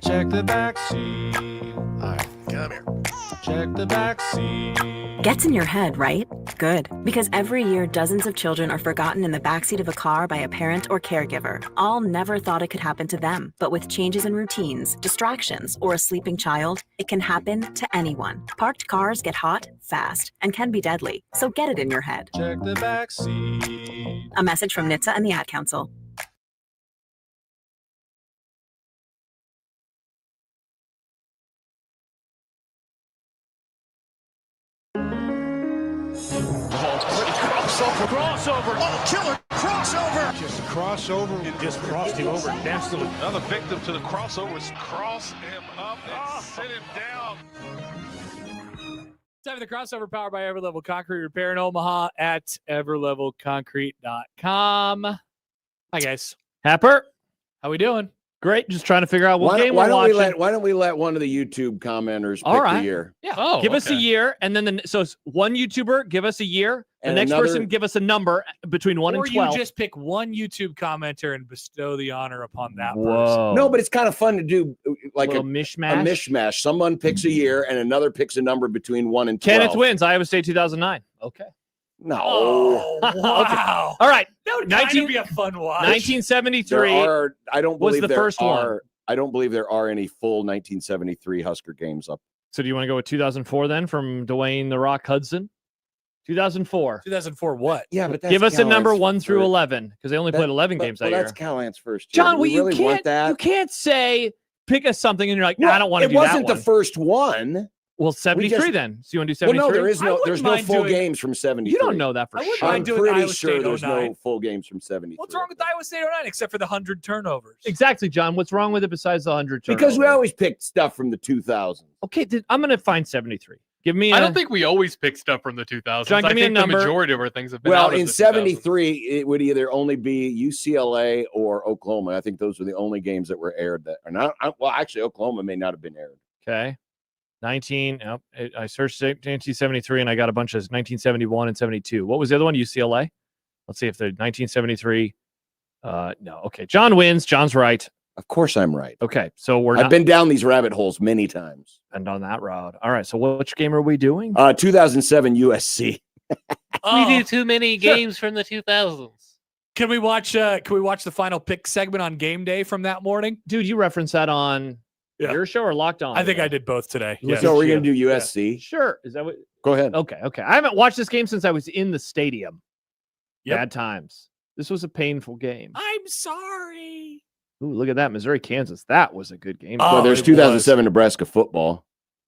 Check the back seat. All right, come here. Check the back seat. Gets in your head, right? Good. Because every year, dozens of children are forgotten in the backseat of a car by a parent or caregiver. All never thought it could happen to them. But with changes in routines, distractions, or a sleeping child, it can happen to anyone. Parked cars get hot, fast, and can be deadly. So get it in your head. Check the back seat. A message from NHTSA and the Ad Council. Crossover. Oh, killer crossover. Just crossover. It just crossed him over nastily. Another victim to the crossovers. Cross him up and sit him down. Time for the crossover, powered by Everlevel Concrete Repair in Omaha at everlevelconcrete.com. Hi, guys. Happer, How we doing? great. Just trying to figure out what game why we're don't watching. why don't we let one of the YouTube commenters All pick right. the year? Yeah. Oh, give us a year, and then so it's one YouTuber give us a year, the And next another- person give us a number between 1 Or and 12. you just pick one YouTube commenter and bestow the honor upon that person. Whoa. No, but it's kind of fun to do like Little a mishmash. mishmash. Someone picks a year and another picks a number between 1 and 12. Kenneth wins. Iowa State 2009. Okay. No. Oh, wow. All right. That would 19 be a fun watch. 1973. I don't was believe the there first are. one. I don't believe there are any full 1973 Husker games up. So do you want to go with 2004 then from Dwayne The Rock Hudson? 2004. 2004 what? Yeah, but that's Give us a number Cal-Ant's 1 through first. 11 because they only played 11 games that year. That's Cal-Ant's first year. John, Do well, we you really want can't that? you can't say pick us something and you're like, I don't want to It do that wasn't one. the first one. Well, 73 just- then. So you want to do Well, 73? no, there's no wouldn't full mind doing- games from 73. You don't know that for I wouldn't sure. I'm mind doing pretty Iowa sure State there's 09. no full games from 73. What's wrong with Iowa State 09 except for the 100 turnovers? Exactly, John. What's wrong with it besides the 100 Because we turnovers? always pick stuff from the 2000s. Okay, I'm going to find 73. Give me I don't think we always pick stuff from the 2000s. John, give I me a think number. the majority of our things have been Well, out of in the 73, it would either only be UCLA or Oklahoma. I think those were the only games that were aired that are not. Well, actually, Oklahoma may not have been aired. Okay. I searched 1973 and I got a bunch of 1971 and 72. What was the other one? UCLA? Let's see if the 1973. No. Okay. John wins. John's right. Of course, I'm right. Okay. So we're I've not been down these rabbit holes many times. and on that route. All right. So which game are we doing? 2007 USC. Oh, We do too many games from the 2000s. Can we watch the final pick segment on game day from that morning? Dude, you referenced that on your show or Locked On? I think I did both today. Yes. So we're going to do USC. Sure. Is that what? Go ahead. Okay. I haven't watched this game since I was in the stadium. Yep. Bad times. This was a painful game. I'm sorry. Ooh, look at that. Missouri, Kansas. That was a good game. Oh, Well, there's it 2007 Nebraska football.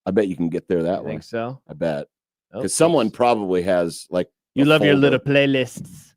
I bet you can get there that I way. think so. I bet. Oh, Because someone probably has like. You a love your folder. little playlists.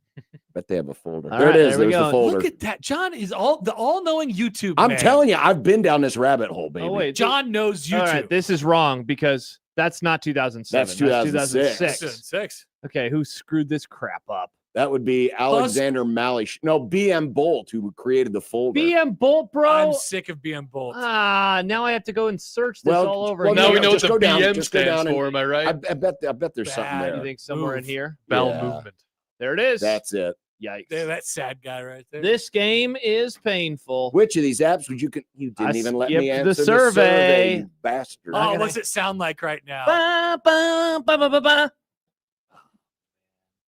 Bet they have a folder. All There right, it is. there we There's the go. folder. Look at that. John is the all-knowing YouTube I'm man. telling you, I've been down this rabbit hole, baby. Oh, wait. John knows YouTube. All right, this is wrong because that's not 2007. That's 2006. 2006. Okay, who screwed this crap up? That would be Alexander Malish. No, BM Bolt, who created the folder. BM Bolt, bro. I'm sick of being bold. Now I have to go and search this Well, all over well, again. Now no, we know what just the go down, BM just go stands down and- for. Am I right? I bet there's something Bad. there. You think somewhere in Oof. here? Bowel Yeah. movement. There it is. That's it. Yikes. Yeah, that sad guy right there. This game is painful. Which of these apps would you? You didn't I even let skipped me the answer survey. you bastard. Oh, what's it sound like right now? Ba, ba, ba, ba, ba, ba.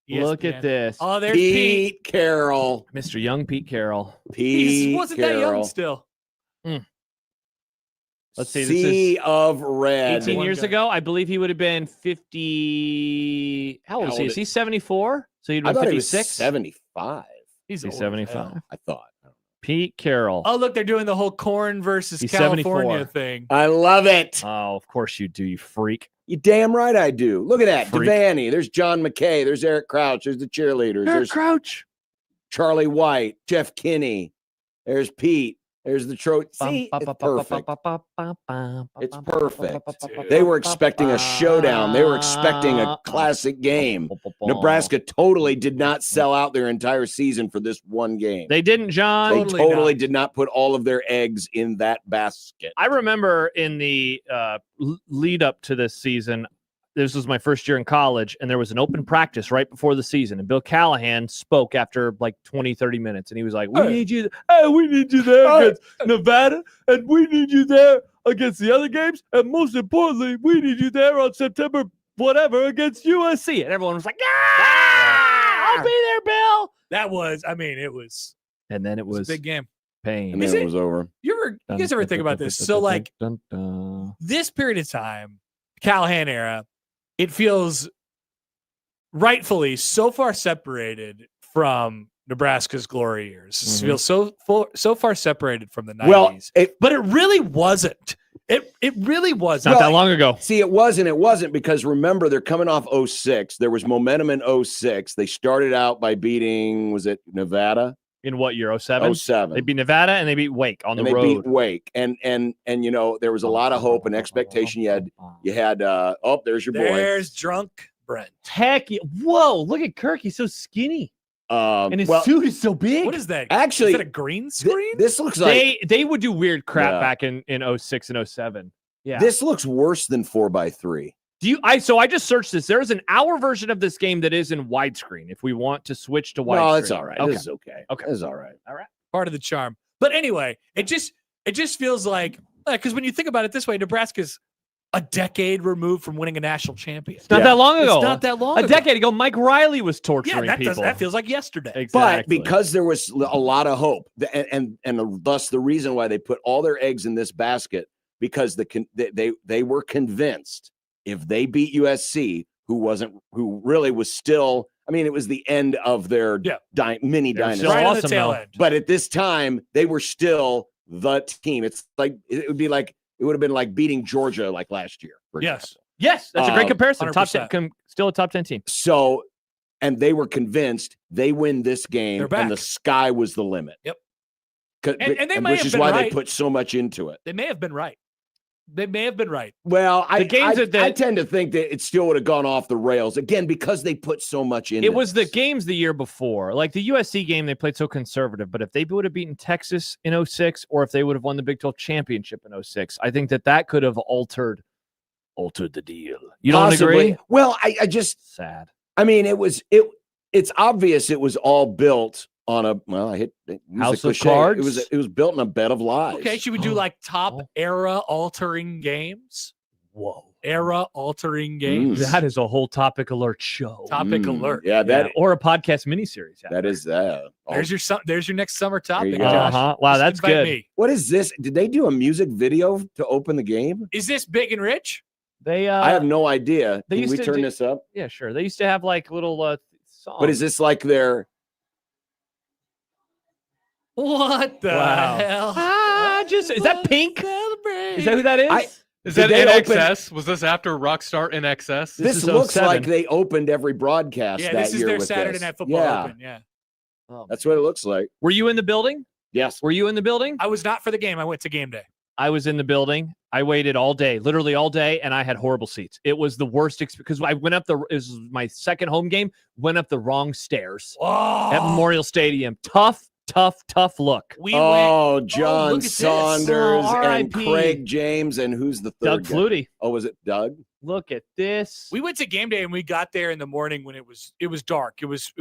Look ESPN. at this. Oh, there's Pete. Pete Carroll. Mr. Young Pete Carroll. Pete He wasn't that young Carroll. still. Let's see. This Sea is of Red. 18 One years guy. ago. I believe he would have been 50. How old is How he? old Is he 74? So he'd I been thought he was 56? 75. He's He's old as 75. hell. I thought. Pete Carroll. Oh, look, they're doing the whole corn versus He's California 74. thing. I love it. Oh, of course you do, you freak. You damn right I do. Look at that. Freak. Devaney. There's John McKay. There's Eric Crouch. There's the cheerleaders. There's Crouch. Charlie White. Jeff Kinney. There's Pete. There's the trophy. See, it's perfect. It's perfect. They were expecting a showdown. They were expecting a classic game. Nebraska totally did not sell out their entire season for this one game. They didn't, John. They Totally totally not. did not put all of their eggs in that basket. I remember in the lead up to this season, this was my first year in college, and there was an open practice right before the season, and Bill Callahan spoke after like 20, 30 minutes, and he was like, we need you there against Nevada, and we need you there against the other games, and most importantly, we need you there on September whatever against USC. And everyone was like, I'll be there, Bill. That was, I mean, it was And then it was a big game. pain. And then it was over. You guys ever think about this? So, like, this period of time, Callahan era, it feels rightfully so far separated from Nebraska's glory years. It feels so far separated from the 90s. Well, but it really wasn't. It really was Not that long ago. See, it wasn't because remember, they're coming off 06. There was momentum in 06. They started out by beating, was it Nevada? In what year? 07? 07. They beat Nevada and they beat Wake on the They road. beat Wake. And you know, there was a lot of hope and expectation. You had there's your boy. There's drunk Brent. Heck, whoa, look at Kirk. He's so skinny. And his suit is so big. What is that? Actually, is that a green screen? This looks like they would do weird crap back in 06 and 07. Yeah. This looks worse than 4x3. So I just searched this. There's an hour version of this game that is in widescreen if we want to switch to widescreen. No, it's all right. Okay. This is okay. Okay. This is all right. All right. Part of the charm. But anyway, it just feels like, because when you think about it this way, Nebraska's a decade removed from winning a national championship. It's not that long ago. It's not that long ago. A decade ago, Mike Riley was torturing people. That feels like yesterday. Exactly. But because there was a lot of hope, and thus the reason why they put all their eggs in this basket, because they were convinced if they beat USC, who really was still, I mean, it was the end of their mini dynasty. Right on the tail end. But at this time, they were still the team. It's like it would have been like beating Georgia like last year. Yes. Yes, that's a great comparison. 100%. Top 10, still a top 10 team. So, and they were convinced they win this game, They're back. and the sky was the limit. Yep. And they may which have is been why right. they put so much into it. They may have been right. Well, I that- tend to think that it still would have gone off the rails again because they put so much into it. It was the games the year before. Like the USC game, they played so conservative. But if they would have beaten Texas in 06, or if they would have won the Big 12 championship in 06, I think that could have altered the deal. You don't agree? Well, I just sad. I mean, it's obvious it was all built on House of Cards. It was built in a bed of lies. Okay, should we do like top era altering games? Whoa. Era altering games. That is a whole topic alert show. Topic alert. Yeah, or a podcast miniseries. That is that. There's your next summer topic, There you go. Josh. Wow, Just that's invite good. me. What is this? Did they do a music video to open the game? Is this Big and Rich? They I have no idea. they Can used we to turn do- this up? Yeah, sure. They used to have like little songs. But is this like their What the Wow. hell? Is that Pink? Is that who that is? Is Did that they in open- excess? Was this after Rockstar in excess? This is looks 07. like they opened every broadcast Yeah, that this is year their with Saturday this. Night Football Yeah, Open. Yeah. that's what it looks like. Were you in the building? Yes. Were you in the building? I was not for the game. I went to game day. I was in the building. I waited all day, literally all day, and I had horrible seats. It was the worst experience because I went up it was my second home game, went up the wrong stairs at Memorial Stadium. Tough look. We Oh, went. John look at this. Saunders Oh, and R.I.P.. Craig James, and who's the third Doug guy? Flutie. Oh, was it Doug? Look at this. We went to game day and we got there in the morning when it was dark. It was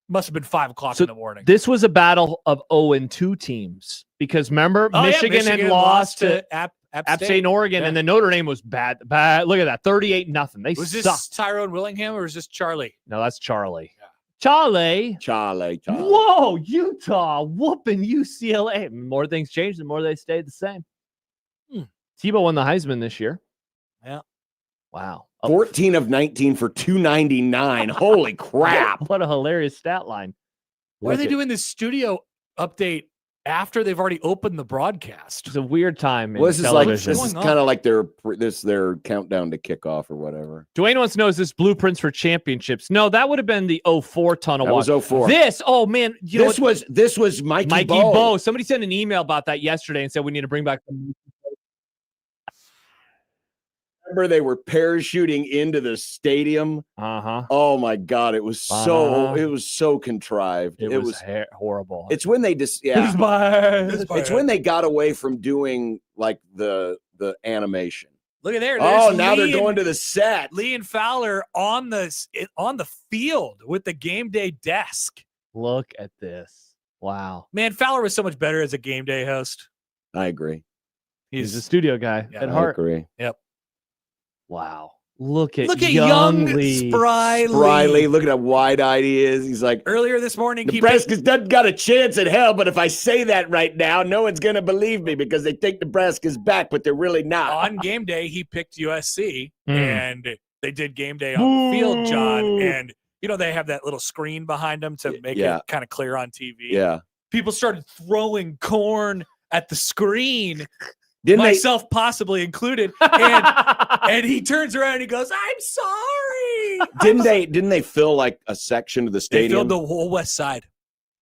must have been 5 o'clock So in the morning. This was a battle of 0-2 teams because remember, Oh, yeah, Michigan had lost to App App State and Oregon, Yeah. and then Notre Dame was bad. Look at that, 38-0. They Was this sucked. Tyrone Willingham or was this Charlie? No, that's Charlie. Yeah. Charlie. Whoa, Utah whooping UCLA. More things changed, the more they stayed the same. Tebow won the Heisman this year. Yeah. Wow. 14 of 19 for 299. Holy crap. What a hilarious stat line. Why are they doing this studio update after they've already opened the broadcast? It's a weird time in Well, this is like television. this is Going on? kind of like their countdown to kickoff or whatever. Dwayne wants to know, is this blueprints for championships? No, that would have been the 04 tunnel That walk. was 04. This, oh man, you know what? This was Mikey Bo. Bo. Somebody sent an email about that yesterday and said we need to bring back. Remember they were parachuting into the stadium. Oh my God, it was so contrived. It was horrible. It's when they just it's when they got away from doing like the animation. Look at there. Oh, There's now Lee they're and- going to the set. Lee and Fowler on the field with the game day desk. Look at this. Wow. Man, Fowler was so much better as a game day host. I agree. He's a studio guy Yeah, at I heart. agree. Yep. Wow. Look at young Lee. Spry Riley, Lee. look at how wide-eyed he is. He's like, Earlier this morning, Nebraska's doesn't got a chance in hell, but if I say that right now, no one's going to believe me because they think Nebraska's back, but they're really not. on game day, he picked USC, Mm. and they did game day on the field, John. And, they have that little screen behind them to make Yeah. it kind of clear on TV. Yeah. People started throwing corn at the screen, Didn't myself possibly included. And he turns around and he goes, "I'm sorry." Didn't they fill like a section of the They stadium? filled the whole west side.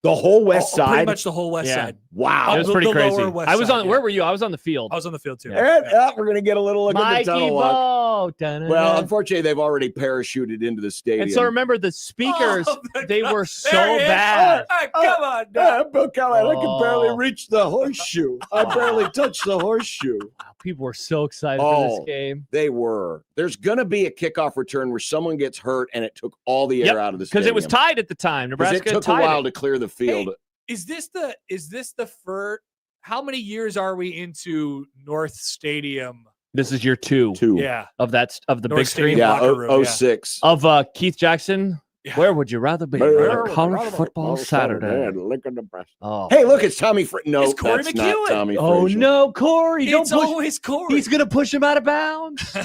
The whole west Pretty side? much the whole west Yeah. side. Wow. It was The pretty lower crazy. west I was side, on. yeah. Where were you? I was on the field. I was on the field too. We're going to get a little look at the Mikey tunnel walk. Bo. Dun-dun-dun. Well, unfortunately, they've already parachuted into the stadium. and so remember the speakers. They were so There he is. bad. Hey, come on now. Bill Callahan, I can barely Oh. reach the horseshoe. I barely touched the horseshoe. Wow, people were so excited for this Oh. game They were. There's going to be a kickoff return where someone gets hurt and it took all the air out of the stadium. because it was tied at the time. 'Cause Nebraska it took a tied while it. to clear the field. Is this the first? How many years are we into North Stadium? This is year two Yeah, of the North big Stadium. screen Yeah, locker room, 06. of Keith Jackson. Yeah. Where would you rather be? College football Saturday. Look at Nebraska. Oh, Hey, look, it's Tommy. No, It's Corey that's not McEwen. Tommy. oh Frazier. no, Corey! Don't it's push. always Corey. He's gonna push him out of bounds.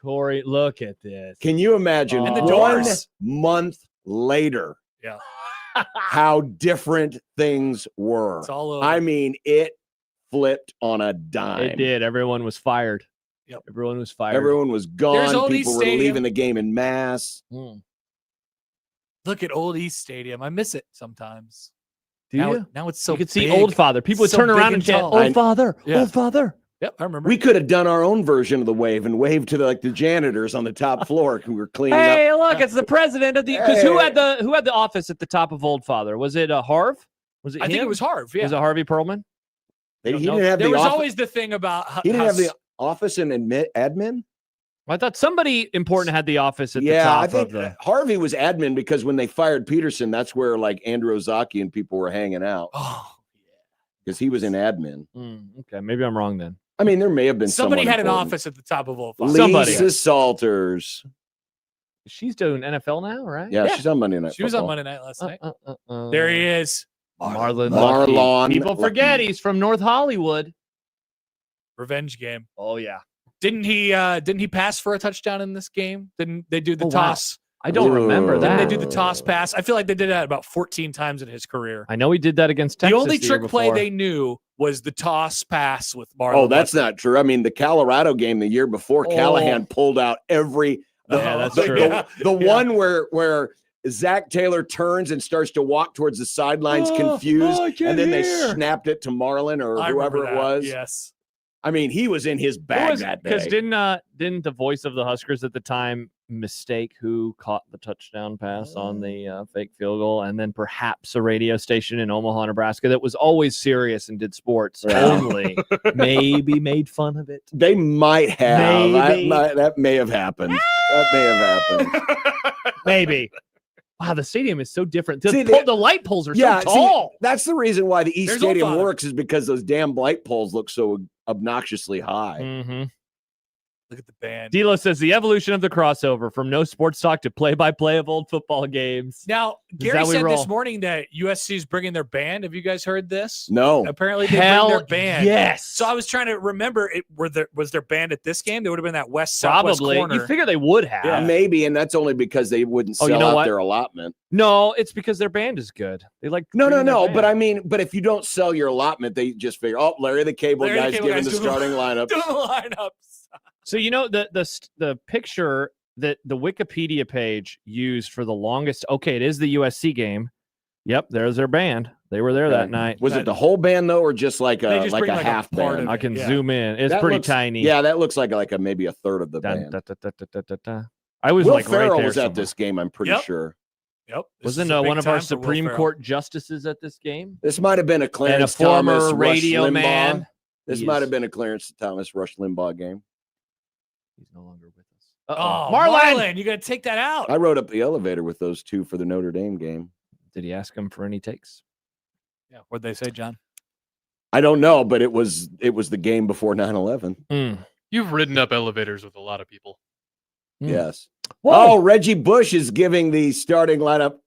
Corey, look at this. Can you imagine And the 1 doors. month later Yeah. how different things were? It's all over. I mean, it flipped on a dime. It did. Everyone was fired. Yep. Everyone was fired. Everyone was gone. Old People East were Stadium. leaving the game in mass. Mm. Look at Old East Stadium. I miss it sometimes. Do now, you? Now it's so You could see big. Old Father. People would So turn big around and and chant, tall. "Old Father, Yeah. Old Father." Yep, I remember. We could have done our own version of the wave and waved to the janitors on the top floor who were cleaning up. Hey, look, it's the president of the. Because who Hey. had the office at the top of Old Father? Was it Harv? Was it I him? think it was Harv. Yeah. Was it Harvey Perlman? He don't didn't know. have There the was office. always the thing about He didn't have the office and admin. I thought somebody important had the office at the Yeah, top I think of the. Harvey was admin because when they fired Peterson, that's where like Andrew Ozaki and people were hanging out Oh, because he was in admin. Okay, maybe I'm wrong then. I mean, there may have been somebody someone had an important. office at the top of Old Father. Somebody. Lisa Salters. She's doing NFL now, right? Yeah, she's on Monday Night She was on Football. Monday night last night. There There he is. Marlon. Marlon Lucky. People Lucky. forget he's from North Hollywood. Revenge game. Oh yeah. Didn't he pass for a touchdown in this game? Didn't they do the Oh, wow. toss? I don't remember Ooh. that. Didn't they do the toss pass? I feel like they did that about 14 times in his career. I know he did that against Texas. The only year trick play before. they knew was the toss pass with Marlon. Oh, that's not true. I mean, the Colorado game the year before, Oh. Callahan pulled out every. Yeah, that's the, true. The one where Zach Taylor turns and starts to walk towards the sidelines, confused, I can't and then they hear. snapped it to Marlon or I remember whoever it that. was. Yes. I mean, he was in his bag that day. Because didn't the voice of the Huskers at the time mistake who caught the touchdown pass on the fake field goal, and then perhaps a radio station in Omaha, Nebraska that was always serious and did sports Yeah. only maybe made fun of it. They might have. Maybe. That may have happened. That may have happened. Maybe. Wow, the stadium is so different. See, The light poles are Yeah, so tall. that's the reason why the East There's Stadium Old Father. works is because those damn light poles look so obnoxiously high. Mm-hmm. Look at the band. Dilo says the evolution of the crossover from no sports talk to play-by-play of old football games. Now, Is Gary that we said roll? this morning that USC is bringing their band. Have you guys heard this? No. Apparently, they Hell bring their band. yes. So I was trying to remember, was there band at this game? They would have been that west southwest Probably. corner. You figure they would have. Yeah. Maybe, and that's only because they wouldn't Oh, sell you know out what? their allotment. No, it's because their band is good. They like No. bringing their But band. I mean, but if you don't sell your allotment, they just figure, oh, Larry the Cable Larry the Guy's Cable giving Guy's the doing starting lineup. Doing the lineups. So you know the picture that the Wikipedia page used for the longest. Okay, it is the USC game. Yep, there's their band. They were there that night. Was it the whole band though, or just like They a just like bring a like a half part band? of I can Yeah. zoom in. It's That pretty looks- tiny. Yeah, that looks like maybe a third of the Dun, band. da, da, da, da, da, da, da. I was Will like Ferrell right there. was at somewhere. this game, I'm pretty Yep. sure. Yep. This Wasn't is a big one of our time for Will Supreme Ferrell. Court justices at this game? This might have been a And a Clarence former Thomas, Rush radio Limbaugh. man. This might have been a Clarence Thomas Rush Limbaugh game. He's no longer with us. Oh, Marlon! you got to take that out. I rode up the elevator with those two for the Notre Dame game. Did he ask him for any takes? Yeah, what'd they say, John? I don't know, but it was the game before 9/11. You've ridden up elevators with a lot of people. Yes. Whoa. Oh, Reggie Bush is giving the starting lineup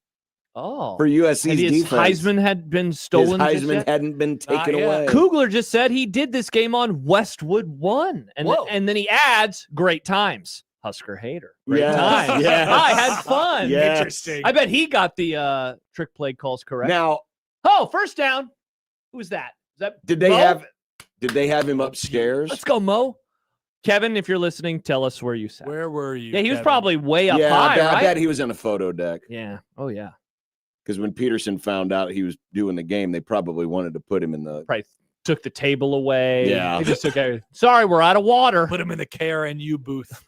for USC's his defense. Heisman had been stolen. His Heisman hadn't been taken away. Kugler just said he did this game on Westwood 1. And then he adds, great times. Husker hater. Great times. Yes. I had fun. Yes. Interesting. I bet he got the trick play calls correct. Now, first down. Who's that? Is that did they Mo? have him upstairs? Let's go, Mo. Kevin, if you're listening, tell us where you sat. Where were you? Yeah, he was Kevin? probably way up high, I right? bet he was on a photo deck. Yeah. Oh, yeah. Because when Peterson found out he was doing the game, they probably wanted to put him in the. Probably took the table away. Yeah. They just took everything. Sorry, we're out of water. Put him in the KRNU booth.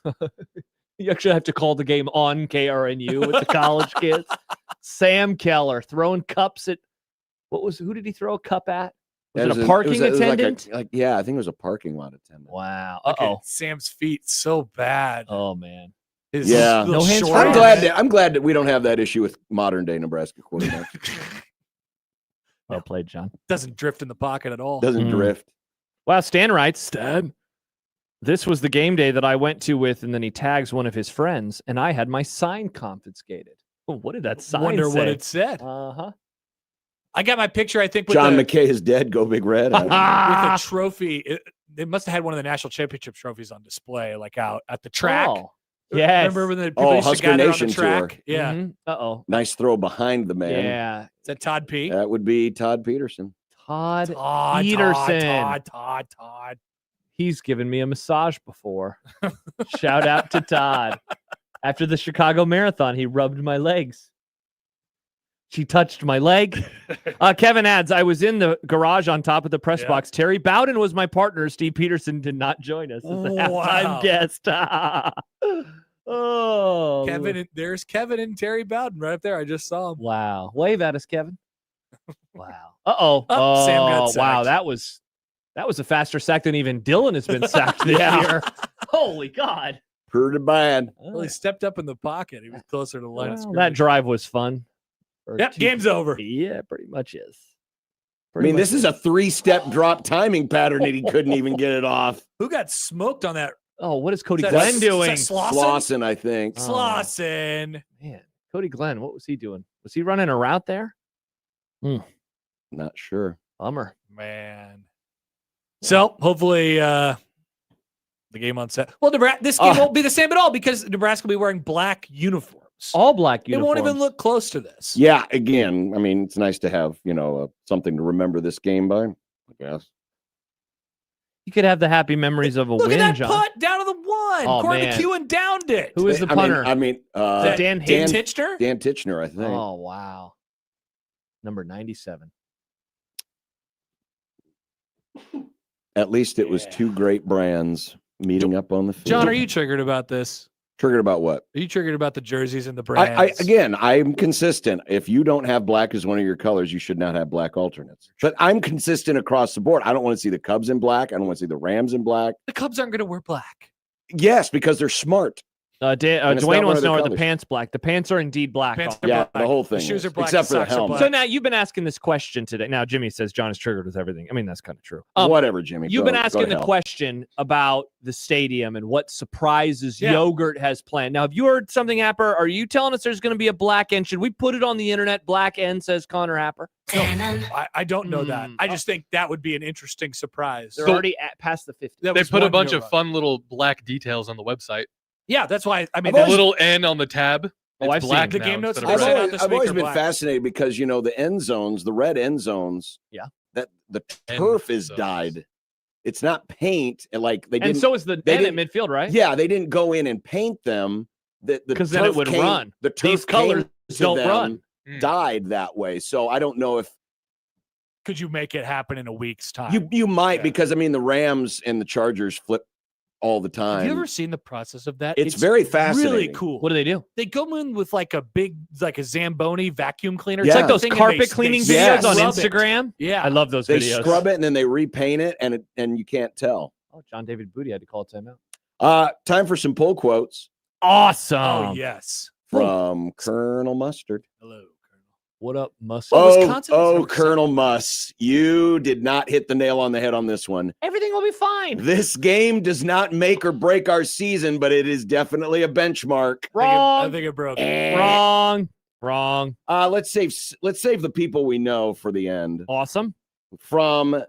You actually have to call the game on KRNU with the college kids. Sam Keller throwing cups at who did he throw a cup at? Was it a parking attendant? Yeah, I think it was a parking lot attendant. Wow. Sam's feet so bad. Oh man. No hands. I'm glad that we don't have that issue with modern day Nebraska quarterbacks. Well played, John. Doesn't drift in the pocket at all. Doesn't drift. Wow, Stan writes, Stan. This was the game day that I went to with, and then he tags one of his friends, and I had my sign confiscated. Oh, what did that sign Wonder say? what it said. Uh-huh. I got my picture, I think, with John the, McKay is dead. Go Big Red. with a trophy. They must have had one of the national championship trophies on display, like out at the track. Oh, yes. Remember when the people used to Husker gather Nation on the track? tour. Yeah. Mhm. Uh-oh. Nice throw behind the man. Yeah. Is that Todd P? That would be Todd Peterson. Todd Peterson. Todd. He's given me a massage before. Shout out to Todd. After the Chicago Marathon, he rubbed my legs. She touched my leg. Kevin adds, I was in the garage on top of the press box. Terry Bowden was my partner. Steve Peterson did not join us as a halftime guest. Oh, There's Kevin and Terry Bowden right up there. I just saw him. Wow. Wave at us, Kevin. Wow. Uh-oh. Sam got sacked. Wow. That was a faster sack than even Dylan has been sacked this year. Holy God. Pretty bad. Well, he stepped up in the pocket. He was closer to the line of scrimmage. That drive was fun. Game's over. Yeah, pretty much is. This is a 3-step drop timing pattern and he couldn't even get it off. Who got smoked on that? Oh, what is Cody Is that- Glenn is doing? that Slauson? Slauson, I think. Slauson. Man, Cody Glenn, what was he doing? Was he running a route there? Not sure. Bummer. Man. So hopefully the game on set. Well, this game won't be the same at all because Nebraska will be wearing black uniforms. All black uniforms. It won't even look close to this. Yeah, again, it's nice to have, something to remember this game by, I guess. You could have the happy memories of a Look win, at that John. punt down to the one. Oh, Corey man. McEwen downed it. Who is the punter? Dan Titchener? Dan Titchener, I think. Oh, wow. Number 97. At least it was two great brands meeting up on the field. John, are you triggered about this? Triggered about what? Are you triggered about the jerseys and the brands? I'm consistent. If you don't have black as one of your colors, you should not have black alternates. But I'm consistent across the board. I don't want to see the Cubs in black. I don't want to see the Rams in black. The Cubs aren't going to wear black. Yes, because they're smart. Dwayne wants to know, are the pants black? The pants are indeed black. Pants Yeah, black. the whole thing. The shoes is, are black. except the for the socks are helmet. black. So now you've been asking this question today. Now Jimmy says John is triggered with everything. I mean, that's kind of true. Whatever, Jimmy. You've Go been to asking the hell. question about the stadium and what surprises Yeah. Yogurt has planned. Now, have you heard something, Happer? Are you telling us there's going to be a black end? Should we put it on the internet? Black end, says Connor Happer. No, I don't know that. I just think that would be an interesting surprise. They're already past the 50. That They was put a 1 bunch year of ago. fun little black details on the website. Yeah, that's why. I mean, The that's- little N on the tab. Oh, I've It's black seen it. The now game notes instead are of red. red. This I've week always are been black. fascinated because, the end zones, the red end zones, that the End turf is zones. dyed. It's not paint. Like they didn't. And so is the they end at midfield, right? Yeah, they didn't go in and paint them. Because then it would run. The turf These colors came to don't them, run. dyed that way. So I don't know if could you make it happen in a week's time? you might Yeah. because the Rams and the Chargers flip all the time. Have you ever seen the process of that? It's very fascinating. Really cool. What do they do? They go in with like a Zamboni vacuum cleaner. Yeah. It's Like those thing, and carpet cleaning videos Yes. on scrub it. Instagram. Yeah. I love those They videos. scrub it and then they repaint it, and you can't tell. Oh, John David Booty had to call a timeout. Time for some poll quotes Awesome. Oh, yes. from Colonel Mustard. Hello, Colonel. What up, Must? Wisconsin is number Colonel Muss, you did not hit the nail on the head on this one. Everything will be fine. This game does not make or break our season, but it is definitely a benchmark. Wrong. I think it broke. Wrong. Let's save the people we know for the end. Awesome. From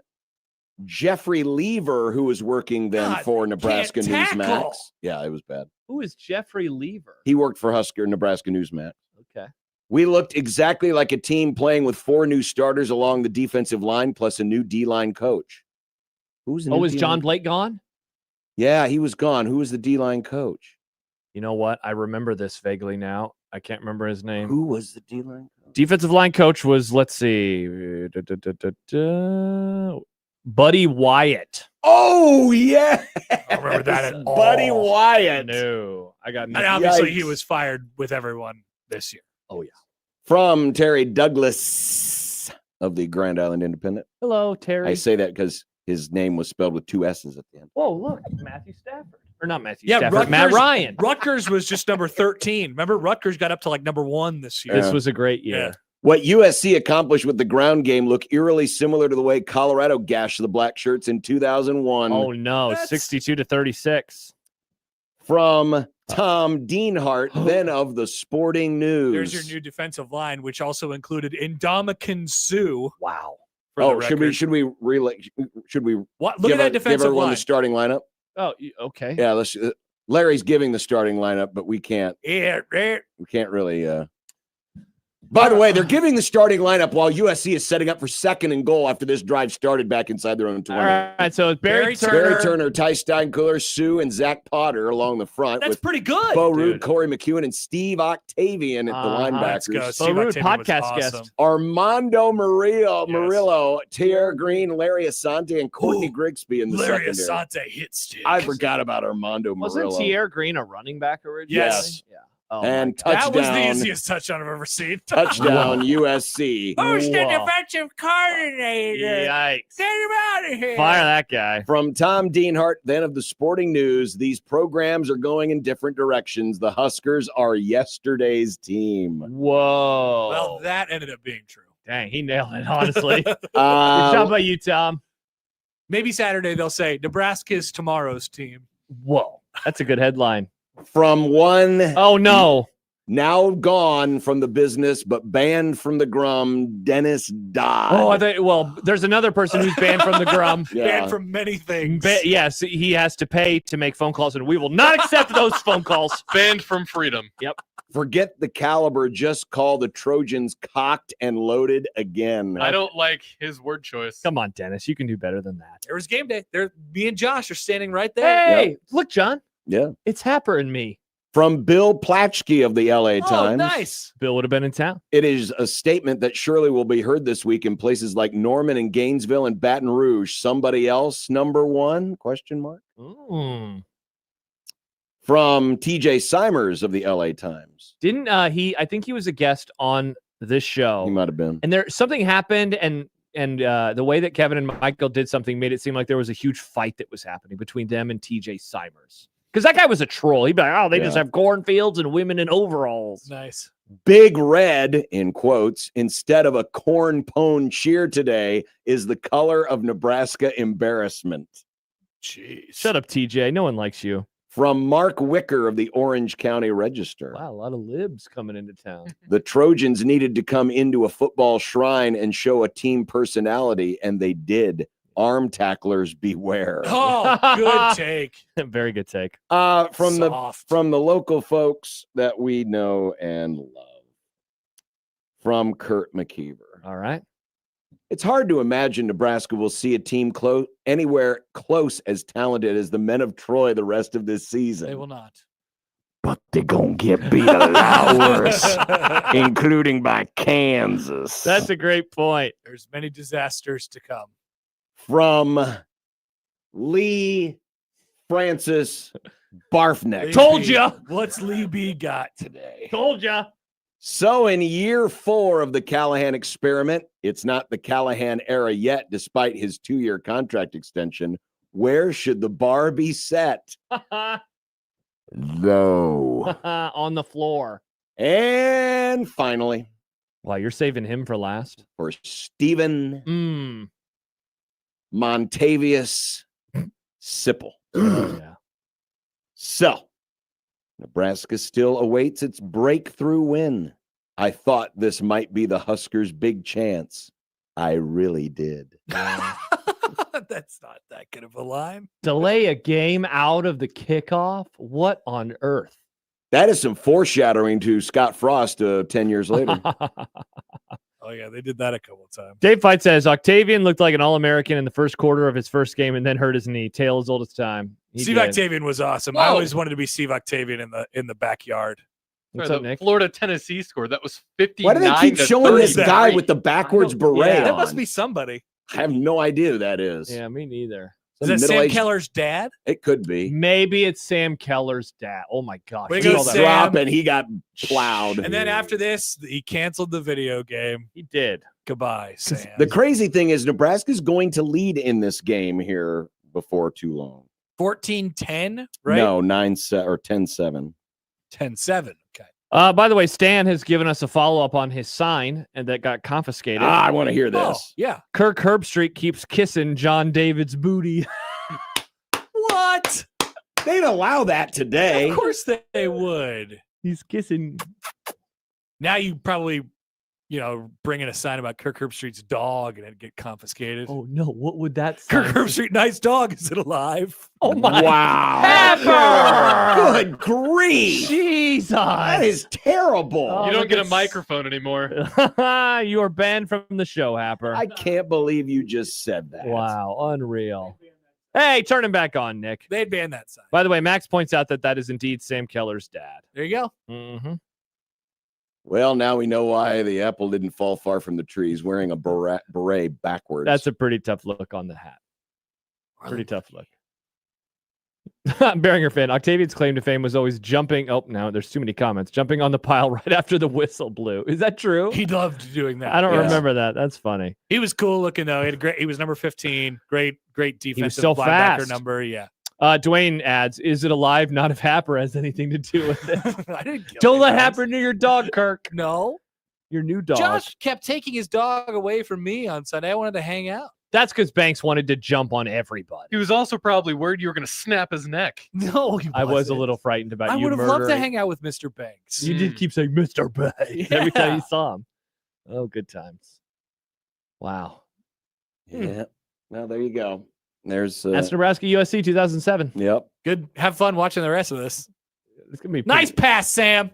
Jeffrey Lever, who was working then God, for Nebraska can't tackle. Newsmax. Yeah, it was bad. Who is Jeffrey Lever? He worked for Nebraska Newsmax. Okay. We looked exactly like a team playing with 4 new starters along the defensive line, plus a new D-line coach. Who's the new Is D-line? John Blake gone? Yeah, he was gone. Who was the D-line coach? You know what? I remember this vaguely now. I can't remember his name. Who was the D-line coach? Defensive line coach was, let's see, Buddy Wyatt. Oh, yeah. I don't remember that at all. Buddy Wyatt. No, I got And nothing. obviously, he Yikes. was fired with everyone this year. Oh, yeah. From Terry Douglas of the Grand Island Independent. Hello, Terry. I say that because his name was spelled with 2 S's at the end. Whoa, look, Matthew Stafford. Or not Matthew Yeah, Stafford, Matt Ryan. Rutgers was just number 13. Remember, Rutgers got up to like number 1 this year. This was a great year. Yeah. What USC accomplished with the ground game looked eerily similar to the way Colorado gashed the Black Shirts in 2001. Oh, no, 62-36. From Tom Dienhart, then of the Sporting News. There's your new defensive line, which also included Ndamukong Suh. Wow. for the record. Should we What? Look give at that give defensive everyone line. the starting lineup? Oh, okay. Yeah, let's. Larry's giving the starting lineup, but we can't really. By the way, they're giving the starting lineup while USC is setting up for second and goal after this drive started back inside their own 20. All right, so it's Barry Barry Turner, Ty Steinkühler, Sue, and Zach Potter along the front. That's with pretty good. Bo dude. Rude, Corey McEwen, and Steve Octavian at the Let's go. linebackers. Steve Rude, Octavian was podcast awesome. guest. Armando Murillo, Tierra Green, Larry Asante, and Courtney Ooh, Grigsby in the Larry secondary. Asante hit stick. I forgot about Armando Wasn't Murillo. Tierra Green a running back originally? Yes. Yeah. Oh, And my God. That was the touchdown, easiest touchdown I've ever seen. touchdown USC. Who's the Whoa. defensive coordinator? Yikes. Get him out of here. Fire that guy. From Tom Dienhart, then of the Sporting News, these programs are going in different directions. The Huskers are yesterday's team. Whoa. Well, that ended up being true. Dang, he nailed it, honestly. Good job by you, Tom. Maybe Saturday they'll say Nebraska is tomorrow's team. Whoa. That's a good headline. From one Oh, no. now gone from the business but banned from the Grum, Dennis Dodd. Oh, well, there's another person who's banned from the Grum. Yeah. Banned from many things. Yes, he has to pay to make phone calls, and we will not accept those phone calls. Banned from freedom. Forget the caliber, just call the Trojans cocked and loaded again. I don't like his word choice. Come on, Dennis. You can do better than that. There was game day. Me and Josh are standing right there. Hey, look, John. Yeah. It's Happer and me. From Bill Platschke of the LA Oh, Times. nice. Bill would have been in town. It is a statement that surely will be heard this week in places like Norman and Gainesville and Baton Rouge. Somebody else, number one? Question mark. From TJ Simers of the LA Times. Didn't he? I think he was a guest on this show. He might have been. And there something happened, and the way that Kevin and Michael did something made it seem like there was a huge fight that was happening between them and TJ Simers. Because that guy was a troll. He'd be like, oh, they just have cornfields and women in overalls. Nice. Big Red, in quotes, instead of a corn pone cheer today, is the color of Nebraska embarrassment. Jeez. Shut up, TJ. No one likes you. From Mark Wicker of the Orange County Register. Wow, a lot of libs coming into town. The Trojans needed to come into a football shrine and show a team personality, and they did. Arm tacklers beware. Oh, good take. Very good take. From Soft. the local folks that we know and love. From Kurt McKeever. All right. It's hard to imagine Nebraska will see a team anywhere close as talented as the men of Troy the rest of this season. They will not. But they're going to get beat a lot worse, including by Kansas. That's a great point. There's many disasters to come. From Lee Francis Barfneck. Told ya. What's Lee B got today? Told ya. So in year 4 of the Callahan experiment, it's not the Callahan era yet, despite his 2-year contract extension. Where should the bar be set? Though. On the floor. And finally, Wow, you're saving him for last. for Stephen Montavious Sipple. Yeah. So, Nebraska still awaits its breakthrough win. I thought this might be the Huskers' big chance. I really did. That's not that good of a line. Delay a game out of the kickoff? What on earth? That is some foreshadowing to Scott Frost 10 years later. Oh, yeah, they did that a couple of times. Dave Fight says Octavian looked like an All-American in the first quarter of his first game and then hurt his knee. Tale as old as time. He Steve did. Octavian was awesome. I Whoa. always wanted to be Steve Octavian in the backyard. What's Sorry, up, the Nick? Florida-Tennessee score, that was 59. Why do they keep to showing this 30. guy with the backwards beret yeah. on? That must be somebody. I have no idea who that is. Yeah, me neither. Is Some that Sam middle-aged- Keller's dad? It could be. Maybe it's Sam Keller's dad. Oh my gosh. Way to He go, All that- Sam. dropped and he got plowed. And then after this, he canceled the video game. He did. Goodbye, Sam. The crazy thing is Nebraska's going to lead in this game here before too long. 14-10, right? No, 9-7 or 10-7. 10-7. Okay. By the way, Stan has given us a follow-up on his sign and that got confiscated. I want to hear Oh, this. yeah. Kirk Herbstreit keeps kissing John David's booty. What? They'd allow that today. Of course they would. He's kissing. Now you probably, bring in a sign about Kirk Herbstreit's dog and it'd get confiscated. Oh no, what would that Kirk sign Herbstreit, nice dog. Is it alive? Oh my Wow. Pepper! Good grief. Jesus. That is terrible. Oh, You don't look get a at- microphone anymore. You are banned from the show, Happer. I can't believe you just said that. Wow, unreal. Hey, turn him back on, Nick. They'd ban that sign. By the way, Max points out that is indeed Sam Keller's dad. There you go. Mm-hmm. Well, now we know why the apple didn't fall far from the tree. He's wearing a beret backwards. That's a pretty tough look on the hat. Pretty tough look. Beringer fan. Octavian's claim to fame was always jumping. Oh, no, there's too many comments. Jumping on the pile right after the whistle blew. Is that true? He loved doing that. I don't Yes. remember that. That's funny. He was cool looking though. He was number 15. Great defensive so linebacker fast. number. Yeah. Dwayne adds, is it alive? Not if Happer has anything to do with it. I didn't kill Don't let anyone. Happer near your dog, Kirk. No. Your new dog. Josh kept taking his dog away from me on Sunday. I wanted to hang out. That's because Banks wanted to jump on everybody. He was also probably worried you were going to snap his neck. No, he I was a wasn't. little frightened about I you would have loved to murdering- hang out with Mr. Banks. You did keep saying Mr. Banks every time Yeah. you saw him. Oh, good times. Wow. Yeah. Well, there you go. There's That's Nebraska USC 2007. Yep. Good. Have fun watching the rest of this. It's gonna be Nice pretty- pass, Sam.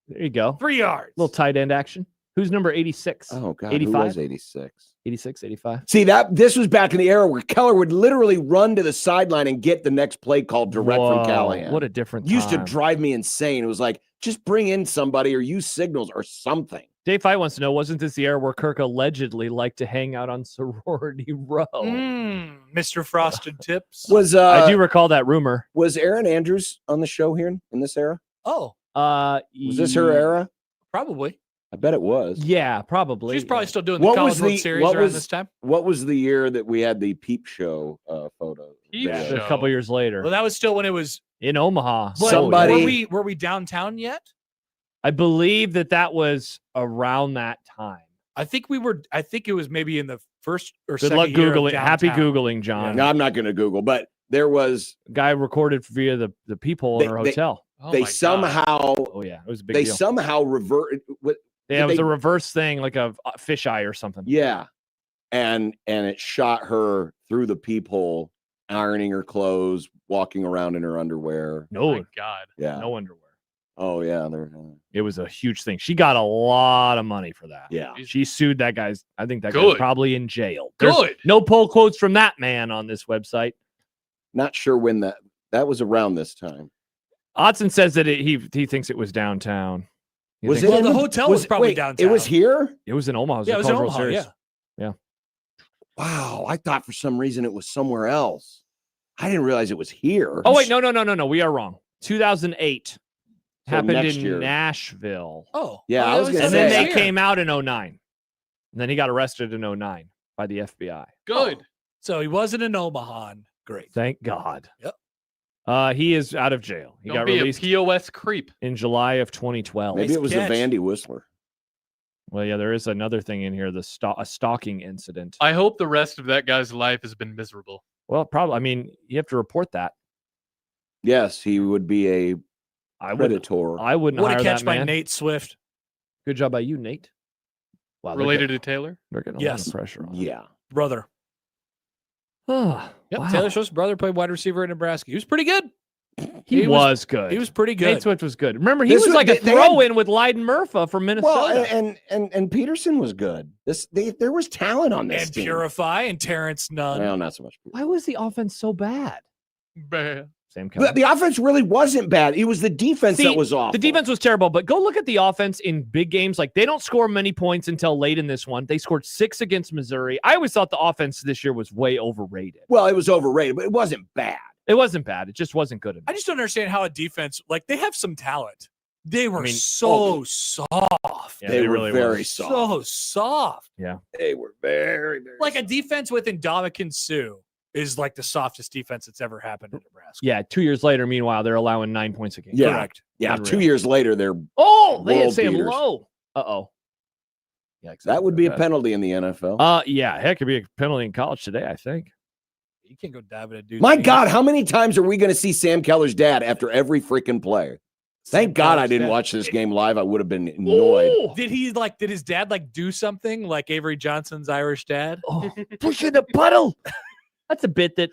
There you go. 3 yards. Little tight end action. Who's number 86? Oh God, who 85? was 86? 86, 85. See this was back in the era where Keller would literally run to the sideline and get the next play called direct Whoa, from Callahan. What a different Used to time. drive me insane. It was like just bring in somebody or use signals or something. Dave Fight wants to know, wasn't this the era where Kirk allegedly liked to hang out on sorority row? Mr. Frosted Tips. Was I do recall that rumor. was Aaron Andrews on the show here in this era? Oh, Was this her era? probably. I bet it was. Yeah, probably. She's probably still doing the What College was World the- Series what around was- this time. What was the year that we had the Peep Show photo? Peep video? Show. a couple years later Well, that was still when it was. in Omaha. But Somebody- were we downtown yet? I believe that was around that time. I think we were. I think it was maybe in the first or Good second luck year of Googling. Happy downtown. Googling, John. No, I'm not going to Google, but there was Guy recorded via the peephole in They- our they- hotel. Oh they my God. somehow Oh, yeah. It was a big they deal. somehow revert. Yeah, it was they- a reverse thing, like a fisheye or something. Yeah, and it shot her through the peephole, ironing her clothes, walking around in her underwear. No, My God. Yeah. no underwear. Oh yeah. It was a huge thing. She got a lot of money for that. Yeah. She sued that guy's. I think that guy's Good. probably in jail. There's Good. no poll quotes from that man on this website. Not sure when that was around this time. Otson says that he thinks it was downtown. He Was thinks- Well, in the hotel was probably wait, downtown. It was here. It was in Omaha. Yeah, it was in Omaha. Yeah. Wow, I thought for some reason it was somewhere else. I didn't realize it was here. Oh wait, no. We are wrong. 2008 happened next in year. Nashville. Oh, Yeah, I was gonna And say, then this they came out in 09. And then he got arrested in 09 by the FBI. Good. So he wasn't in Omaha. Great. Thank God. Yep. He is out of jail. He Don't got be released a POS creep. in July of 2012. maybe it was catch. the Vandy Whistler. Well, yeah, there is another thing in here, a stalking incident. I hope the rest of that guy's life has been miserable. Well, probably. I mean, you have to report that. Yes, he would be a predator. I wouldn't What hire a catch that by man. Nate Swift. Good job by you, Nate. Wow, Related to Taylor? they're getting a Yes. lot of pressure on. Yeah. Brother. Oh, Yep. wow. Taylor Swift's brother played wide receiver in Nebraska. He was pretty good. He was good. He was pretty good. Nate Swift was good. Remember, he This was was- like a they had- throw-in with Leiden Murpha from Minnesota. Well, and Peterson was good. There was talent on this and team. Purify and Terrence Nunn. Well, not so much. Why was the offense so bad? Bad. Sam Keller. The offense really wasn't bad. It was the defense See, that was off. The defense was terrible, but go look at the offense in big games. Like, they don't score many points until late in this one. They scored 6 against Missouri. I always thought the offense this year was way overrated. Well, it was overrated, but it wasn't bad. It wasn't bad. It just wasn't good enough. I just don't understand how a defense, like, they have some talent. They were I mean, soft. Yeah, they were really very were. soft. So soft. They were very, very Like a soft. defense with Ndamukong Suh is like the softest defense that's ever happened in Nebraska. Yeah, 2 years later, meanwhile, they're allowing 9 points a game. Yeah. Correct. Yeah, Unreal. 2 years later, they're Oh, they hit World Sam beaters. Low. Uh-oh. Yeah, that would be a penalty in the NFL. Yeah, heck, could be a penalty in college today, I think. You can't go diving a dude. My God, how many times are we going to see Sam Keller's dad after every freaking play? Thank God I didn't watch this game live. I would have been annoyed. Oh, Did his dad like do something like Avery Johnson's Irish dad? oh, push in the puddle. That's a bit that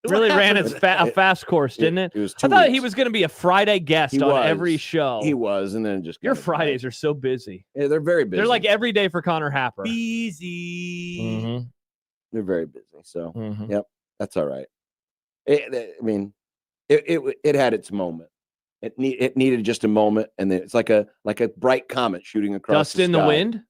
really ran its a fast course, didn't it? It was I 2 thought he weeks. was going to be a Friday guest He on was. every show. He was, and then just Your kinda died. Fridays are so busy. Yeah, they're very busy. They're like every day for Connor Happer. Easy. Mhm, they're very busy. So mhm. that's all right. It had its moment. It needed just a moment, and then it's like a bright comet shooting across. Dust in the sky. wind.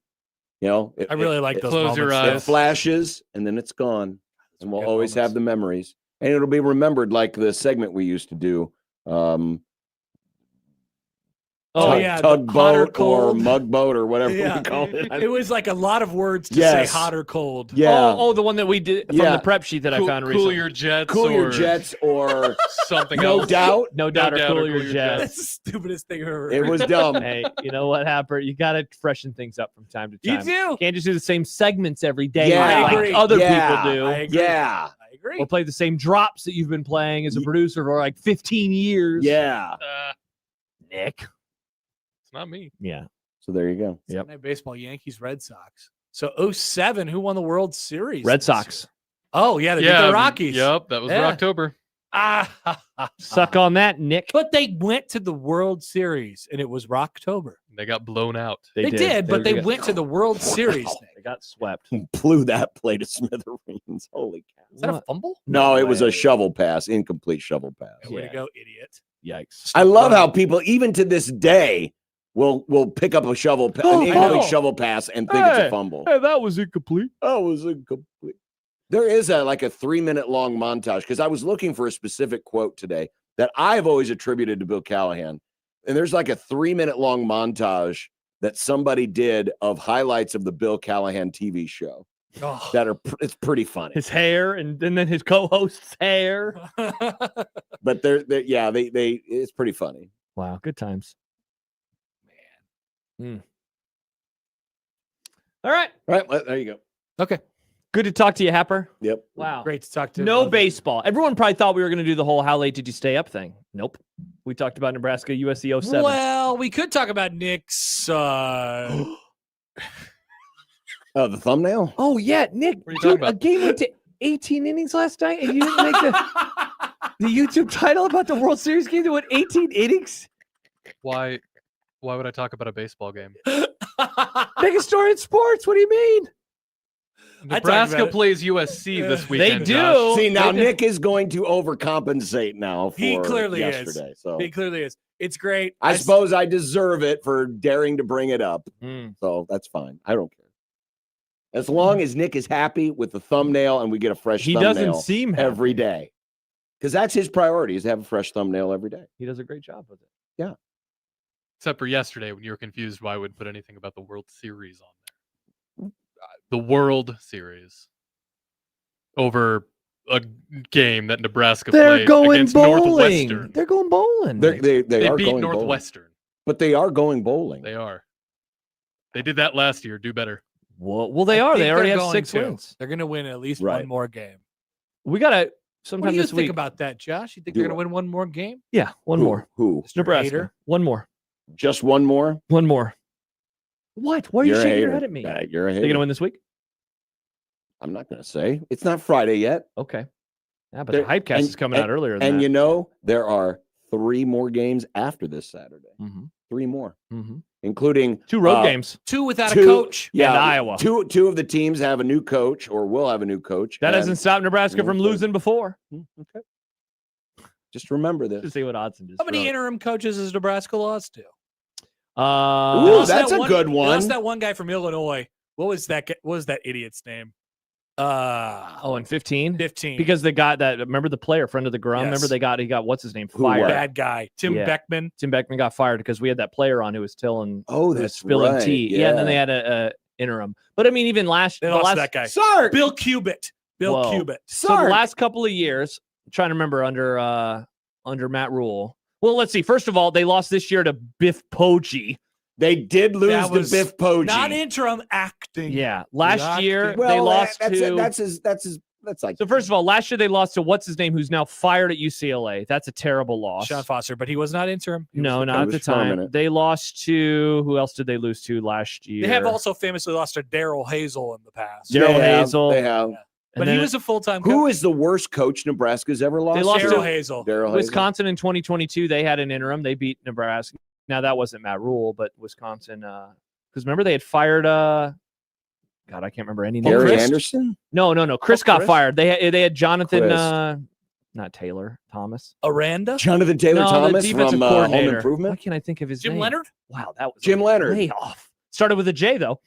You know, I really like those Close your moments. It eyes. flashes, and then it's gone, and we'll good always moments. have the memories, and it'll be remembered like the segment we used to do. Oh, yeah, the hot or tugboat or cold. mugboat or whatever Yeah. we called it. It was like a lot of words to Yes. say hot or cold. Yeah, Oh, the one that we did from Yeah. the prep sheet that I found Cool recently. your jets. cool your or jets or something no else. doubt. No doubt or doubt or cool your cool your jets. That's the stupidest thing I've ever It heard. was dumb. Hey, you know what, Happer? You got to freshen things up from time to You time. do. Can't just do the same segments every day Yeah. I like agree. other Yeah. people do. I agree. Yeah, I agree. Or play the same drops that you've been playing as a producer for like 15 years. yeah. Nick. It's not me. Yeah. So there you go. Yep. Sunday baseball, Yankees, Red Sox. So 07, who won the World Series? Red this Sox. year? Oh, yeah, they beat the Rockies. Yep, that was Yeah. October. Suck on that, Nick. But they went to the World Series, and it was Rocktober. They got blown out. They did, but they went to the World Series. They got swept. Blew that play to smithereens. Holy cow. Is that a What? fumble? No, it was way. a shovel pass, incomplete shovel pass. Way to Yeah. go, idiot. Yikes. I love how people, even to this day, will pick up a shovel, an incomplete shovel pass, and think it's Hey. a fumble. Hey, that was incomplete. That was incomplete. There is a 3-minute long montage because I was looking for a specific quote today that I've always attributed to Bill Callahan, and there's like a 3-minute long montage that somebody did of highlights of the Bill Callahan TV show Oh. that are it's pretty funny. His hair and then his co-host's hair. But they it's pretty funny. Wow, good times. Man. All right. All right, well, there you go. Okay. Good to talk to you, Happer. Yep. Wow. Great to talk to. No baseball. Everyone probably thought we were going to do the whole how late did you stay up thing. Nope. We talked about Nebraska, USC 07. Well, we could talk about Nick's. Oh, the thumbnail? Oh, yeah, Nick. What are you Dude, talking about? a game went to 18 innings last night, and you didn't make the YouTube title about the World Series game that went 18 innings? Why would I talk about a baseball game? Biggest story in sports. What do you mean? I talked Nebraska about it. plays USC this They weekend. do. Josh. See, now They did- Nick is going to overcompensate now for He clearly is. yesterday. So He clearly is. It's great. I suppose I deserve it for daring to bring it up. Mm. So that's fine. I don't care. As long as Nick is happy with the thumbnail and we get a fresh He thumbnail doesn't seem happy. every day. Because that's his priority, is to have a fresh thumbnail every day. He does a great job with it. Yeah. Except for yesterday when you were confused why I would put anything about the World Series on there. The World Series over a game that Nebraska They're played going against bowling. Northwestern. They're going bowling. They They are beat going Northwestern. bowling. But they are going bowling. They are. They did that last year. Do better. Well, they I are. think They already they're have going 6 to. wins. They're going to win at least Right. one more game. We got to What sometime do you this think week. about that, Josh? You think Do they're going what? to win one more game? Yeah, one more. Who? It's Nebraska. hater? One more. Just one more? One more. What? Why are you You're a shaking your hater. head at me? You're a hater. They going to win this week? I'm not going to say. It's not Friday yet. Okay. Yeah, but There- the Hypecast is coming out earlier than And that. you know, there are 3 more games after this Saturday. Mm-hmm. 3 more, Mm-hmm. including 2 road games. 2 without two- a coach. Yeah, And Iowa. Two of the teams have a new coach or will have a new coach. That and- hasn't stopped Nebraska from Okay. losing before. Okay. Just remember To this. see what Odson just How many wrote. interim coaches has Nebraska lost to? Ooh, Lost that's that a good They one. lost that one guy from Illinois. What was that idiot's name? In 15? 15. Because they got that. Remember the player, friend of the Grum? Yes. Remember he got what's his name? Who, Fired. what? bad guy. Tim Yeah. Beckman. Tim Beckman got fired because we had that player on who was tilling. Oh, who was that's spilling right. tea. Yeah. And then they had a interim. But I mean, even They last lost that guy. Sark. Bill Cubitt. Bill Whoa. Cubitt. So the Sark. last couple of years, I'm trying to remember under Matt Rule. Well, let's see. First of all, they lost this year to Biff Poggi. They did lose That to was Biff Poggi. Not interim acting. Yeah. Last Acting. year Well, they lost that's to. that's like So first of all, last year they lost to what's his name, who's now fired at UCLA. That's a terrible loss. Sean Foster, but he was not interim. He No, was- not at was the time. permanent. They lost to who else did they lose to last year? They have also famously lost to Daryl Hazel in the past. Daryl They have- Hazel. They have. Yeah. And But he then was a full-time Who coach. is the worst coach Nebraska's ever lost? They lost Daryl to- Hazel. Daryl Hazel. Wisconsin in 2022. They had an interim. They beat Nebraska. Now that wasn't Matt Rule, but Wisconsin. Because remember they had fired. God, I can't remember any name. Gary Chris? Anderson? No. Chris got Chris? fired. They had Jonathan. Chris. Not Taylor. Thomas. Aranda. Jonathan Taylor No, the Thomas defensive from Home coordinator. Why Improvement? can't I think of his Jim name? Leonard. Wow, that was Jim Leonard. way off. Started with a J though.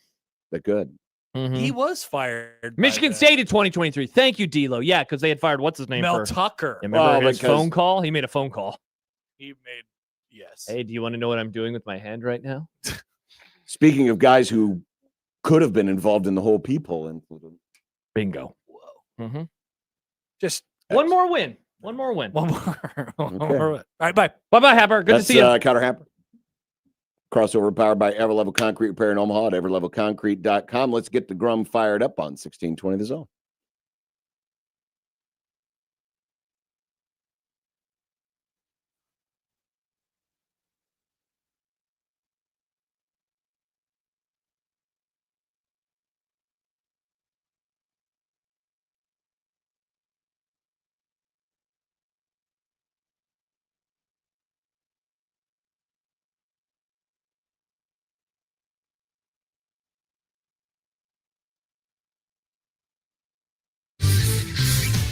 They're good. Mhm. He was fired. by Michigan the- State in 2023. Thank you, D'Lo. Yeah, because they had fired what's his name Mel for. Tucker. You remember Well, his because- phone call? He made a phone call. He made yes. Hey, do you want to know what I'm doing with my hand right now? Speaking of guys who could have been involved in the whole peephole incident. Bingo. Whoa. Mm-hmm. Just One more win. One more win. one more. One Okay. more. All right, bye. Bye-bye, Happer. Good That's to see you. Cutter Hamper. Crossover powered by Everlevel Concrete Repair in Omaha at everlevelconcrete.com. Let's get the Grum fired up on 1620 The Zone.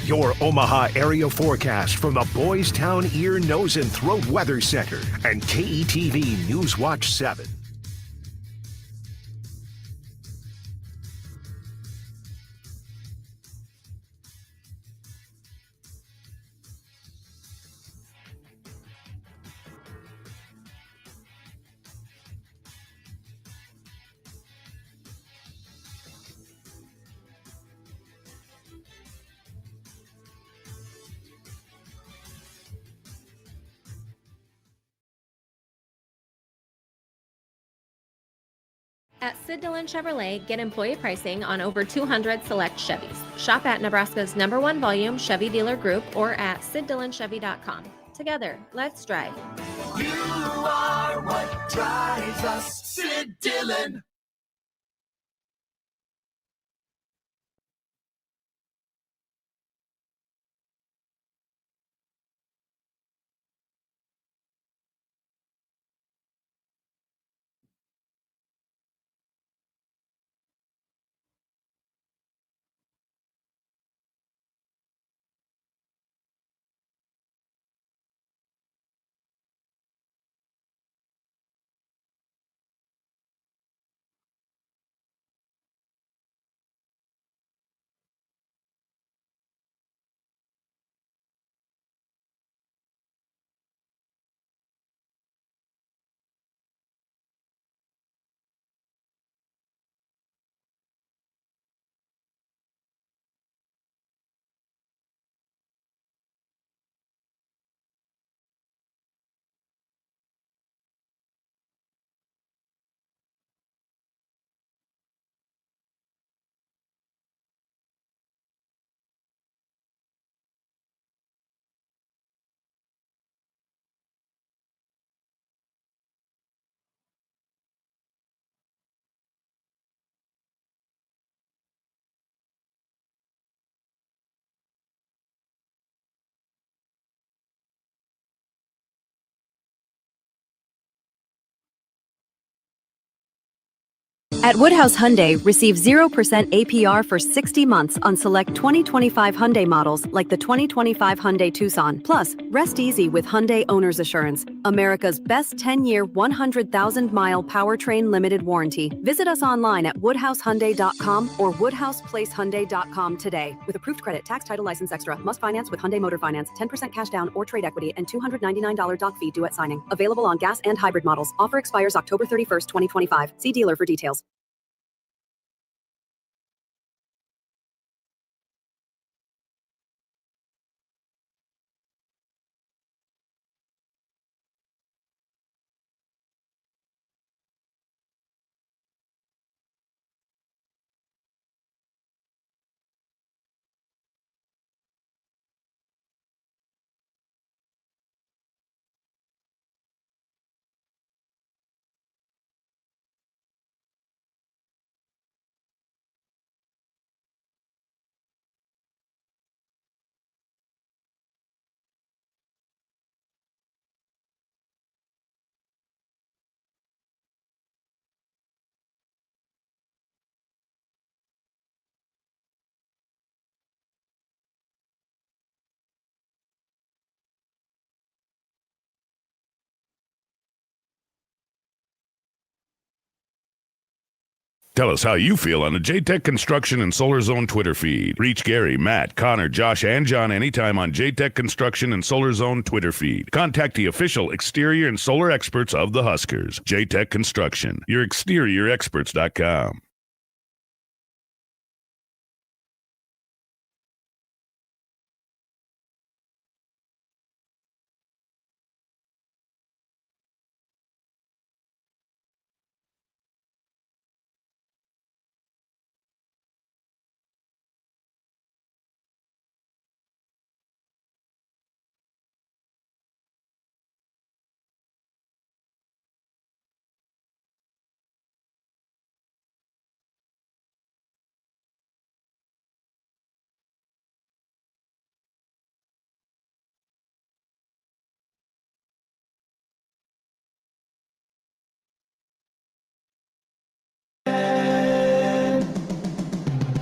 Your Omaha area forecast from the Boys Town Ear, Nose, and Throat Weather Center and KETV News Watch 7. At Sid Dillon Chevrolet, get employee pricing on over 200 select Chevys. Shop at Nebraska's #1 volume Chevy dealer group or at siddillonchevy.com. Together, let's drive. You are what drives us, Sid Dillon. At Woodhouse Hyundai, receive 0% APR for 60 months on select 2025 Hyundai models like the 2025 Hyundai Tucson. Plus, rest easy with Hyundai Owner's Assurance, America's best 10-year, 100,000-mile powertrain limited warranty. Visit us online at woodhousehyundai.com or woodhouseplacehyundai.com today. With approved credit, tax, title, license extra. Must finance with Hyundai Motor Finance. 10% cash down or trade equity and $299 doc fee due at signing. Available on gas and hybrid models. Offer expires October 31st, 2025. See dealer for details. Tell us how you feel on the JTech Construction and Solar Zone Twitter feed. Reach Gary, Matt, Connor, Josh, and John anytime on JTech Construction and Solar Zone Twitter feed. Contact the official exterior and solar experts of the Huskers. JTech Construction, your exterior experts.com.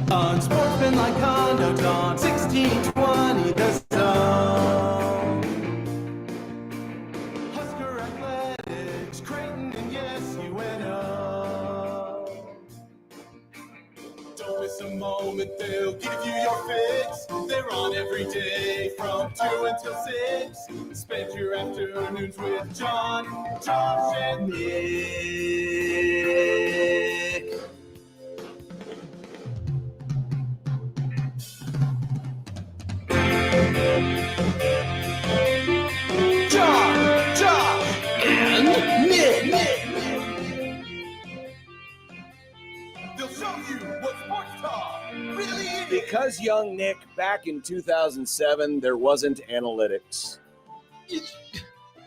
Unsportsmanlike conduct on 1620 the zone. Husker athletics, Creighton, and yes, UNO. Don't miss a moment, they'll give you your fix. They're on every day from 2 until 6. Spend your afternoons with John, Josh, and Nick. John, Josh, and Nick. They'll show you what sports talk really is. Because young Nick, back in 2007, there wasn't analytics.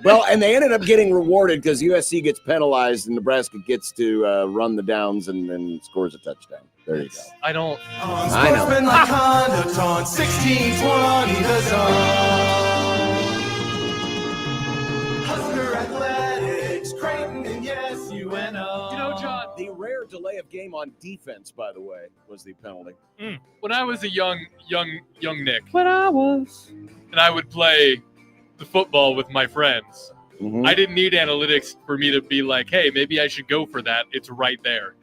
Well, and they ended up getting rewarded because USC gets penalized and Nebraska gets to run the downs and scores a touchdown. There you go. I don't. Unsportsmanlike conduct on 1620 the zone. Husker athletics, Creighton, and yes, UNO. You know, John, The rare delay of game on defense, by the way, was the penalty. when I was a young Nick, When I was. and I would play the football with my friends, Mhm. I didn't need analytics for me to be like, hey, maybe I should go for that. It's right there.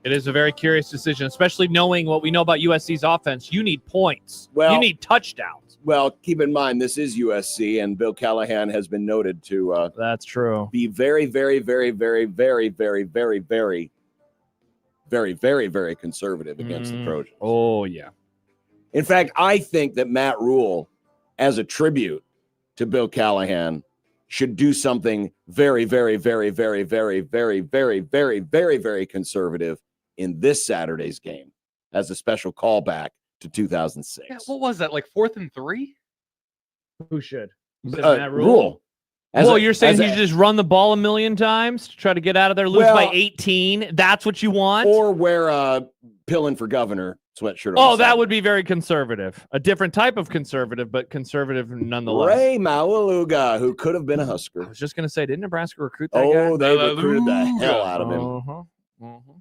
It is a very curious decision, especially knowing what we know about USC's offense. You need points. Well- You need touchdowns. Well, keep in mind, this is USC, and Bill Callahan has been noted to That's true. be very, very, very, very, very, very, very, very, very, very, very conservative against the Trojans. Oh, yeah. In fact, I think that Matt Rule, as a tribute to Bill Callahan, should do something very, very, very, very, very, very, very, very, very, very conservative in this Saturday's game as a special callback to 2006. Yeah, what was that, like 4th and 3? Who should? You said Matt Rule. You're saying he should just run the ball a million times to try to get out of there, lose by 18? That's what you want? Or wear a Pillin' for Governor sweatshirt. Oh, that would be very conservative. A different type of conservative, but conservative nonetheless. Ray Maualuga, who could have been a Husker. I was just going to say, didn't Nebraska recruit that guy? Oh, they recruited the hell out of him. Uh-huh. Uh-huh.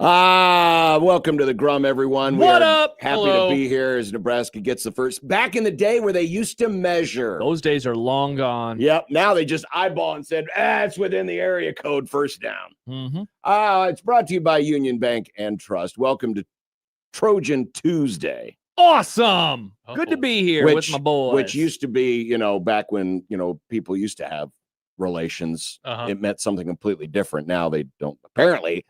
Welcome to the Grum, everyone. What we up? Happy Hello. to be here as Nebraska gets the first. Back in the day where they used to measure. Those days are long gone. Yep. Now they just eyeball and said, it's within the area code, first down. Mm-hmm. It's brought to you by Union Bank and Trust. Welcome to Trojan Tuesday. Awesome. Good to be here with my boys. Which used to be, back when, people used to have relations. It meant something completely different. Now they don't. Apparently,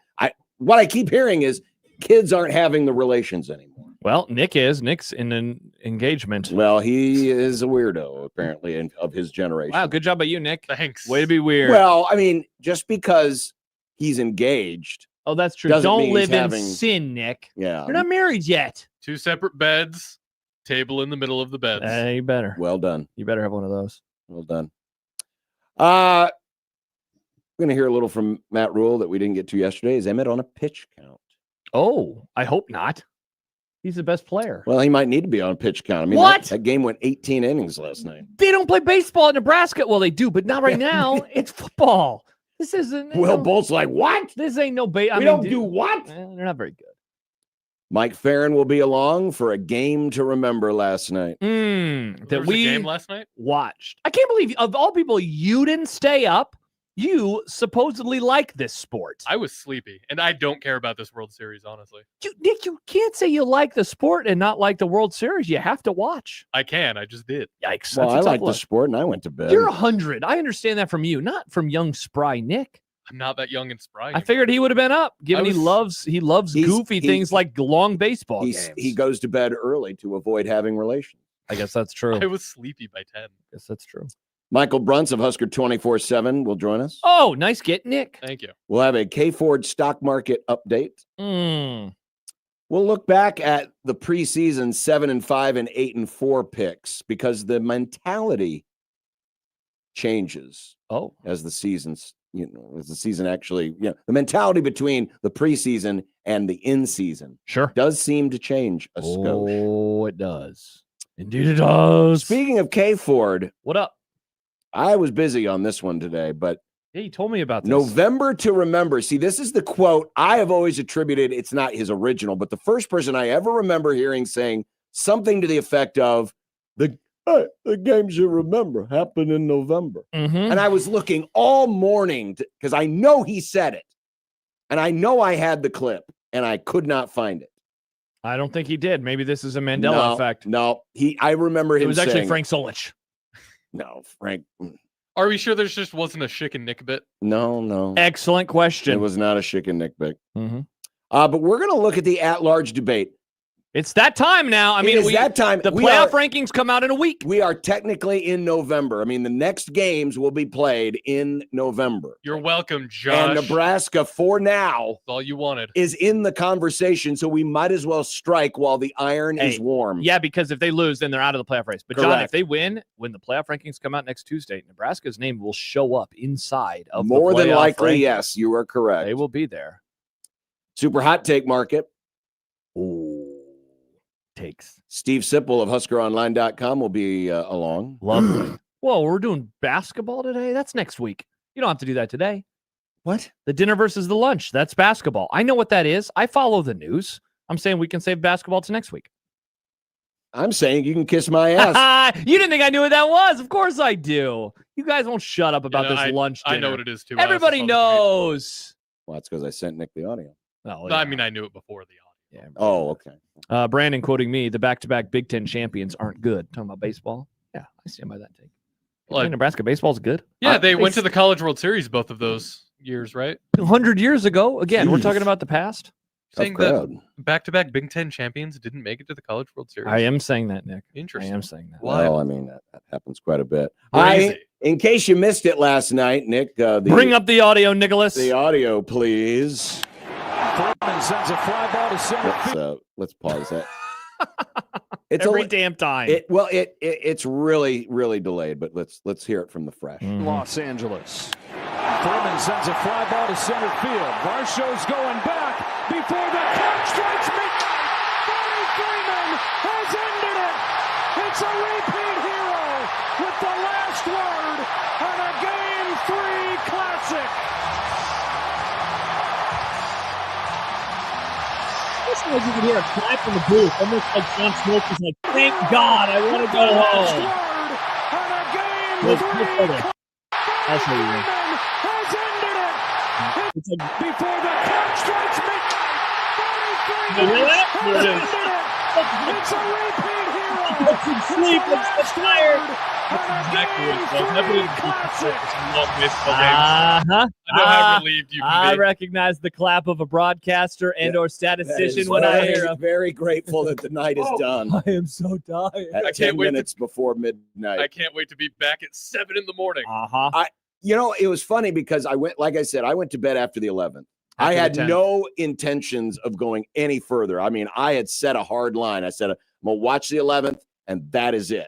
what I keep hearing is kids aren't having the relations anymore. Well, Nick is. Nick's in an engagement. Well, he is a weirdo, apparently, of his generation. Wow, good job by you, Nick. Thanks. Way to be weird. Well, I mean, just because he's engaged. Oh, that's true. Doesn't Don't mean live he's in having- sin, Nick. Yeah. You're not married yet. 2 separate beds, table in the middle of the beds. You better. Well done. You better have one of those. Well done. We're going to hear a little from Matt Rule that we didn't get to yesterday. Is Emmett on a pitch count? Oh, I hope not. He's the best player. Well, he might need to be on a pitch count. I mean, What? That game went 18 innings last night. They don't play baseball in Nebraska. Well, they do, but not right now. It's football. This isn't. Will Bolt's like, what? This ain't no base. We don't do what? They're not very good. Mike Farron will be along for a game to remember last night. There That was we a game last night? watched. I can't believe, of all people, you didn't stay up. You supposedly like this sport. I was sleepy, and I don't care about this World Series, honestly. Nick, you can't say you like the sport and not like the World Series. You have to watch. I just did. Yikes. Well, that's a I tough like the look. sport, and I went to bed. You're 100. I understand that from you, not from young spry Nick. I'm not that young and spry. I figured he would have been up, given he loves He's- goofy things like long baseball games. He goes to bed early to avoid having relations. I guess that's true. I was sleepy by 10. Guess that's true. Michael Bruns of Husker 24/7 will join us. Oh, nice get, Nick. Thank you. We'll have a K-Ford stock market update. Mm. We'll look back at the preseason 7-5 and 8-4 picks because the mentality changes. Oh, as the seasons, as the season actually, the mentality between the preseason and the in-season does seem to change a skosh. Oh, it does. Indeed, it does. Speaking of K-Ford, what up? I was busy on this one today, but Yeah, you told me about this. November to remember. See, this is the quote I have always attributed. It's not his original, but the first person I ever remember hearing saying something to the effect of the games you remember happen in November. And I was looking all morning because I know he said it, and I know I had the clip, and I could not find it. I don't think he did. Maybe this is a Mandela effect. No, I remember him. It was actually saying, Frank Solich. No, Frank. Are we sure there's just wasn't a Schick and Nick bit? No. Excellent question. It was not a Schick and Nick bit. Mm-hmm. But we're going to look at the at-large debate. It's that time now. I mean, it's that time. The playoff rankings come out in a week. We are technically in November. I mean, the next games will be played in November. You're welcome, Josh. And Nebraska, for now, That's all you wanted, is in the conversation, so we might as well strike while the iron is warm. Yeah, because if they lose, then they're out of the playoff race. But John, Correct. if they win, when the playoff rankings come out next Tuesday, Nebraska's name will show up inside of More the than playoff likely, rankings. yes, you are correct. They will be there. Super hot take market. Takes. Steve Sipple of HuskerOnline.com will be along. Lovely. Whoa, we're doing basketball today? That's next week. You don't have to do that today. What? The dinner versus the lunch. That's basketball. I know what that is. I follow the news. I'm saying we can save basketball to next week. I'm saying you can kiss my ass. You didn't think I knew what that was. Of course I do. You guys won't shut up about this lunch dinner. I know what it is too. Everybody knows. Well, that's because I sent Nick the audio. Oh, I mean, I knew it before the audio. Yeah. Oh, okay. Brandon quoting me, the back-to-back Big Ten champions aren't good. Talking about baseball. Yeah, I stand by that take. Like, Nebraska baseball's good. Yeah, they went to the College World Series both of those years, right? 200 years ago. Again, we're talking about the past. Saying that back-to-back Big Ten champions didn't make it to the College World Series. I am saying that, Nick. Interesting. I am saying that. Well, I mean, that happens quite a bit. Crazy. In case you missed it last night, Nick, bring up the audio, Nicholas. The audio, please. Foreman sends a fly ball to center. Let's pause that. It's every damn time. It's really, really delayed, but let's hear it from the fresh. Los Angeles. Foreman sends a fly ball to center field. Varsho's going back before the clock strikes midnight. Freddie Freeman has ended it. It's a repeat hero with the last word on a Game 3 classic. was you could hear a clap in the booth, almost like John Smoltz was like, "Thank God, I want to go home." I'll show you. It's like Before the clock strikes midnight, 33 It's a repeat hero. Let's sleep. Let's get tired. That's exactly what it was. Never did Classic. love baseball games. I know how relieved you can I be. recognize the clap of a broadcaster and or statistician when I hear him. Very grateful that the night is done. I am so tired. At I 10 can't wait minutes before midnight. I can't wait to be back at 7 in the morning. You know, it was funny because I went to bed after the 11th. I had no intentions of going any further. I mean, I had set a hard line. I said, I'm going to watch the 11th, and that is it.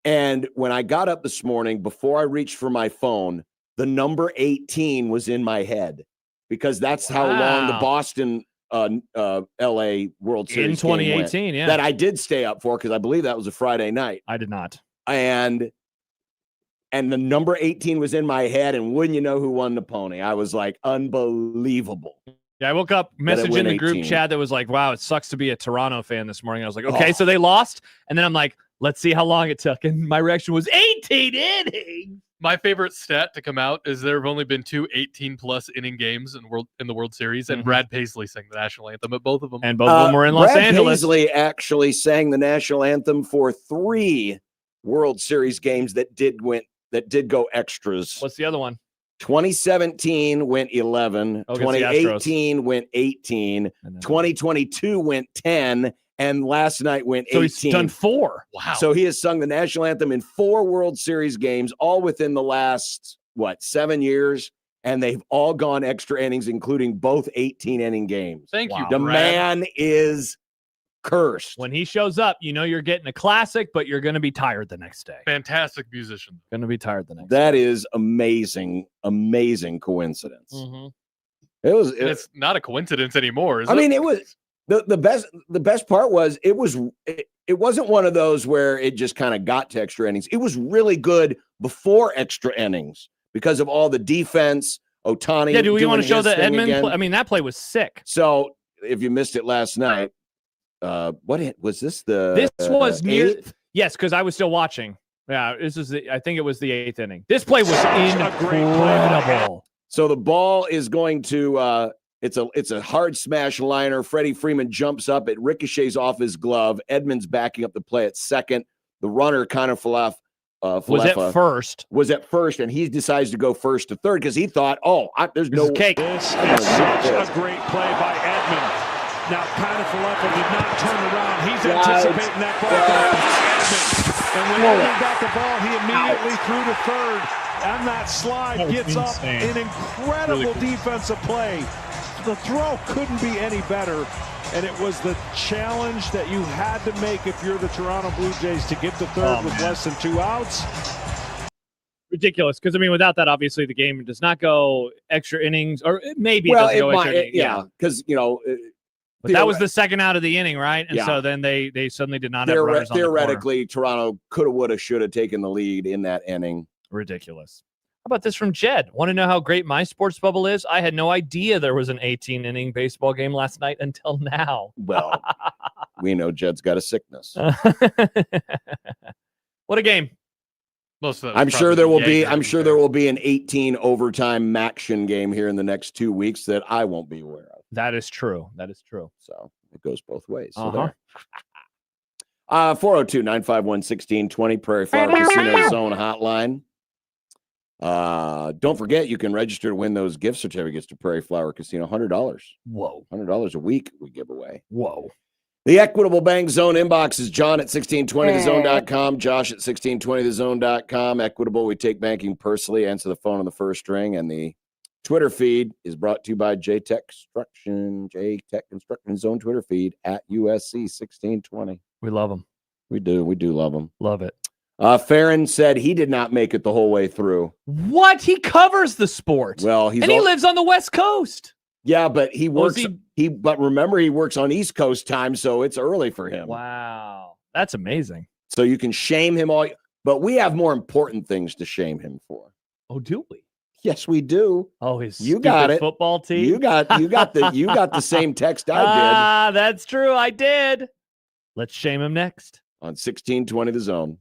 And when I got up this morning, before I reached for my phone, the number 18 was in my head because that's how long the Boston LA World Series in 2018, went, that I did stay up for because I believe that was a Friday night. I did not. And the number 18 was in my head, and wouldn't you know who won the pony? I was like, unbelievable. Yeah, I woke up, message in the group chat that was like, wow, it sucks to be a Toronto fan this morning. I was like, okay, so they lost. And then I'm like, let's see how long it took. And my reaction was 18 innings. My favorite stat to come out is there have only been 2 18-plus inning games in the World Series, and Brad Paisley sang the national anthem at both of them. And both of them were in Los Angeles. Brad Paisley actually sang the national anthem for 3 World Series games that did go extras. What's the other one? 2017 went 11. 2018 went 18. 2022 went 10. And last night went 18. So he's done 4. Wow. So he has sung the national anthem in 4 World Series games, all within the last, 7 years? And they've all gone extra innings, including both 18-inning games. Thank you, The Brad. man is cursed. When he shows up, you know you're getting a classic, but you're going to be tired the next day. Fantastic musician. Going to be tired the next That day. is amazing, amazing coincidence. It's not a coincidence anymore, is it? I mean, it was the best part was it wasn't one of those where it just kind of got to extra innings. It was really good before extra innings because of all the defense. Ohtani. Yeah, do we want to show the Edmund Edmund play? I mean, that play was sick. So if you missed it last night, was this? This was near. 8th? Yes, because I was still watching. Yeah, I think it was the 8th inning. This play was incredible. So the ball is going to it's a hard smash liner. Freddie Freeman jumps up. It ricochets off his glove. Edmonds backing up the play at second. The runner kind of was at first. Was at first, and he decides to go first to third because he thought, there's no cake. This is such a great play by Edmund. Now, Kanafalefa did not turn around. He's anticipating that ball going by Edmund. And when Edmund got the ball, he immediately threw to third. And that slide gets up an incredible defensive play. The throw couldn't be any better. And it was the challenge that you had to make if you're the Toronto Blue Jays to get to third with less than 2 outs. Ridiculous. Because, I mean, without that, obviously, the game does not go extra innings. Or maybe it doesn't go extra innings. Yeah, because, but that was the second out of the inning, right? And so then they suddenly did not have runners on the corner. Theoretically, Toronto coulda, woulda, shoulda taken the lead in that inning. Ridiculous. How about this from Jed? Want to know how great my sports bubble is? I had no idea there was an 18-inning baseball game last night until now. Well, we know Jed's got a sickness. What a game. Most of I'm sure there will be an 18 overtime action game here in the next 2 weeks that I won't be aware of. That is true. So it goes both ways. So 402-951-1620 Prairie Flower Casino Zone hotline. Don't forget you can register to win those gift certificates to Prairie Flower Casino. $100. Whoa. $100 a week we give away. Whoa. The Equitable Bank Zone inbox is John at 1620thezone.com, Josh at 1620thezone.com. Equitable, we take banking personally. Answer the phone on the first ring. And the Twitter feed is brought to you by J-Tech Construction, J-Tech Construction Zone Twitter feed at USC 1620. We love them. We do love them. Love it. Farron said he did not make it the whole way through. What? He covers the sport. Well, he lives on the West Coast. Yeah, but he works. But remember, he works on East Coast time, so it's early for him. Wow, that's amazing. So you can shame him all, but we have more important things to shame him for. Oh, do we? Yes, we do. Oh, his You got it. football team. You got the same text I did Ah, that's true. I did. Let's shame him next on 1620 The Zone.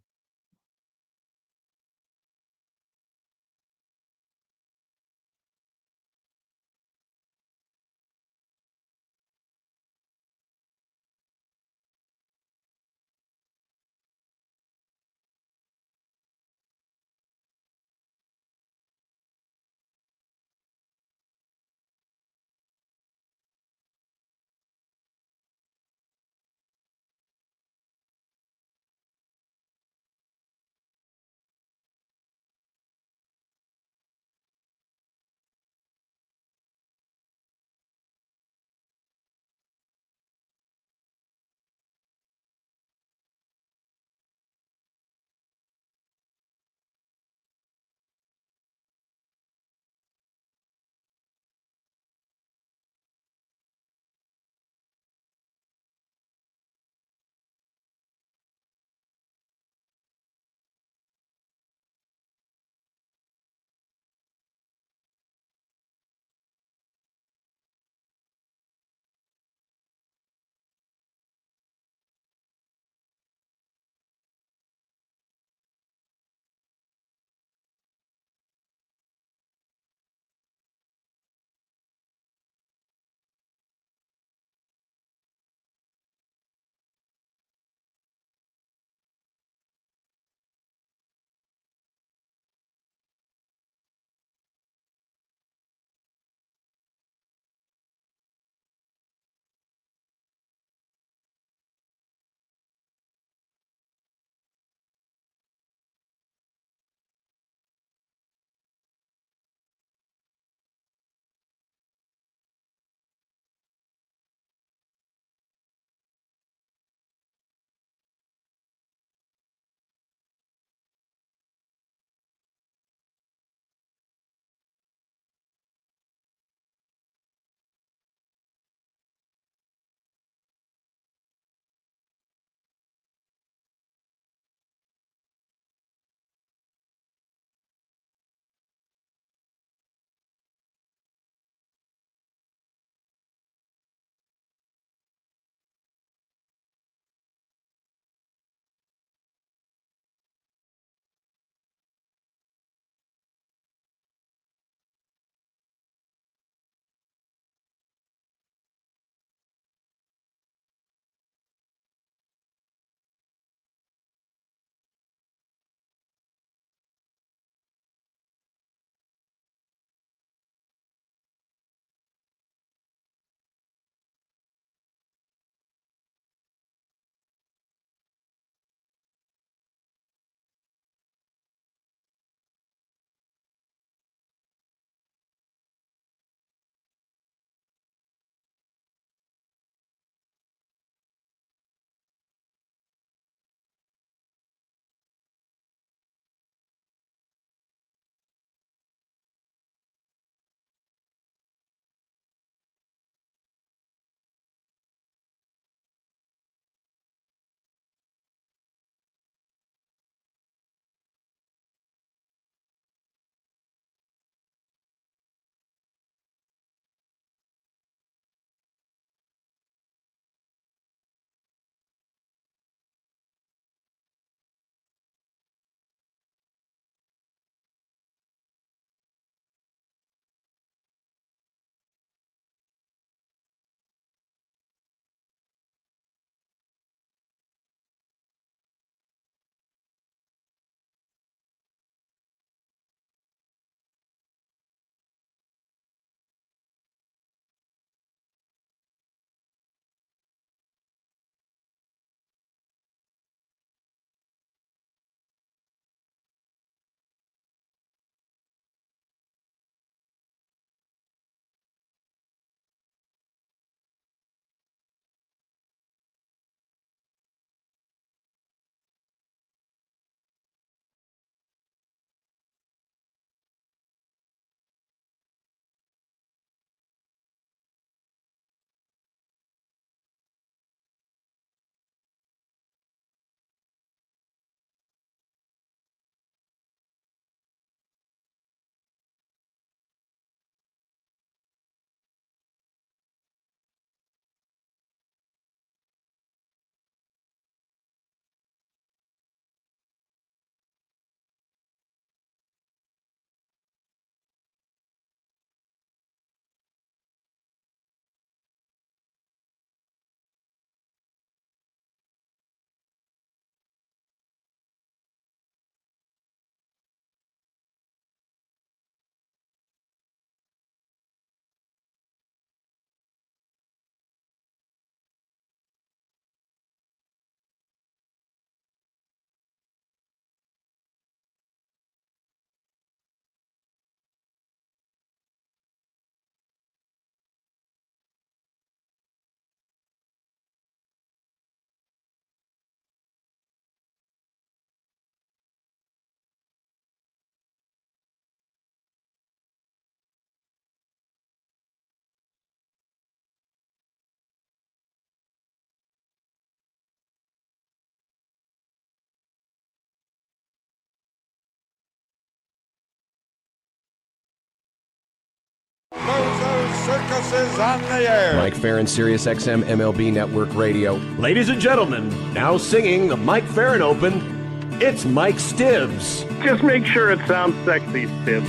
Circus is on the air. Mike Farron, Sirius XM MLB Network Radio. Ladies and gentlemen, now singing the Mike Farron Open, it's Mike Stibbs. Just make sure it sounds sexy, Stibbs.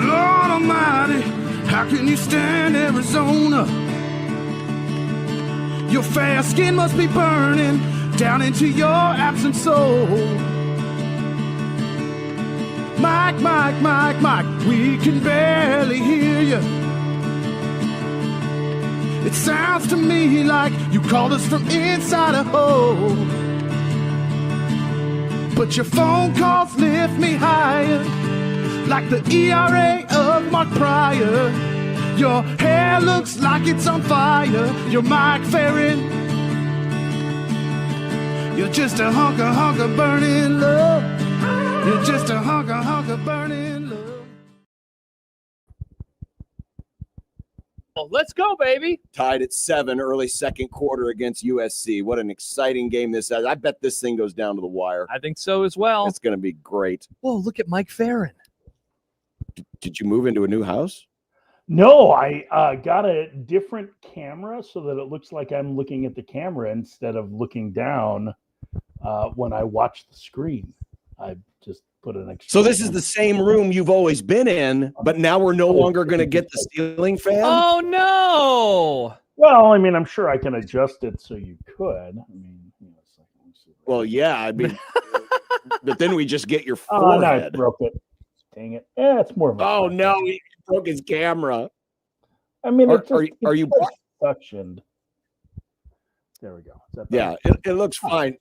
Lord Almighty, how can you stand Arizona? Your fair skin must be burning down into your absent soul. Mike, Mike, Mike, Mike, we can barely hear you. It sounds to me like you called us from inside a hole. But your phone calls lift me higher, like the ERA of Mark Pryor. Your hair looks like it's on fire. You're Mike Farron. You're just a hunk of burning love. You're just a hunk of burning love. Let's go, baby. Tied at 7, early second quarter against USC. What an exciting game this is. I bet this thing goes down to the wire. I think so as well. It's going to be great. Whoa, look at Mike Farron. Did you move into a new house? No, I got a different camera so that it looks like I'm looking at the camera instead of looking down when I watch the screen. I just put an extra. So this is the same room you've always been in, but now we're no longer going to get the ceiling fan? Oh, no. Well, I mean, I'm sure I can adjust it so you could. I mean, well, yeah, I mean, but then we just get your oh, no, I forehead. broke it. Dang it. Yeah, it's more of a Oh, no, he broke his camera. I mean, are you suctioned? There we go. Is that yeah, it looks fine.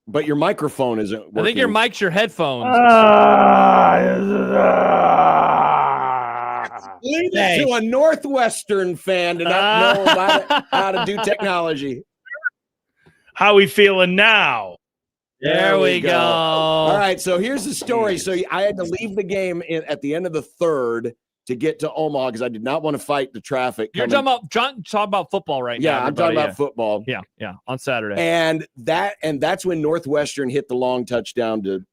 But your microphone isn't working. I think your mic's your headphones. Leave it to a Northwestern fan to not know about how to do technology. How we feeling now? There we go. All right, so here's the story. So I had to leave the game at the end of the third to get to Omaha because I did not want to fight the traffic. You're talking about football right now. Yeah, I'm talking about football. Yeah, on Saturday. And that's when Northwestern hit the long touchdown to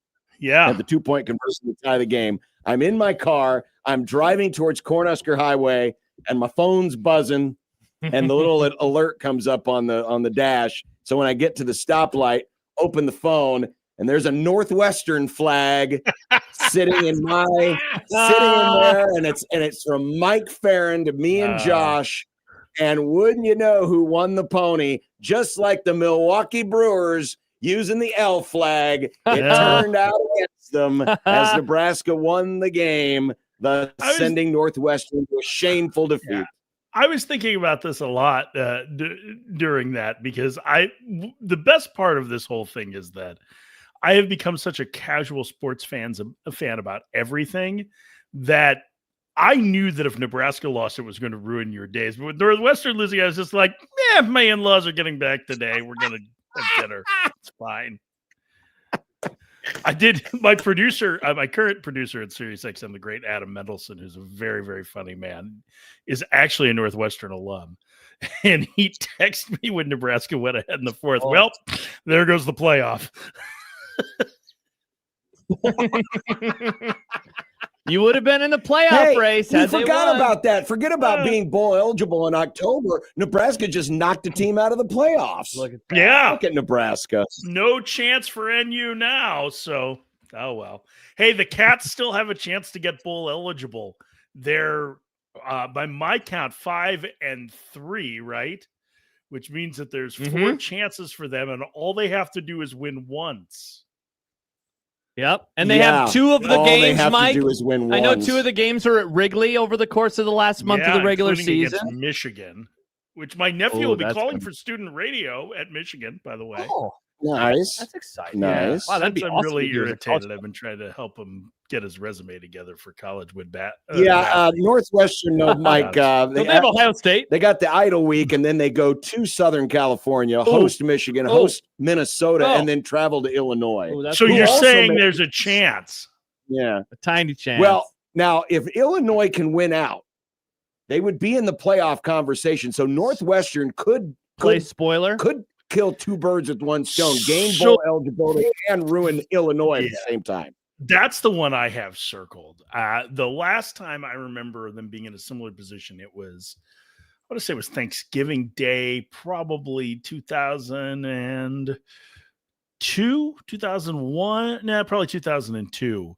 have the 2-point conversion to tie the game. I'm in my car. I'm driving towards Cornhusker Highway, and my phone's buzzing, and the little alert comes up on the dash. So when I get to the stoplight, open the phone, and there's a Northwestern flag sitting in there, and it's from Mike Farron to me and Josh. And wouldn't you know who won the pony? Just like the Milwaukee Brewers using the L flag, it turned out against them as Nebraska won the game, thus sending Northwestern to a shameful defeat. Yeah. I was thinking about this a lot during that because the best part of this whole thing is that I have become such a casual sports fan about everything that I knew that if Nebraska lost, it was going to ruin your days. But with Northwestern losing, I was just like, my in-laws are getting back today. We're going to have dinner. It's fine. I did. My producer, my current producer at SiriusXM, the great Adam Mendelson, who's a very, very funny man, is actually a Northwestern alum. And he texted me when Nebraska went ahead in the fourth. Oh. Well, there goes the playoff. You would have been in the playoff race. We forgot about that. Forget about being bowl eligible in October. Nebraska just knocked a team out of the playoffs. Look at Nebraska. No chance for NU now. So, oh well. Hey, the Cats still have a chance to get bowl eligible. They're, by my count, 5-3, right? Which means that there's 4 chances for them, and all they have to do is win once. Yep. And they have 2 of the games, Mike. To do is win I know 2 of the games are at Wrigley over the course of the last month of the regular season. Against Michigan, which my nephew will be calling for student radio at Michigan, by the way. Oh, nice. That's exciting. Nice. Wow, that'd be I'm awesome. really irritated. I've been trying to help him get his resume together for college with Northwestern, Mike. They have Ohio State. They got the Idle Week, and then they go to Southern California, host Michigan, host Minnesota, and then travel to Illinois. So you're saying there's a chance? Yeah, a tiny chance. Well, now if Illinois can win out, they would be in the playoff conversation. So Northwestern could kill 2 birds with one stone, gain bowl eligibility, and ruin Illinois at the same time. That's the one I have circled. The last time I remember them being in a similar position, it was, I want to say it was Thanksgiving Day, probably 2002, 2001, probably 2002.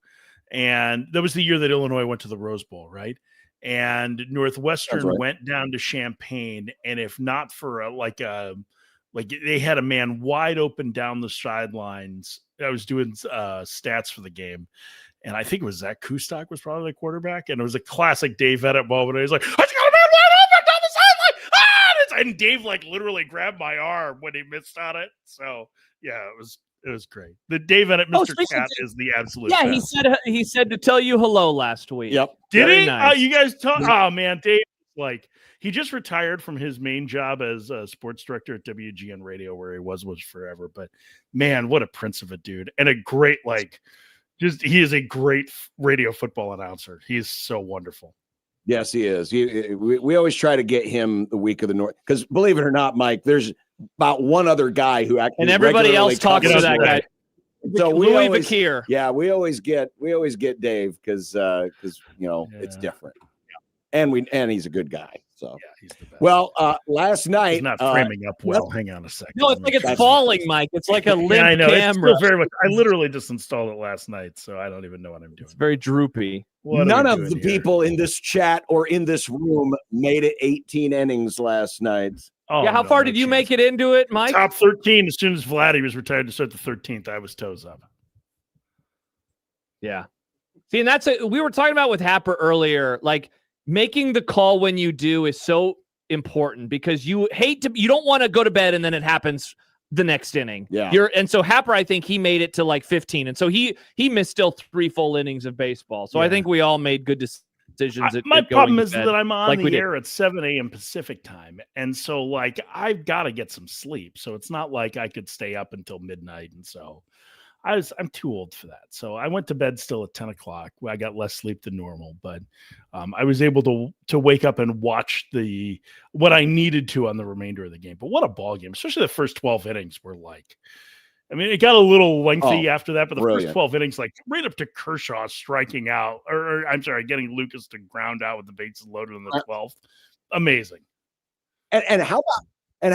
And that was the year that Illinois went to the Rose Bowl, right? And Northwestern went down to Champaign, and if not for like they had a man wide open down the sidelines. I was doing stats for the game, and I think it was Zach Kustok was probably the quarterback, and it was a classic Dave Edit moment. He was like, "I just got a man wide open down the sideline!" And Dave like literally grabbed my arm when he missed on it. So yeah, it was great. The Dave Edit Mr. Cat is the absolute best. He said to tell you hello last week. Yep. Did Very he? nice. You guys talk. Oh man, Dave, like he just retired from his main job as a sports director at WGN Radio, where he was forever. But man, what a prince of a dude, and a great he is a great radio football announcer. He is so wonderful. Yes, he is. We always try to get him the week of the North, because believe it or not, Mike, there's about one other guy who actually, and everybody else talks to that guy. So Louis Vakir. Yeah, we always get Dave because it's different. Yeah. And he's a good guy. So yeah, he's the best. Well, last night he's not framing up well. Hang on a second. No, it's like it's falling, Mike. It's like a limp I know. camera. It's still very much. I literally just installed it last night, so I don't even know what I'm doing. It's very droopy. None of the people in this chat or in this room made it 18 innings last night. Oh, yeah, how far did you make it into it, Mike? Top 13. As soon as Vladdy was retired to start the 13th, I was toes up. Yeah. See, and we were talking about with Happer earlier, like making the call when you do is so important because you don't want to go to bed and then it happens the next inning. Yeah. And so Happer, I think he made it to like 15. And so he missed still 3 full innings of baseball. So I think we all made good decisions. My problem is that I'm on the air at 7 a.m. Pacific time. And so like, I've got to get some sleep. So it's not like I could stay up until midnight. And so I'm too old for that. So I went to bed still at 10 o'clock. I got less sleep than normal, but I was able to wake up and watch what I needed to on the remainder of the game. But what a ball game, especially the first 12 innings were like, I mean, it got a little lengthy after that, but the first 12 innings, like right up to Kershaw striking out, or I'm sorry, getting Lucas to ground out with the bases loaded in the 12th. Amazing. And how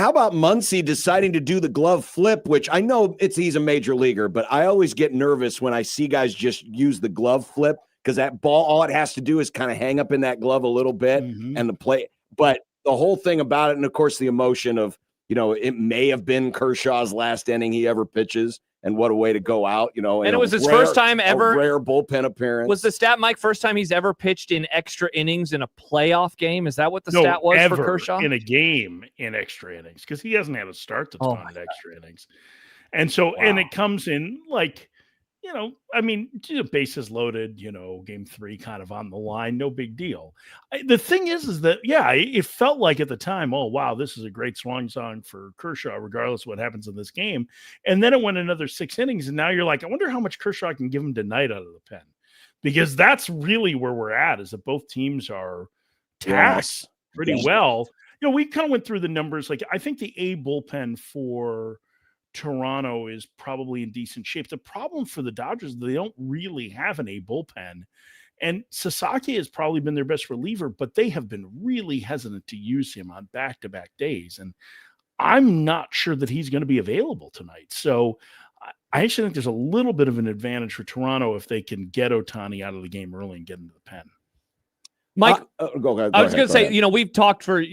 about Muncy deciding to do the glove flip, which I know he's a major leaguer, but I always get nervous when I see guys just use the glove flip because that ball, all it has to do is kind of hang up in that glove a little bit and the play. But the whole thing about it, and of course the emotion of, it may have been Kershaw's last inning he ever pitches, and what a way to go out, And it was his first time ever. A rare bullpen appearance. Was the stat, Mike, first time he's ever pitched in extra innings in a playoff game? Is that what the stat was for Kershaw? In a game in extra innings, because he hasn't had a start that's gone in extra innings. And so, and it comes in like, bases loaded, game 3 kind of on the line, no big deal. The thing is that, it felt like at the time, oh, wow, this is a great swan song for Kershaw, regardless of what happens in this game. And then it went another 6 innings. And now you're like, I wonder how much Kershaw can give him tonight out of the pen, because that's really where we're at, is that both teams are taxed pretty well. We kind of went through the numbers. Like, I think the A bullpen for Toronto is probably in decent shape. The problem for the Dodgers is they don't really have an A bullpen, and Sasaki has probably been their best reliever, but they have been really hesitant to use him on back-to-back days. And I'm not sure that he's going to be available tonight. So I actually think there's a little bit of an advantage for Toronto if they can get Ohtani out of the game early and get into the pen. Mike, go ahead. I was going to say, we've talked for,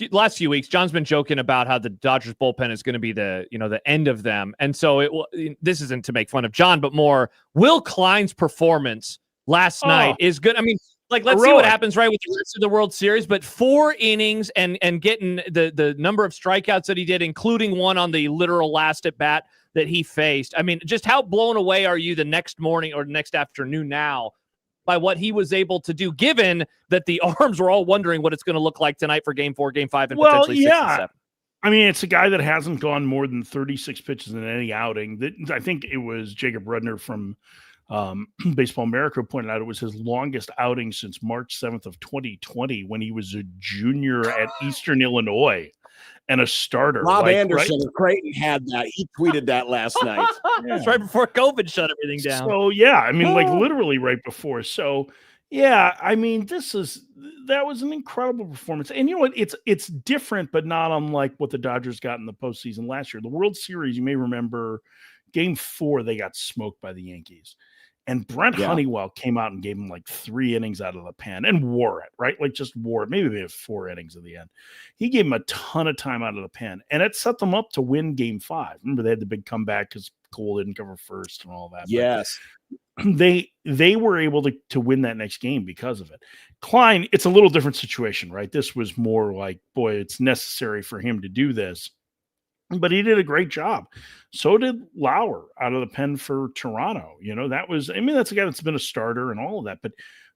last few weeks. John's been joking about how the Dodgers bullpen is going to be the end of them. And so this isn't to make fun of John, but more Will Klein's performance last night is good. I mean, like, let's see what happens, right, with the rest of the World Series, but 4 innings and getting the number of strikeouts that he did, including one on the literal last at bat that he faced. I mean, just how blown away are you the next morning or next afternoon now by what he was able to do, given that the arms were all wondering what it's going to look like tonight for game 4, game 5, and potentially 6 and 7. I mean, it's a guy that hasn't gone more than 36 pitches in any outing. I think it was Jacob Rudner from Baseball America pointed out it was his longest outing since March 7th of 2020 when he was a junior at Eastern Illinois and a starter. Rob Anderson of Creighton had that. He tweeted that last night. That's right before COVID shut everything down. So, yeah, I mean, like literally right before. So, yeah, I mean, that was an incredible performance. And you know what? It's different, but not unlike what the Dodgers got in the postseason last year. The World Series, you may remember, Game 4, they got smoked by the Yankees. And Brent Honeywell came out and gave him like 3 innings out of the pen and wore it, right? Like just wore it. Maybe they had 4 innings at the end. He gave him a ton of time out of the pen, and it set them up to win Game 5. Remember, they had the big comeback because Cole didn't cover first and all that. Yes. But they were able to win that next game because of it. Klein, it's a little different situation, right? This was more like, boy, it's necessary for him to do this. But he did a great job. So did Lauer out of the pen for Toronto. You know, that's a guy that's been a starter and all of that. But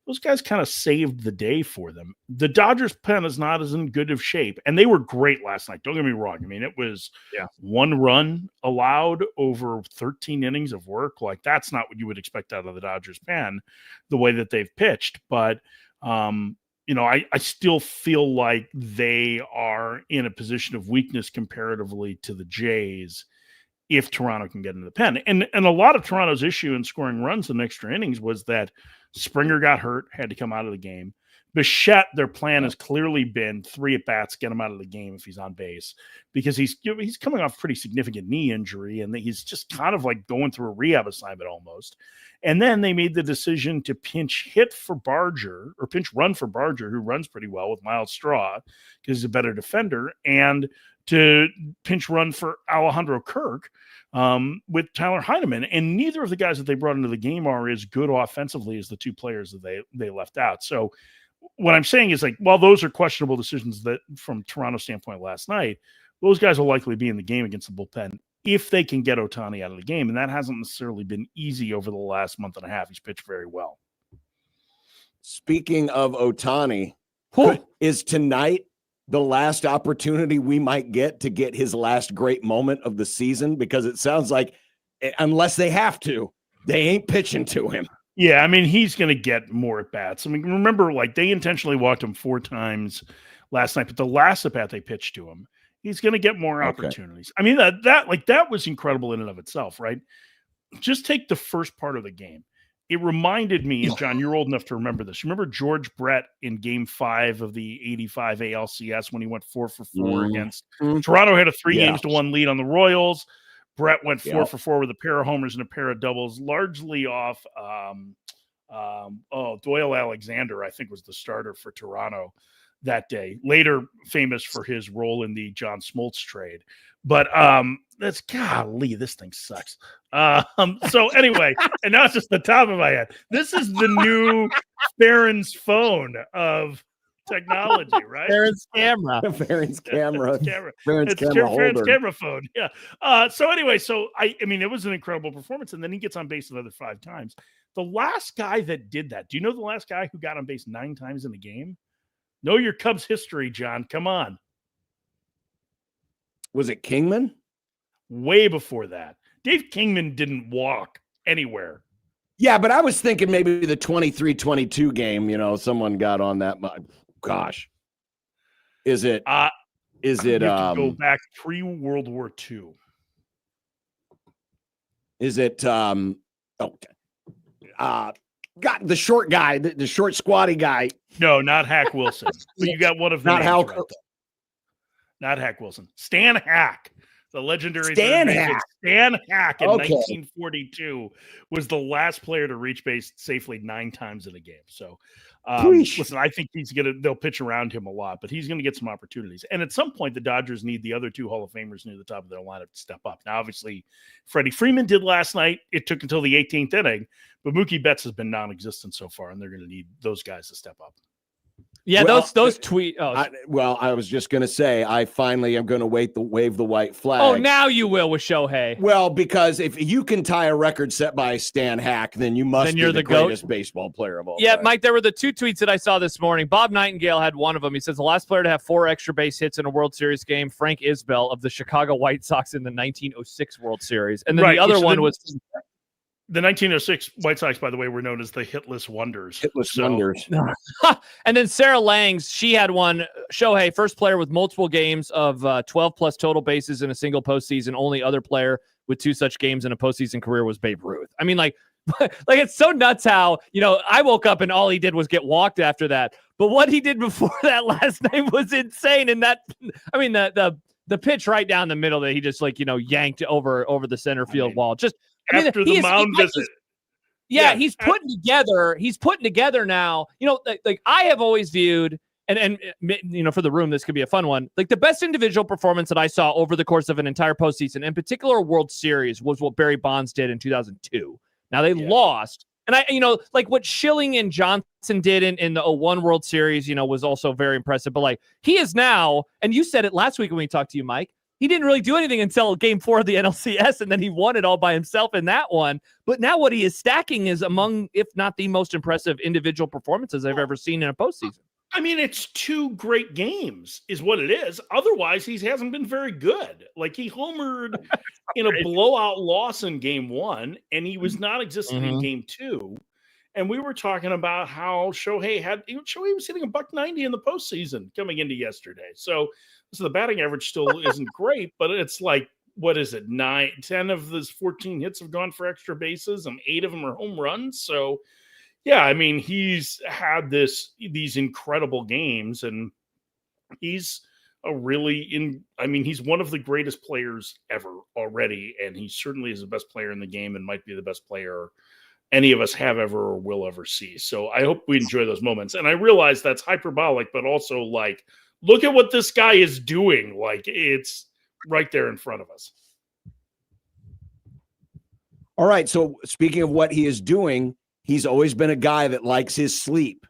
those guys kind of saved the day for them. The Dodgers pen is not as in good of shape. And they were great last night. Don't get me wrong. I mean, it was 1 run allowed over 13 innings of work. Like, that's not what you would expect out of the Dodgers pen, the way that they've pitched. But, I still feel like they are in a position of weakness comparatively to the Jays if Toronto can get into the pen. And a lot of Toronto's issue in scoring runs in extra innings was that Springer got hurt, had to come out of the game. Bichette, their plan has clearly been 3 at-bats, get him out of the game if he's on base, because he's coming off pretty significant knee injury, and he's just kind of like going through a rehab assignment almost. And then they made the decision to pinch run for Barger, who runs pretty well with Miles Straw because he's a better defender, and to pinch run for Alejandro Kirk with Tyler Heineman. And neither of the guys that they brought into the game are as good offensively as the 2 players that they left out. So what I'm saying is, like, while those are questionable decisions that from Toronto's standpoint last night, those guys will likely be in the game against the bullpen if they can get Ohtani out of the game. And that hasn't necessarily been easy over the last month and a half. He's pitched very well. Speaking of Ohtani, is tonight the last opportunity we might get to get his last great moment of the season? Because it sounds like, unless they have to, they ain't pitching to him. Yeah, I mean, he's going to get more at bats. I mean, remember, like, they intentionally walked him 4 times last night, but the last at bat they pitched to him, he's going to get more opportunities. I mean, that was incredible in and of itself, right? Just take the first part of the game. It reminded me, and John, you're old enough to remember this. Remember George Brett in Game 5 of the '85 ALCS when he went 4 for 4 against Toronto? Had a 3-1 lead on the Royals. Brett went 4 for 4 with a pair of homers and a pair of doubles, largely off. Doyle Alexander, I think, was the starter for Toronto that day. Later famous for his role in the John Smoltz trade. But this thing sucks. So anyway, and now it's just the top of my head. This is the new Barron's phone of technology, right? Barron's camera. Barron's camera. Barron's camera phone. Yeah. So anyway, I mean, it was an incredible performance, and then he gets on base another 5 times. The last guy that did that, do you know the last guy who got on base 9 times in a game? Know your Cubs history, John. Come on. Was it Kingman? Way before that. Dave Kingman didn't walk anywhere. Yeah, but I was thinking maybe the 23-22 game, someone got on that. Gosh. Is it you have to go back pre-World War II. Is it the short guy, the short squatty guy? No, not Hack Wilson. But you got one of them. Not Hack Wilson. Stan Hack. The legendary Stan Hack in 1942 was the last player to reach base safely 9 times in a game. So, listen, I think they'll pitch around him a lot, but he's going to get some opportunities. And at some point, the Dodgers need the other 2 Hall of Famers near the top of their lineup to step up. Now, obviously, Freddie Freeman did last night. It took until the 18th inning, but Mookie Betts has been non-existent so far, and they're going to need those guys to step up. Yeah, those tweets. I was just going to say, I finally am going to wave the white flag. Oh, now you will with Shohei. Well, because if you can tie a record set by Stan Hack, then you must be the greatest baseball player of all time. Mike, there were the 2 tweets that I saw this morning. Bob Nightingale had one of them. He says the last player to have 4 extra base hits in a World Series game, Frank Isbell of the Chicago White Sox in the 1906 World Series. And then the other one was The 1906 White Sox, by the way, were known as the hitless wonders. Hitless wonders. And then Sarah Langs, she had one. Shohei, first player with multiple games of 12 plus total bases in a single postseason. Only other player with 2 such games in a postseason career was Babe Ruth. I mean, like it's so nuts how, I woke up and all he did was get walked after that. But what he did before that last night was insane. And the pitch right down the middle that he just yanked over the center field wall. Just after the mound visit. He's putting together now. Like I have always viewed, and for the room, this could be a fun one. Like the best individual performance that I saw over the course of an entire postseason, in particular World Series, was what Barry Bonds did in 2002. Now they lost, and like what Schilling and Johnson did in the 01 World Series, was also very impressive. But like he is now, and you said it last week when we talked to you, Mike. He didn't really do anything until Game 4 of the NLCS, and then he won it all by himself in that one. But now what he is stacking is among, if not the most impressive individual performances I've ever seen in a postseason. I mean, it's 2 great games is what it is. Otherwise, he hasn't been very good. Like he homered in a blowout loss in Game 1, and he was non-existent in Game 2. And we were talking about how Shohei was hitting $190 in the postseason coming into yesterday. So the batting average still isn't great, but it's like, what is it? 10 of those 14 hits have gone for extra bases, and 8 of them are home runs. So, yeah, I mean, he's had these incredible games, and he's he's one of the greatest players ever already, and he certainly is the best player in the game and might be the best player any of us have ever or will ever see. So I hope we enjoy those moments. And I realize that's hyperbolic, but also like, look at what this guy is doing. Like it's right there in front of us. All right. So speaking of what he is doing, he's always been a guy that likes his sleep.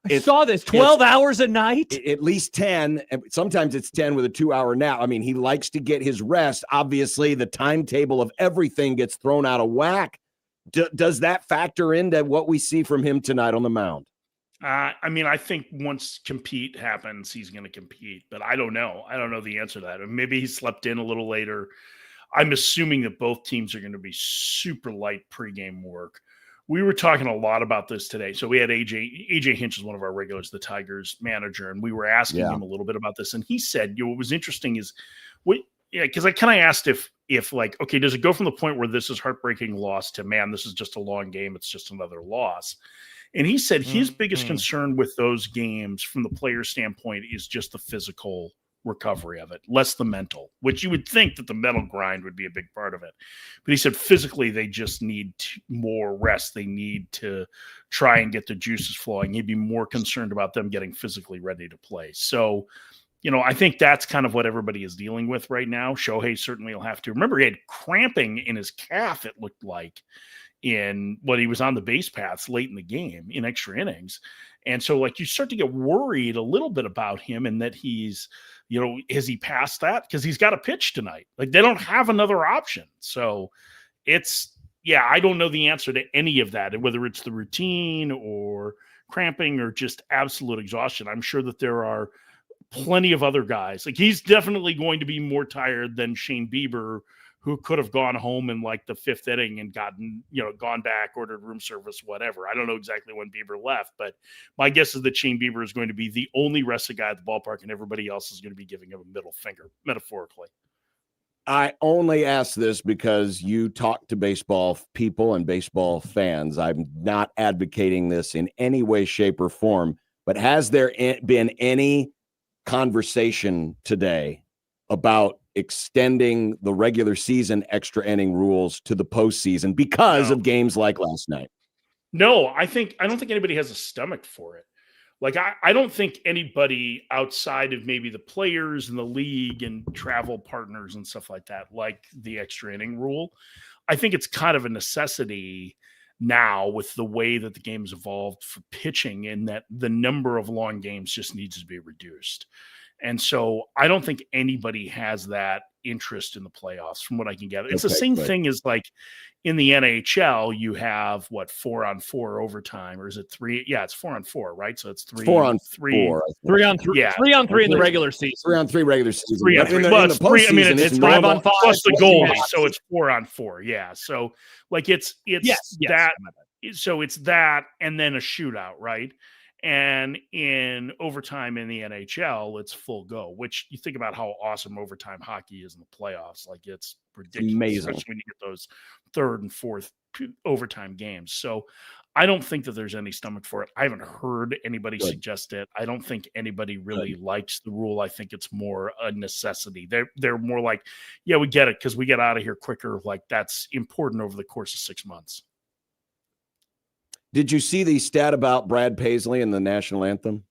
I saw this 12 hours a night, at least 10. Sometimes it's 10 with a 2-hour nap. I mean, he likes to get his rest. Obviously the timetable of everything gets thrown out of whack. Does that factor into what we see from him tonight on the mound? I mean, I think once compete happens, he's going to compete, but I don't know. I don't know the answer to that. Maybe he slept in a little later. I'm assuming that both teams are going to be super light pregame work. We were talking a lot about this today. So we had AJ Hinch is one of our regulars, the Tigers manager, and we were asking him a little bit about this. And he said, what was interesting is because I kind of asked if like, okay, does it go from the point where this is heartbreaking loss to, man, this is just a long game, it's just another loss? And he said his biggest concern with those games from the player standpoint is just the physical recovery of it, less the mental, which you would think that the mental grind would be a big part of it. But he said physically they just need more rest. They need to try and get the juices flowing. He'd be more concerned about them getting physically ready to play. So, I think that's kind of what everybody is dealing with right now. Shohei certainly will have to. Remember, he had cramping in his calf, it looked like, he was on the base paths late in the game in extra innings. And so, like, you start to get worried a little bit about him and that he's, has he passed that? Because he's got a pitch tonight. Like, they don't have another option. So I don't know the answer to any of that, whether it's the routine or cramping or just absolute exhaustion. I'm sure that there are plenty of other guys. Like he's definitely going to be more tired than Shane Bieber, who could have gone home in like the 5th inning and gone back, ordered room service, whatever. I don't know exactly when Bieber left, but my guess is that Shane Bieber is going to be the only rested guy at the ballpark and everybody else is going to be giving him a middle finger, metaphorically. I only ask this because you talk to baseball people and baseball fans. I'm not advocating this in any way, shape, or form, but has there been any conversation today about extending the regular season extra inning rules to the postseason because of games like last night? No, I don't think anybody has a stomach for it. Like, I don't think anybody outside of maybe the players and the league and travel partners and stuff like that, like the extra inning rule. I think it's kind of a necessity now with the way that the game's evolved for pitching, and that the number of long games just needs to be reduced. And so I don't think anybody has that interest in the playoffs from what I can gather. It's the same thing as like in the NHL, you have 4-on-4 overtime, or is it 3? Yeah, it's 4-on-4, right? So it's 4-on-4. 3-on-3. Yeah. 3-on-3 in the regular season. 3-on-3 regular season. 3-on-3. Well, it's 3. I mean, it's 5-on-5 plus the goalie, so it's 4-on-4. Yeah. So like it's that. So it's that, and then a shootout, right? And in overtime in the NHL, it's full go, which you think about how awesome overtime hockey is in the playoffs. Like it's ridiculous, amazing, especially when you get those third and fourth overtime games. So I don't think that there's any stomach for it. I haven't heard anybody suggest it. I don't think anybody really likes the rule. I think it's more a necessity. They're more like, yeah, we get it because we get out of here quicker. Like that's important over the course of 6 months. Did you see the stat about Brad Paisley and the national anthem?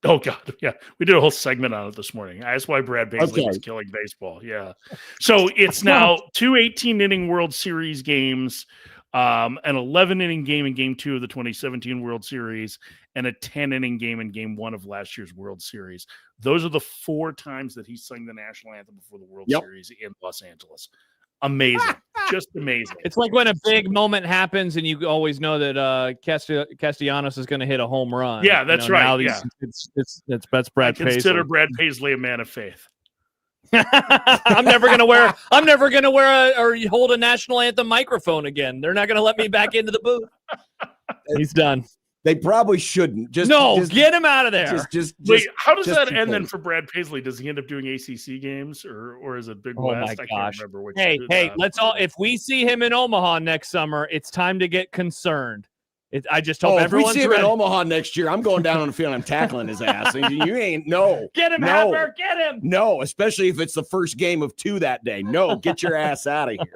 Oh, God. Yeah. We did a whole segment on it this morning. That's why Brad Paisley was killing baseball. Yeah. So it's now 2 18-inning World Series games, an 11-inning game in Game 2 of the 2017 World Series, and a 10-inning game in Game 1 of last year's World Series. Those are the 4 times that he sang the national anthem before the World Series in Los Angeles. Amazing. Just amazing. It's like when a big moment happens and you always know that Castellanos is going to hit a home run. Yeah, that's right. That's Brad Paisley. Consider Brad Paisley a man of faith. I'm never going to wear or hold a national anthem microphone again. They're not going to let me back into the booth. He's done. They probably shouldn't. Just get him out of there. Wait, how does that end then for Brad Paisley? Does he end up doing ACC games or is it Big West? My gosh. I can't remember which. Hey, let's all. If we see him in Omaha next summer, it's time to get concerned. I just hope everyone's if we see him ready. in Omaha next year, I'm going down on the field. I'm tackling his ass. You ain't Get him, Happer. Get him. No, especially if it's the first game of 2 that day. No, get your ass out of here.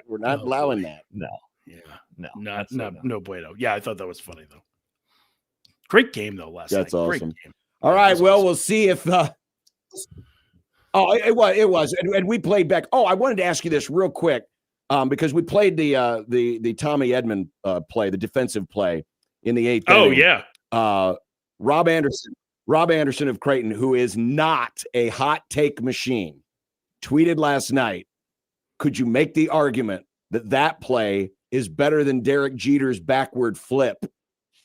We're not allowing that. No. Yeah. No bueno. Yeah, I thought that was funny though. Great game though last night. That's awesome. All right, well, we'll see if it was. And we played back. Oh, I wanted to ask you this real quick. Because we played the Tommy Edman play, the defensive play in the 8th. Oh, inning. yeah. Rob Anderson of Creighton, who is not a hot take machine, tweeted last night, could you make the argument that play is better than Derek Jeter's backward flip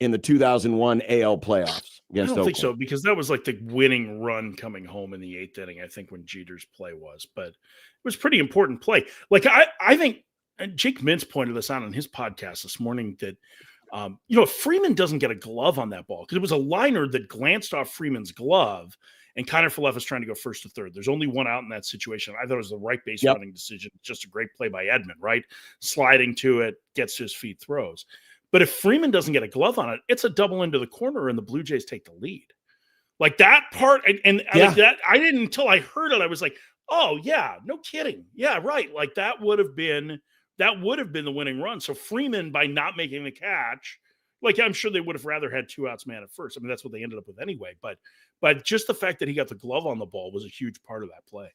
in the 2001 AL playoffs against I don't think Oakland? so, because that was like the winning run coming home in the 8th inning, I think, when Jeter's play was. But it was pretty important play. Like I think Jake Mintz pointed this out on his podcast this morning that if Freeman doesn't get a glove on that ball, because it was a liner that glanced off Freeman's glove, and Connor Falefa is trying to go first to third. There's only one out in that situation. I thought it was the right base running decision. Just a great play by Edman, right? Sliding to it, gets to his feet, throws. But if Freeman doesn't get a glove on it, it's a double into the corner, and the Blue Jays take the lead. Like that part, and like that, I didn't until I heard it. I was like, "Oh yeah, no kidding, yeah, right." Like that would have been the winning run. So Freeman, by not making the catch, like I'm sure they would have rather had 2 outs, man at first. I mean, that's what they ended up with anyway. But just the fact that he got the glove on the ball was a huge part of that play.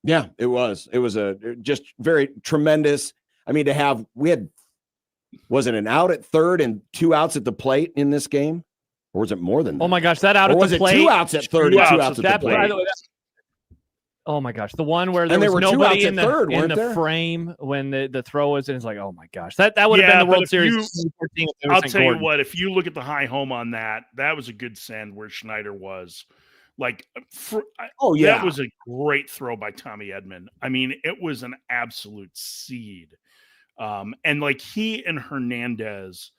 Yeah, it was. It was a just very tremendous. I mean, was it an out at third and 2 outs at the plate in this game? Or was it more than that? Oh my gosh, that out or at was the it plate. 2 outs at third and 2 outs at the plate? Oh my gosh, the one where there was nobody in the frame when the throw was in. It's like, oh my gosh, that would have been the World Series. I'll tell you what, if you look at the high home on that was a good send where Schneider was. Like, that was a great throw by Tommy Edman. I mean, it was an absolute seed. And like he and Hernandez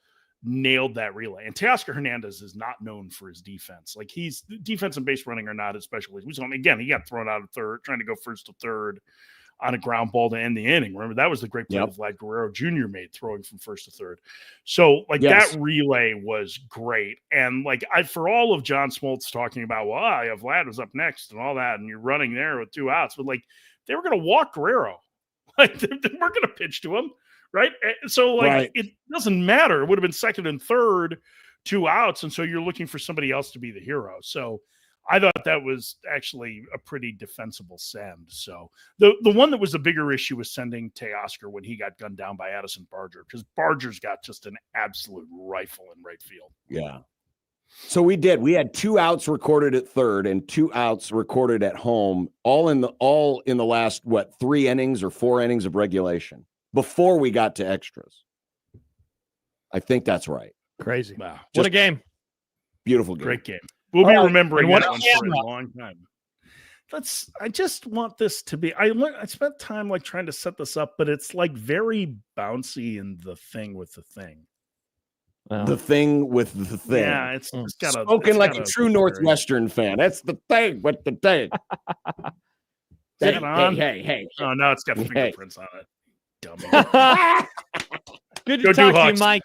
nailed that relay. And Teoscar Hernandez is not known for his defense. Like defense and base running are not his specialties. Again, he got thrown out of third, trying to go first to third on a ground ball to end the inning. Remember, that was the great play that Vlad Guerrero Jr. made, throwing from first to third. So that relay was great. And like for all of John Smoltz talking about, Vlad was up next and all that, and you're running there with 2 outs, but like they were going to walk Guerrero. Like they weren't going to pitch to him. Right. So it doesn't matter. It would have been second and third, 2 outs. And so you're looking for somebody else to be the hero. So I thought that was actually a pretty defensible send. So the one that was a bigger issue was sending Teoscar when he got gunned down by Addison Barger, because Barger's got just an absolute rifle in right field. Yeah. So we did. We had 2 outs recorded at third and 2 outs recorded at home, all in the last 3 innings or 4 innings of regulation before we got to extras. I think that's right. Crazy. Wow. What a game. Beautiful game. Great game. We'll be remembering that one for camera. a long time. I just want this to be, I spent time like trying to set this up, but it's like very bouncy in the thing with the thing. The thing with the thing. Yeah, it's got spoken like a true Northwestern fan. That's the thing with the thing. Hey. Oh no, it's got fingerprints on it. Dummy. Good to talk to you, Mike.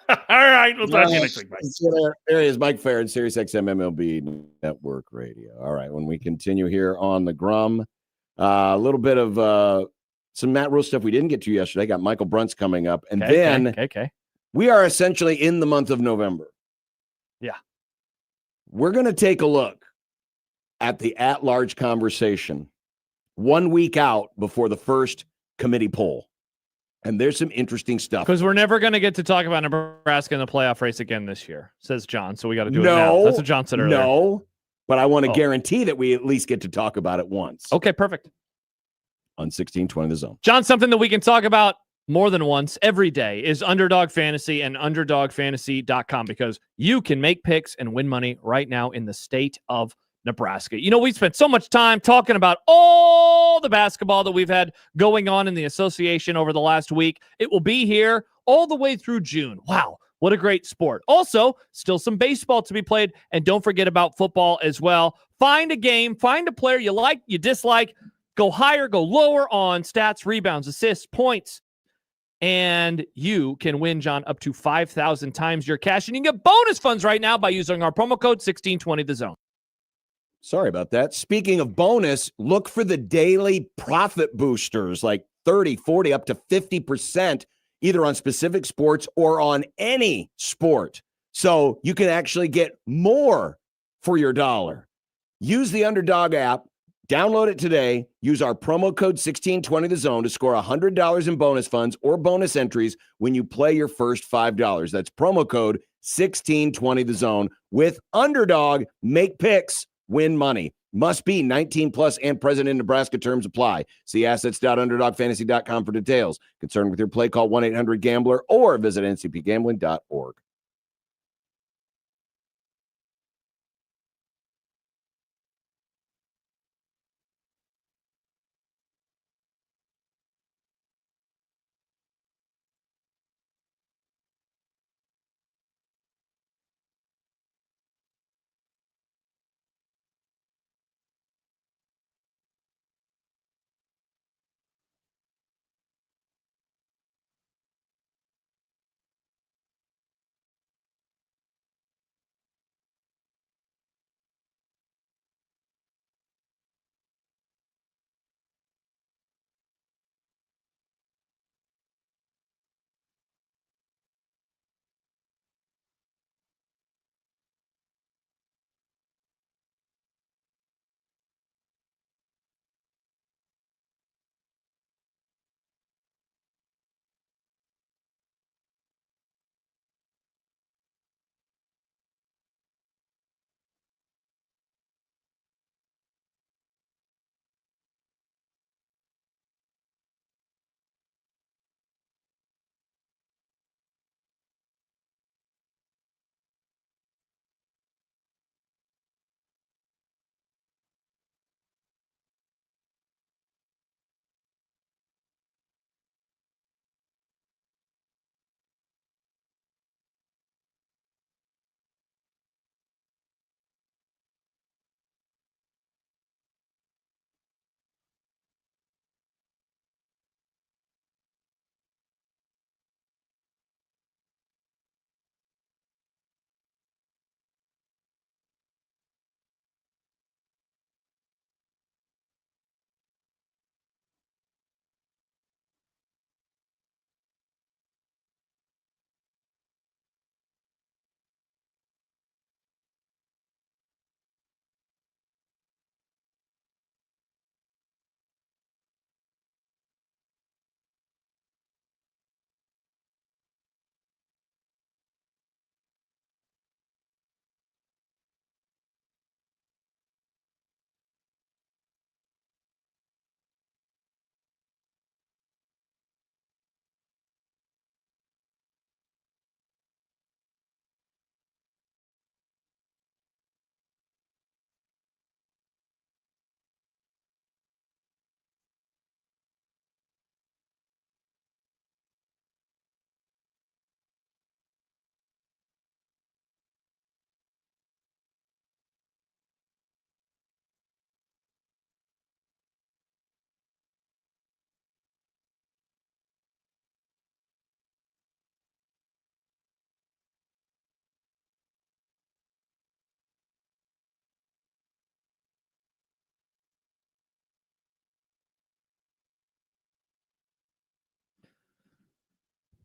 All right, we'll talk to you next week, Mike. There is Mike Farron, Sirius XM MLB Network Radio. All right, when we continue here on the Grum, a little bit of some Matt Rule stuff we didn't get to yesterday. Got Michael Brunt's coming up, and then we are essentially in the month of November. Yeah, we're going to take a look at the at-large conversation 1 week out before the first committee poll. And there's some interesting stuff. Because we're never going to get to talk about Nebraska in the playoff race again this year, says John. So we got to do it now. That's what John said earlier. No, but I want to guarantee that we at least get to talk about it once. Okay, perfect. On 1620 The Zone. John, something that we can talk about more than once every day is Underdog Fantasy and UnderdogFantasy.com, because you can make picks and win money right now in the state of Nebraska. You know, we spent so much time talking about all the basketball that we've had going on in the association over the last week. It will be here all the way through June. Wow, what a great sport. Also, still some baseball to be played, and don't forget about football as well. Find a game, find a player you like, you dislike, go higher, go lower on stats, rebounds, assists, points, and you can win, John, up to 5,000 times your cash, and you can get bonus funds right now by using our promo code 1620TheZone. Sorry about that. Speaking of bonus, look for the daily profit boosters, like 30, 40, up to 50%, either on specific sports or on any sport. So you can actually get more for your dollar. Use the Underdog app. Download it today. Use our promo code 1620TheZone to score $100 in bonus funds or bonus entries when you play your first $5. That's promo code 1620TheZone. With Underdog, make picks, win money. Must be 19 plus and present in Nebraska. Terms apply. See assets.underdogfantasy.com for details. Concerned with your play, call 1-800-GAMBLER or visit ncpgambling.org.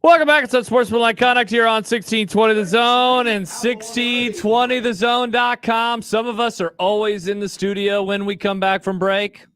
Welcome back. It's Unsportsmanlike Conduct here on 1620 The Zone and 1620thezone.com. Some of us are always in the studio when we come back from break.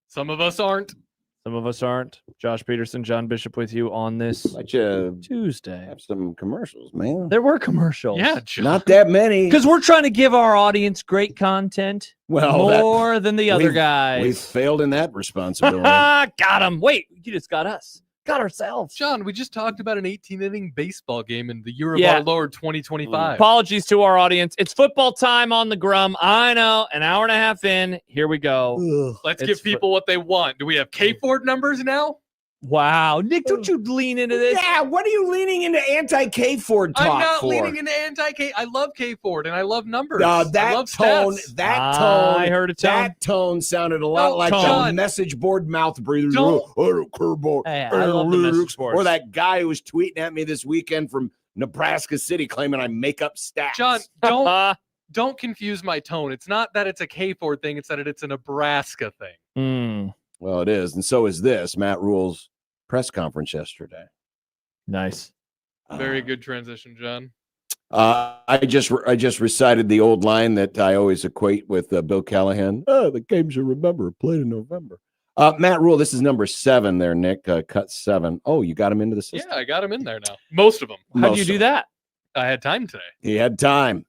Some of us aren't. Some of us aren't. Josh Peterson, John Bishop with you on this Tuesday. Have some commercials, man. There were commercials. Yeah, John. Not that many. Because we're trying to give our audience great content more than the other guys. We've failed in that responsibility. Got him. Wait, you just got us. Got ourselves. John, we just talked about an 18-inning baseball game in the year of our Lord 2025. Apologies to our audience. It's football time on the Grum. I know. An hour and a half in. Here we go. Let's give people what they want. Do we have K-Ford numbers now? Wow. Nick, don't you lean into this? Yeah, what are you leaning into anti-K-Ford talk for? I'm not leaning into anti-K. I love K-Ford, and I love numbers. I love tone, stats. I heard a tone. That tone sounded a lot like the message board mouth breather. I don't care about I love the message boards. Or that guy who was tweeting at me this weekend from Nebraska City claiming I make up stats. John, don't confuse my tone. It's not that it's a K-Ford thing. It's that it's a Nebraska thing. Well, it is, and so is this. Matt Rule's press conference yesterday. Nice. Very good transition, John. I just recited the old line that I always equate with Bill Callahan. The games you remember are played in November. Matt Rule, this is number 7 there, Nick. Cut 7. Oh, you got him into the system? Yeah, I got him in there now. Most of them. How'd you do that? I had time today. He had time.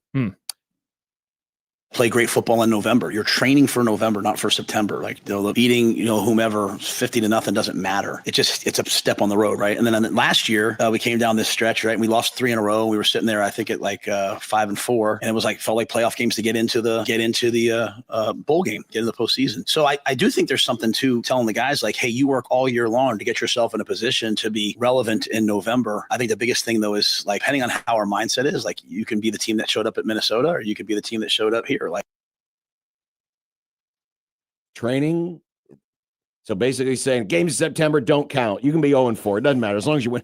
Play great football in November. You're training for November, not for September. Like, beating, whomever 50-0 doesn't matter. It's a step on the road, right? And then last year we came down this stretch, right? And we lost 3 in a row. We were sitting there, I think, at like 5-4, and it was felt like playoff games to get into the bowl game, get into the postseason. So I do think there's something to telling the guys like, hey, you work all year long to get yourself in a position to be relevant in November. I think the biggest thing though is depending on how our mindset is, you can be the team that showed up at Minnesota, or you could be the team that showed up here. Training. So basically saying games in September don't count. You can be 0-4. It doesn't matter as long as you win.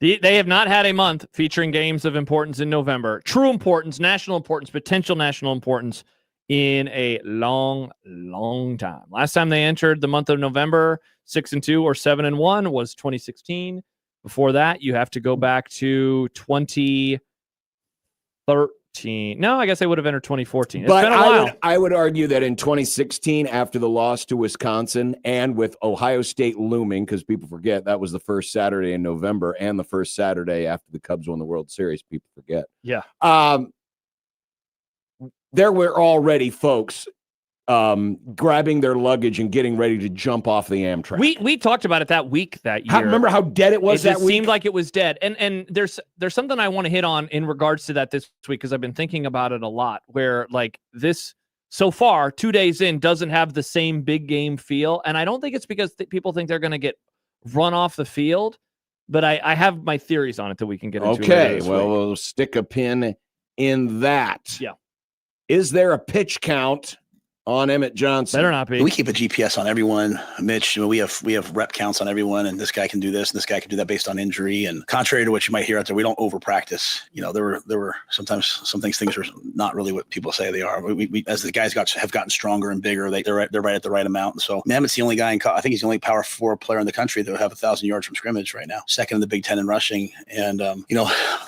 They have not had a month featuring games of importance in November. True importance, national importance, potential national importance in a long, long time. Last time they entered the month of November, 6-2 or 7-1 was 2016. Before that, you have to go back to 2013. No, I guess they would have entered 2014. It's been a while. I would argue that in 2016, after the loss to Wisconsin and with Ohio State looming, because people forget that was the first Saturday in November and the first Saturday after the Cubs won the World Series. People forget. Yeah. There were already folks grabbing their luggage and getting ready to jump off the Amtrak. We talked about it that week that year. Remember how dead it was that week? It seemed like it was dead. And there's something I want to hit on in regards to that this week, because I've been thinking about it a lot, where this so far 2 days in doesn't have the same big game feel. And I don't think it's because people think they're going to get run off the field, but I have my theories on it that we can get into. Okay, well, we'll stick a pin in that. Yeah. Is there a pitch count on Emmett Johnson? Better not be. We keep a GPS on everyone, Mitch. We have rep counts on everyone, and this guy can do this, and this guy can do that based on injury. And contrary to what you might hear out there, we don't over practice. There were sometimes things are not really what people say they are. We as the guys have gotten stronger and bigger, they're right at the right amount. And so Emmett's the only guy I think he's the only Power 4 player in the country that will have 1,000 yards from scrimmage right now. Second in the Big Ten in rushing, and the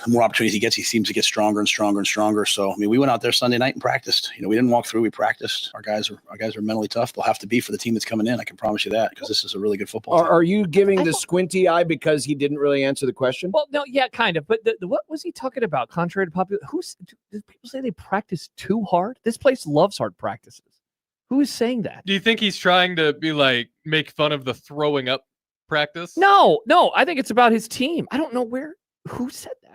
more opportunities he gets, he seems to get stronger and stronger and stronger. So we went out there Sunday night and practiced. We didn't walk through. We practiced. Our guys are mentally tough. They'll have to be for the team that's coming in. I can promise you that, because this is a really good football team. Are you giving the squinty eye because he didn't really answer the question? Well, no, yeah, kind of. But what was he talking about? Contrary to popular, did people say they practice too hard? This place loves hard practices. Who is saying that? Do you think he's trying to be make fun of the throwing up practice? No. I think it's about his team. I don't know who said that.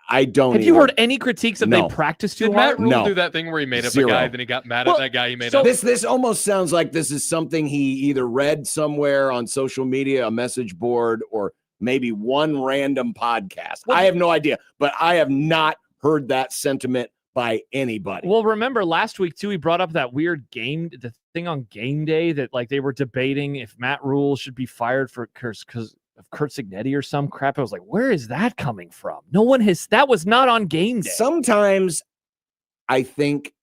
I don't. Have you heard any critiques that they practice too hard? Did Matt Rule do that thing where he made up a guy, then he got mad at that guy he made up? This almost sounds like this is something he either read somewhere on social media, a message board, or maybe one random podcast. I have no idea, but I have not heard that sentiment by anybody. Well, remember last week too, he brought up that weird the thing on game day that they were debating if Matt Rule should be fired for because of Kurt Signetti or some crap. I was like, where is that coming from? That was not on game day. Sometimes I think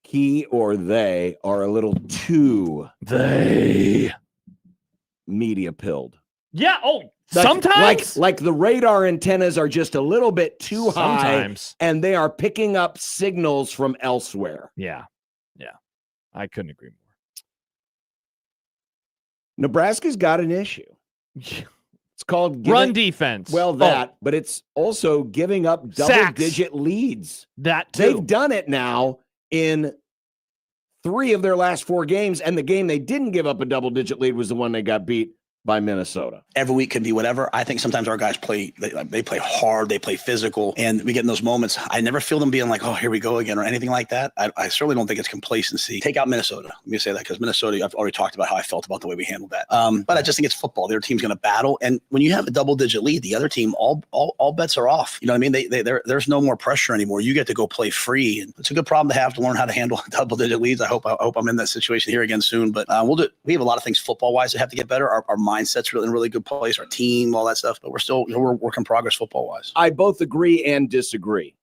he or they are a little too media pilled. Yeah. Oh, Sometimes, like the radar antennas are just a little bit too Sometimes. high, and they are picking up signals from elsewhere. Yeah, I couldn't agree more. Nebraska's got an issue. It's called run defense. Well, but it's also giving up double-digit leads. That too. They've done it now in 3 of their last 4 games, and the game they didn't give up a double-digit lead was the one they got beat by Minnesota. Every week can be whatever. I think sometimes our guys play, they play hard, they play physical, and we get in those moments. I never feel them being like, oh, here we go again, or anything like that. I certainly don't think it's complacency. Take out Minnesota. Let me say that, because Minnesota, I've already talked about how I felt about the way we handled that. But I just think it's football. Their team's going to battle, and when you have a double-digit lead, the other team, all bets are off. You know what I mean? There's no more pressure anymore. You get to go play free, and it's a good problem to have, to learn how to handle double-digit leads. I hope I'm in that situation here again soon. But we have a lot of things football-wise that have to get better. Our mindset's really in a really good place, our team, all that stuff, but we're work in progress football wise. I both agree and disagree.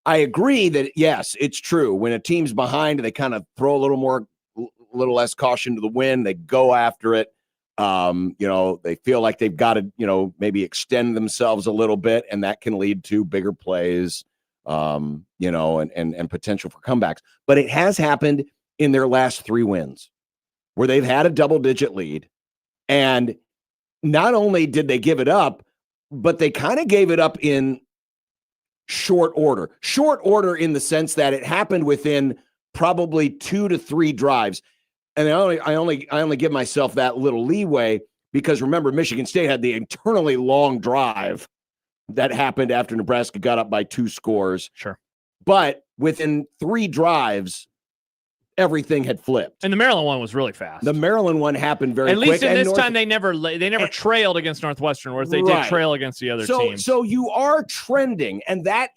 I agree that yes, it's true. When a team's behind, they kind of throw a little less caution to the wind. They go after it. They feel like they've got to, maybe extend themselves a little bit, and that can lead to bigger plays, and potential for comebacks. But it has happened in their last 3 wins where they've had a double-digit lead, and not only did they give it up, but they kind of gave it up in short order. Short order in the sense that it happened within probably 2 to 3 drives. And I only give myself that little leeway because remember, Michigan State had the eternally long drive that happened after Nebraska got up by 2 scores. Sure. But within 3 drives, everything had flipped. And the Maryland one was really fast. The Maryland one happened very quick. At least in this time, they never trailed against Northwestern, whereas they did trail against the other teams. So you are trending, and that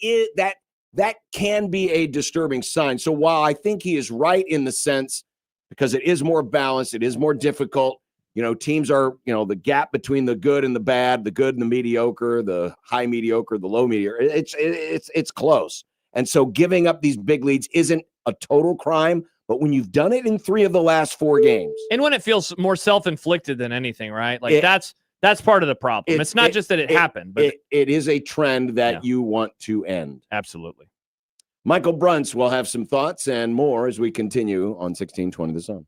can be a disturbing sign. So while I think he is right in the sense, because it is more balanced, it is more difficult. Teams are, the gap between the good and the bad, the good and the mediocre, the high mediocre, the low mediocre. It's close. And so giving up these big leads isn't a total crime. But when you've done it in 3 of the last 4 games, and when it feels more self-inflicted than anything, right? Like that's part of the problem. It's not just that it happened, but it is a trend that you want to end. Absolutely. Michael Bruns will have some thoughts and more as we continue on 1620 The Zone.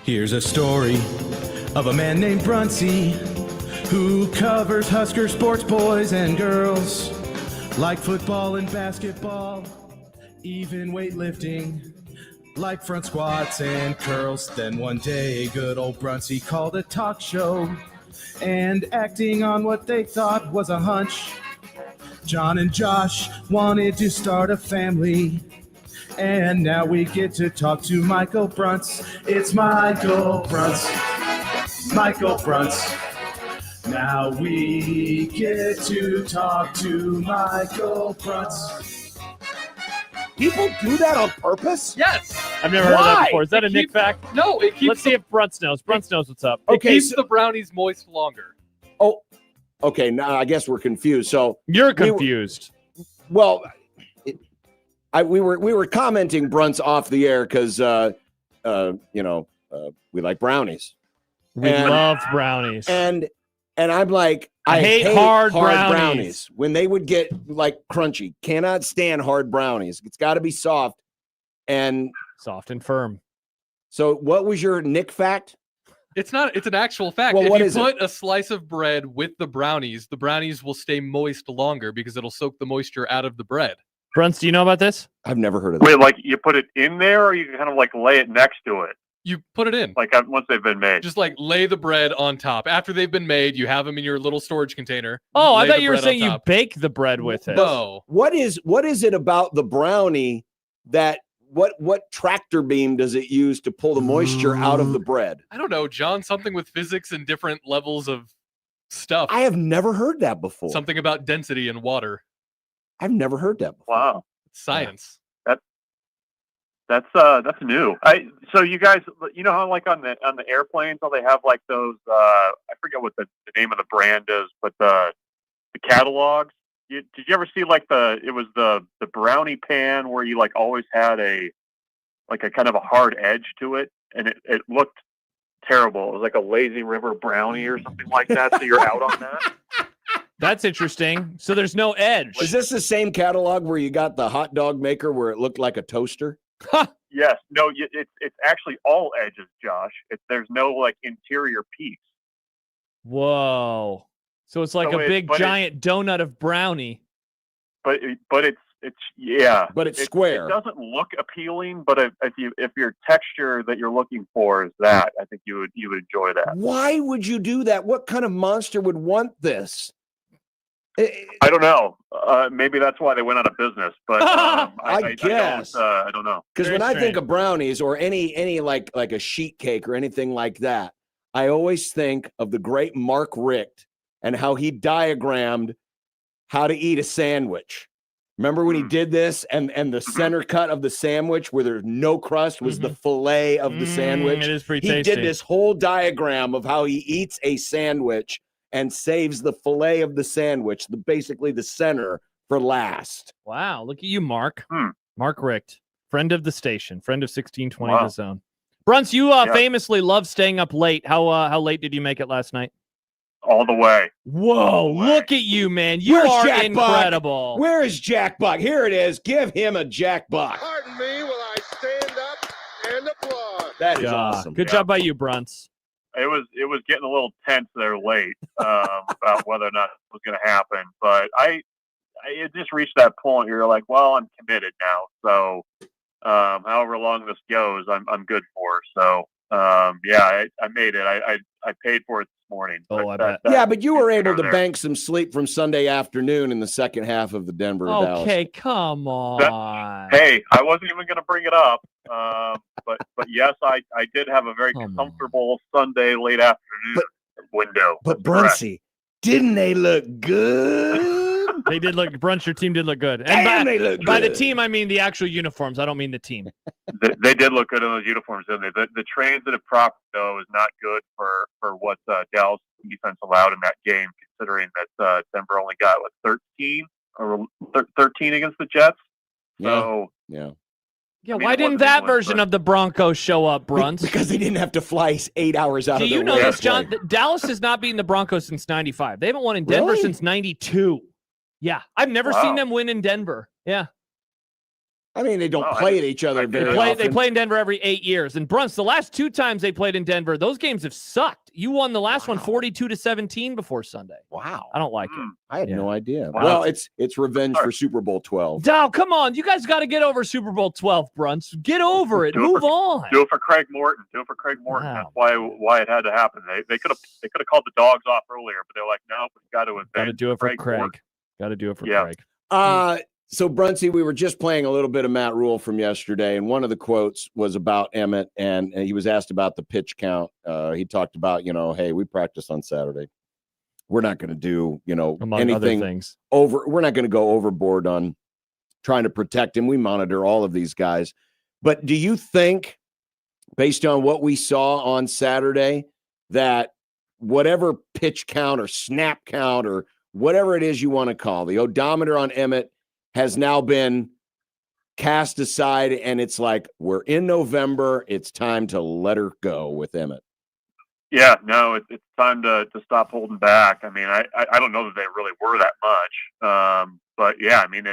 Here's a story of a man named Brunsey who covers Husker sports, boys and girls, like football and basketball, even weightlifting, like front squats and curls. Then one day, good old Brunsey called a talk show, and acting on what they thought was a hunch, John and Josh wanted to start a family. And now we get to talk to Michael Brunts. It's Michael Brunts. Michael Brunts. Now we get to talk to Michael Brunts. People do that on purpose? Yes. I've never heard of that before. Is that a Nick fact? No, it keeps. Let's see if Brunts knows. Brunts knows what's up. It keeps the brownies moist longer. Oh, okay. Now I guess we're confused. So you're confused. We were commenting Brunts off the air because we like brownies. We love brownies. And I'm like, I hate hard brownies when they would get like crunchy. Cannot stand hard brownies. It's got to be soft and firm. So what was your Nick fact? It's not. It's an actual fact. Well, if you put a slice of bread with the brownies will stay moist longer because it'll soak the moisture out of the bread. Brunts, do you know about this? I've never heard of that. Wait, like you put it in there, or you kind of like lay it next to it? You put it in. Like once they've been made. Just like lay the bread on top. After they've been made, you have them in your little storage container. Oh, I thought you were saying you bake the bread with it. No. What is it about the brownie that what tractor beam does it use to pull the moisture out of the bread? I don't know, John. Something with physics and different levels of stuff. I have never heard that before. Something about density in water. I've never heard that before. Wow. Science. That's new. So you guys, you know how like on the airplanes, how they have like those I forget what the name of the brand is, but the catalogs. Did you ever see like the brownie pan where you like always had a kind of a hard edge to it, and it looked terrible. It was like a lazy river brownie or something like that. So you're out on that. That's interesting. So there's no edge. Is this the same catalog where you got the hot dog maker where it looked like a toaster? Yes. No, it's actually all edges, Josh. There's no like interior piece. Whoa. So it's like a big giant donut of brownie. But it's yeah. But it's square. It doesn't look appealing, but if your texture that you're looking for is that, I think you would enjoy that. Why would you do that? What kind of monster would want this? I don't know. Maybe that's why they went out of business. But I guess I don't know. Because when I think of brownies or any like a sheet cake or anything like that, I always think of the great Mark Richt and how he diagrammed how to eat a sandwich. Remember when he did this and the center cut of the sandwich where there's no crust was the fillet of the sandwich? It is pretty tasty. He tasty. did this whole diagram of how he eats a sandwich and saves the fillet of the sandwich, basically the center, for last. Wow, look at you, Mark. Mark Richt, friend of the station, friend of 1620 The Zone. Brunts, you famously love staying up late. How late did you make it last night? All the way. Whoa, look at you, man. You are Jack incredible. Buck? Where is Jack Buck? Here it is. Give him a Jack Buck. Pardon me while I stand up and applaud. That is awesome. Good job by you, Brunts. It was getting a little tense there late about whether or not it was going to happen, but it just reached that point where you're like, well, I'm committed now. So however long this goes, I'm good for. So I made it. I paid for it this morning. Oh, I bet. But you were able to bank some sleep from Sunday afternoon in the second half of the Denver. Okay, come on. Hey, I wasn't even going to bring it up, but yes, I did have a very comfortable Sunday late afternoon window. But Brunsey, didn't they look good? They did look. Brunch, your team did look good. And Damn, they look by the good. team, I mean the actual uniforms. I don't mean the team. They did look good in those uniforms, didn't they? The transitive property, though, is not good for what Dallas defense allowed in that game, considering that Denver only got 13 against the Jets. So yeah. Yeah, why didn't that version of the Broncos show up, Brunts? Because they didn't have to fly 8 hours out of their way. Do you know this, John? Dallas has not beaten the Broncos since 95. They haven't won in Denver since 92. Yeah, I've never seen them win in Denver. Yeah. I mean, they don't Well, play at each other very often. They play in Denver every 8 years. And Brunts, the last 2 times they played in Denver, those games have sucked. You won the last one 42-17 before Sunday. Wow. I don't like it. I had no idea. Wow. Well, it's revenge for Super Bowl 12. Dow, come on. You guys got to get over Super Bowl 12, Brunts. Get over it. Move on. Do it for Craig Morton. That's why it had to happen. They could have called the dogs off earlier, but they're like, no, we've got to Got to do it for Craig. Got to do it for Craig. So, Brunsey, we were just playing a little bit of Matt Rule from yesterday, and one of the quotes was about Emmett, and he was asked about the pitch count. He talked about, hey, we practice on Saturday. We're not going to do, Among anything other things. we're not going to go overboard on trying to protect him. We monitor all of these guys. But do you think, based on what we saw on Saturday, that whatever pitch count or snap count or whatever it is you want to call, the odometer on Emmett has now been cast aside, and it's like, we're in November. It's time to let her go with Emmett. Yeah, no, it's time to stop holding back. I mean, I don't know that they really were that much. But yeah, I mean,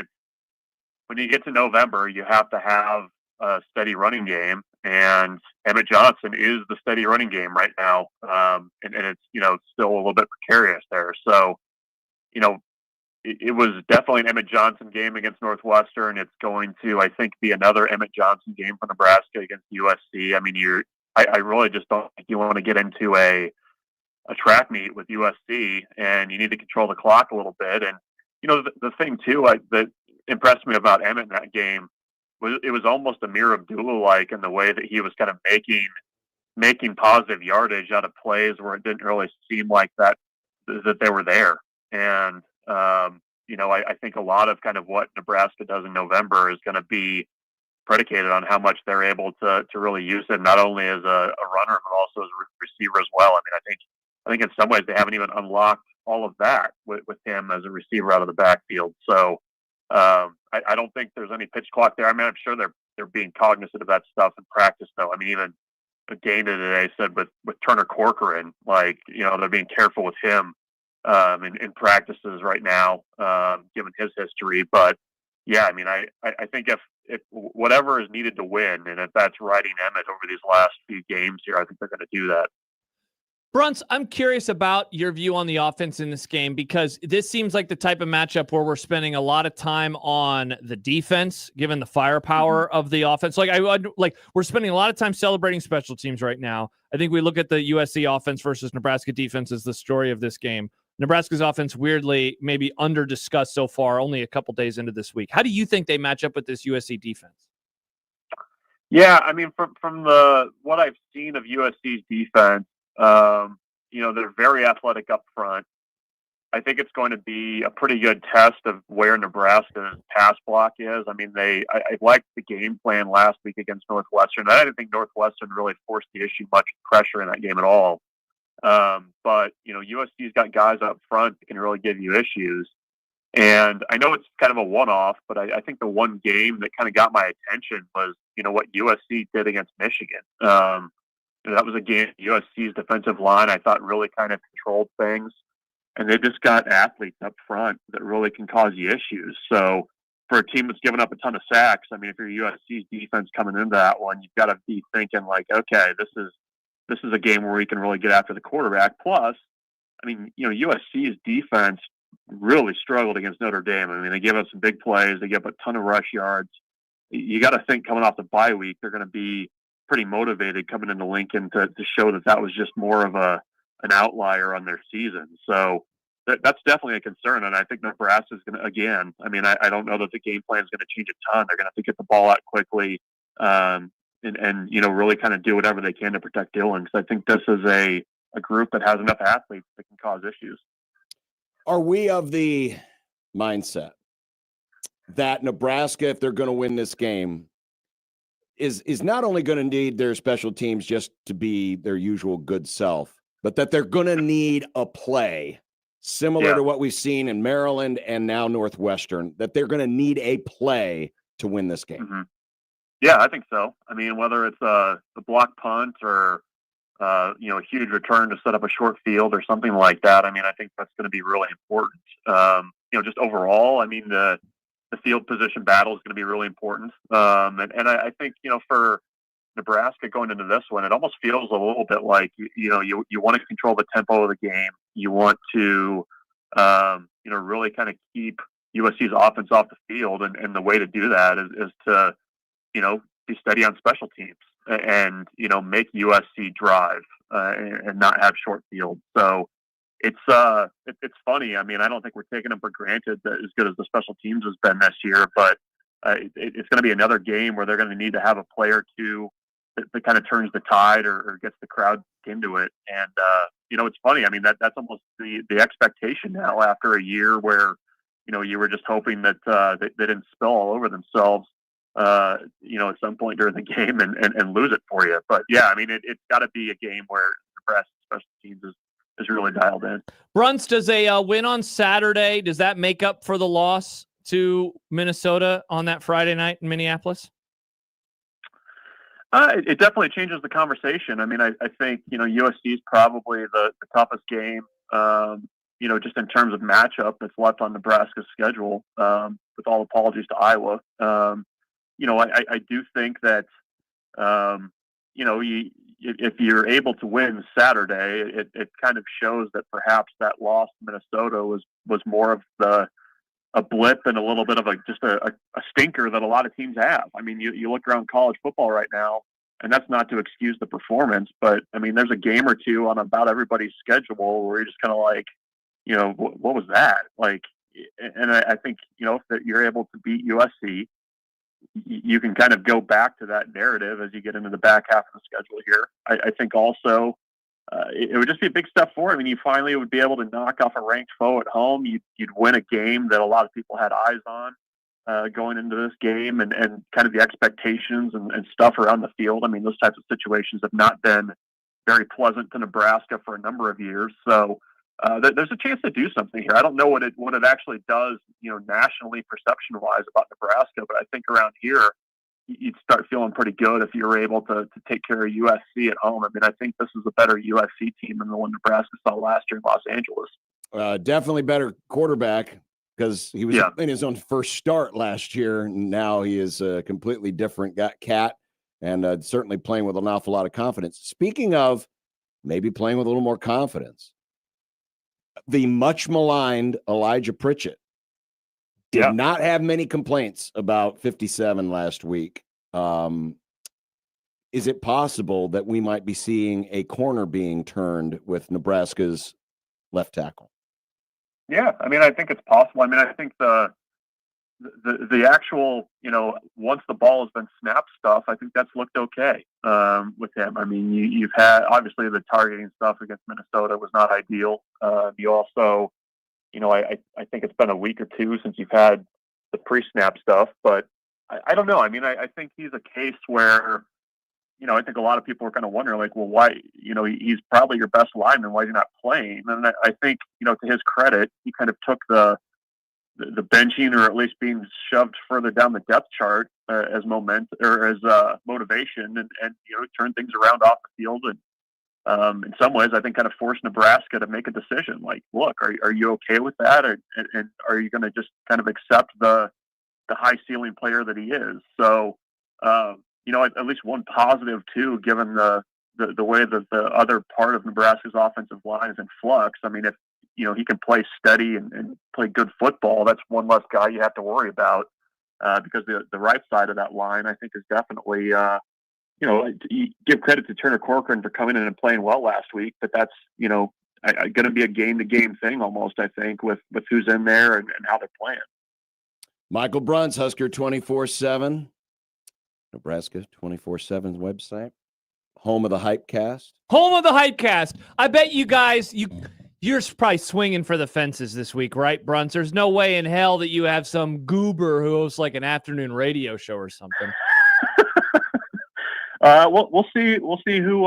when you get to November, you have to have a steady running game, and Emmett Johnson is the steady running game right now. And it's, still a little bit precarious there. So, it was definitely an Emmett Johnson game against Northwestern. It's going to, I think, be another Emmett Johnson game for Nebraska against USC. I mean, I really just don't think you want to get into a track meet with USC, and you need to control the clock a little bit. And, the thing, too, that impressed me about Emmett in that game was it was almost Amir Abdullah-like in the way that he was kind of making positive yardage out of plays where it didn't really seem like that they were there. And, I think a lot of kind of what Nebraska does in November is going to be predicated on how much they're able to really use him, not only as a runner, but also as a receiver as well. I mean, I think in some ways they haven't even unlocked all of that with him as a receiver out of the backfield. So I don't think there's any pitch clock there. I mean, I'm sure they're being cognizant of that stuff in practice, though. I mean, even Dana today said with Turner Corcoran, they're being careful with him in practices right now, given his history. But yeah, I mean, I think if whatever is needed to win, and if that's riding Emmett over these last few games here, I think they're going to do that. Brunts, I'm curious about your view on the offense in this game, because this seems like the type of matchup where we're spending a lot of time on the defense, given the firepower of the offense. We're spending a lot of time celebrating special teams right now. I think we look at the USC offense versus Nebraska defense as the story of this game. Nebraska's offense, weirdly, maybe under-discussed so far, only a couple days into this week. How do you think they match up with this USC defense? Yeah, I mean, from what I've seen of USC's defense, they're very athletic up front. I think it's going to be a pretty good test of where Nebraska's pass block is. I mean, I liked the game plan last week against Northwestern. I didn't think Northwestern really forced the issue much pressure in that game at all. But USC's got guys up front that can really give you issues. And I know it's kind of a one-off, but I think the one game that kind of got my attention was, what USC did against Michigan. That was a game, USC's defensive line, I thought, really kind of controlled things. And they just got athletes up front that really can cause you issues. So for a team that's given up a ton of sacks, I mean, if you're USC's defense coming into that one, you've got to be thinking like, okay, this is a game where we can really get after the quarterback. Plus, I mean, USC's defense really struggled against Notre Dame. I mean, they gave up some big plays. They gave up a ton of rush yards. You got to think coming off the bye week, they're going to be pretty motivated coming into Lincoln to show that was just more of an outlier on their season. So that's definitely a concern. And I think Nebraska's going to, again, I mean, I don't know that the game plan is going to change a ton. They're going to have to get the ball out quickly and really kind of do whatever they can to protect Dillon. Because I think this is a group that has enough athletes that can cause issues. Are we of the mindset that Nebraska, if they're going to win this game, is not only going to need their special teams just to be their usual good self, but that they're going to need a play similar to what we've seen in Maryland and now Northwestern, that they're going to need a play to win this game? Mm-hmm. Yeah, I think so. I mean, whether it's the block punt or a huge return to set up a short field or something like that, I mean, I think that's going to be really important. Just overall, I mean, the the field position battle is going to be really important. And I think, for Nebraska going into this one, it almost feels a little bit like, you want to control the tempo of the game. You want to, really kind of keep USC's offense off the field. And the way to do that is to, be steady on special teams and, make USC drive and not have short field. So it's funny. I mean, I don't think we're taking them for granted that as good as the special teams has been this year, but it's going to be another game where they're going to need to have a play or two that kind of turns the tide or gets the crowd into it. And, it's funny. I mean, that's almost the expectation now after a year where, you were just hoping that they didn't spill all over themselves, at some point during the game and lose it for you. But yeah, I mean, it's got to be a game where Nebraska special teams is really dialed in. Bruns, does a win on Saturday, does that make up for the loss to Minnesota on that Friday night in Minneapolis? It definitely changes the conversation. I mean, I think, USC is probably the toughest game, just in terms of matchup that's left on Nebraska's schedule, with all apologies to Iowa. I do think that, if you're able to win Saturday, it kind of shows that perhaps that loss to Minnesota was more of a blip and a little bit of a stinker that a lot of teams have. I mean, you look around college football right now, and that's not to excuse the performance, but I mean, there's a game or two on about everybody's schedule where you're just kind of like, what was that? Like, and I think, if that you're able to beat USC, you can kind of go back to that narrative as you get into the back half of the schedule here. I think also it would just be a big step forward. I mean, you finally would be able to knock off a ranked foe at home. You'd win a game that a lot of people had eyes on going into this game, and kind of the expectations and stuff around the field. I mean, those types of situations have not been very pleasant to Nebraska for a number of years. So there's a chance to do something here. I don't know what it actually does, nationally perception-wise about Nebraska, but I think around here you'd start feeling pretty good if you were able to take care of USC at home. I mean, I think this is a better USC team than the one Nebraska saw last year in Los Angeles. Definitely better quarterback, because he was in his own first start last year. And now he is a completely different cat, and certainly playing with an awful lot of confidence. Speaking of maybe playing with a little more confidence, the much maligned Elijah Pritchett did not have many complaints about 57 last week. Is it possible that we might be seeing a corner being turned with Nebraska's left tackle? Yeah, I mean, I think it's possible. I mean, I think the actual, once the ball has been snapped stuff, I think that's looked okay with him. I mean, you've had, obviously, the targeting stuff against Minnesota was not ideal. You also, I think it's been a week or two since you've had the pre-snap stuff, but I don't know. I mean, I think he's a case where, I think a lot of people are kind of wondering, like, well, why, he's probably your best lineman. Why is he not playing? And I think, to his credit, he kind of took the benching, or at least being shoved further down the depth chart as motivation, and turn things around off the field. And in some ways, I think kind of forced Nebraska to make a decision. Like, look, are you okay with that? And are you going to just kind of accept the high ceiling player that he is? So, at least one positive too, given the way that the other part of Nebraska's offensive line is in flux. I mean, if he can play steady and play good football, that's one less guy you have to worry about, because the right side of that line, I think, is definitely, you give credit to Turner Corcoran for coming in and playing well last week, but that's, going to be a game-to-game thing almost, I think, with who's in there and how they're playing. Michael Bruns, Husker 24/7, Nebraska 24/7's website, home of the Hypecast. Home of the Hypecast. I bet you guys, you're probably swinging for the fences this week, right, Bruns? There's no way in hell that you have some goober who hosts like an afternoon radio show or something. We'll see. We'll see who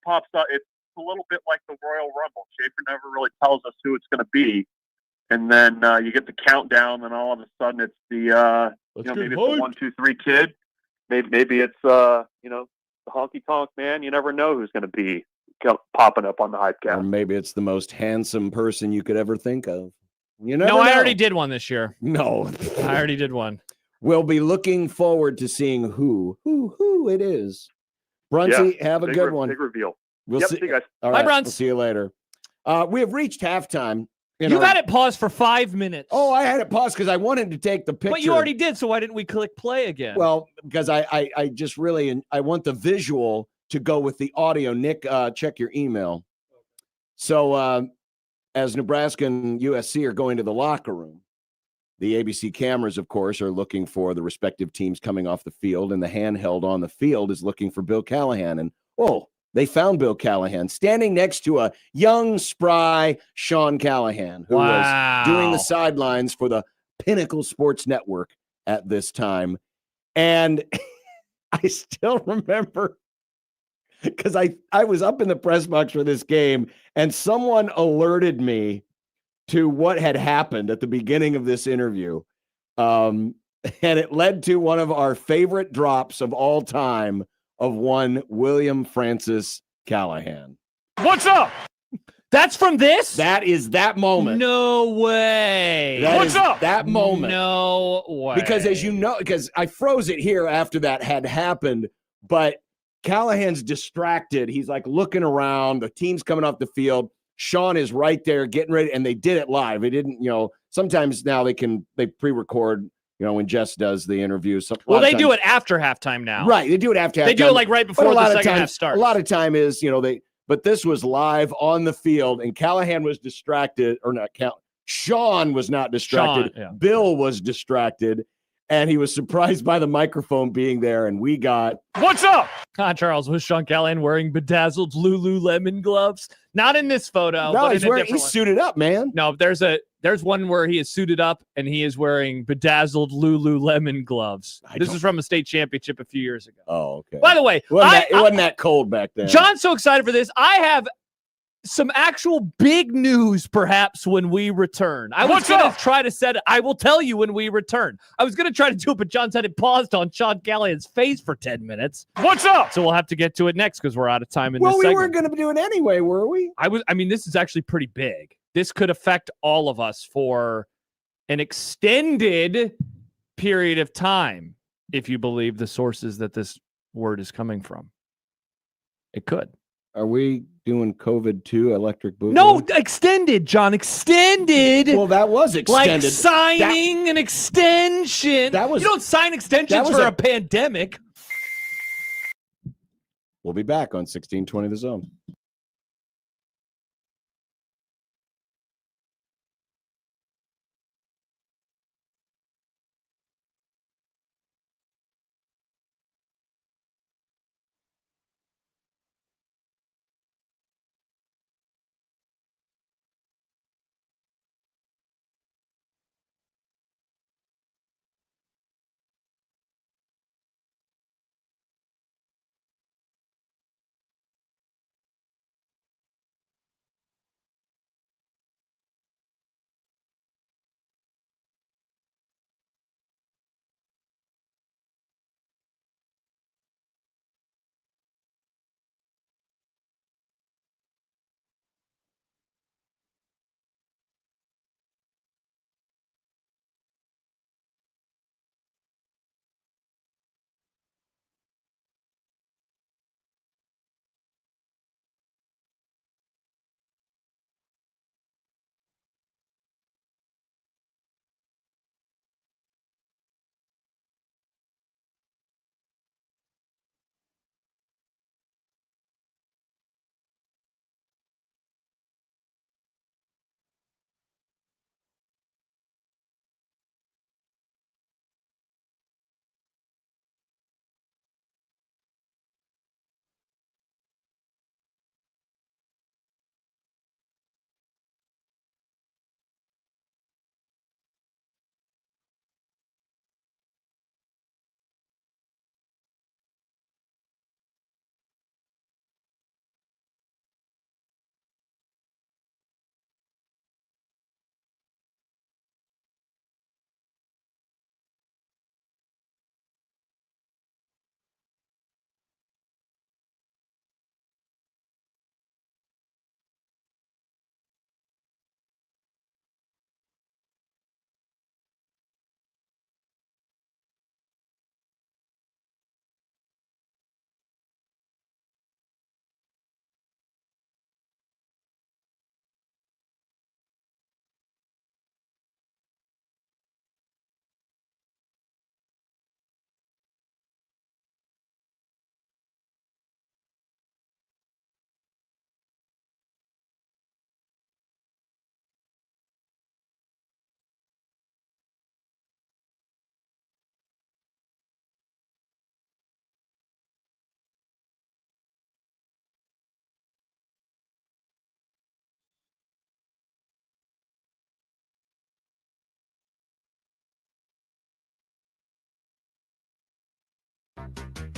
pops up. It's a little bit like the Royal Rumble. Schaefer never really tells us who it's going to be, and then you get the countdown, and all of a sudden it's the maybe it's the 1, 2, 3 kid. Maybe it's the honky tonk man. You never know who's going to be popping up on the Hypecast. Or maybe it's the most handsome person you could ever think of. You never No, I know. already did one this year. No. I already did one. We'll be looking forward to seeing who it is. Brunsey, have a good one. Big reveal. We'll Yep, see. see you guys. All Bye, right, Bruns. we'll see you later. We have reached halftime. You've had it paused for 5 minutes. Oh, I had it paused because I wanted to take the picture. But you already did, so why didn't we click play again? Well, because I just really I want the visual to go with the audio. Nick, check your email. So as Nebraska and USC are going to the locker room, the ABC cameras, of course, are looking for the respective teams coming off the field, and the handheld on the field is looking for Bill Callahan. And, they found Bill Callahan standing next to a young, spry Sean Callahan, who was doing the sidelines for the Pinnacle Sports Network at this time. And I still remember because I was up in the press box for this game, and someone alerted me to what had happened at the beginning of this interview. And it led to one of our favorite drops of all time of one William Francis Callahan. What's up? That's from this? That is that moment. No way. What's up? That moment. No way. Because as you know, because I froze it here after that had happened, but Callahan's distracted. He's like looking around. The team's coming off the field. Sean is right there getting ready, and they did it live. They didn't, sometimes now they pre-record, when Jess does the interview. Well, they do it after halftime now. Right. They do it after halftime. They do it like right before the second half starts. A lot of time is, but this was live on the field, and Callahan was distracted, or not, Sean was not distracted. Sean, yeah. Bill was distracted, and he was surprised by the microphone being there, and we got... What's up? Charles, was Sean Callahan wearing bedazzled Lululemon gloves? Not in this photo. No, but he's suited up, man. No, there's one where he is suited up and he is wearing bedazzled Lululemon gloves. This is from a state championship a few years ago. Oh, okay. By the way, it wasn't that cold back then. John's so excited for this. I have some actual big news perhaps when we return. I was going to try to set it. I will tell you when we return. I was going to try to do it, but John's had it paused on Sean Callahan's face for 10 minutes. What's up? So we'll have to get to it next because we're out of time in this segment. Well, we weren't going to do it anyway, were we? This is actually pretty big. This could affect all of us for an extended period of time, if you believe the sources that this word is coming from. It could. Are we doing COVID-2 electric boogaloo? No, extended, John, extended. Well, that was extended. Like signing an extension. You don't sign extensions for a pandemic. We'll be back on 1620 The Zone.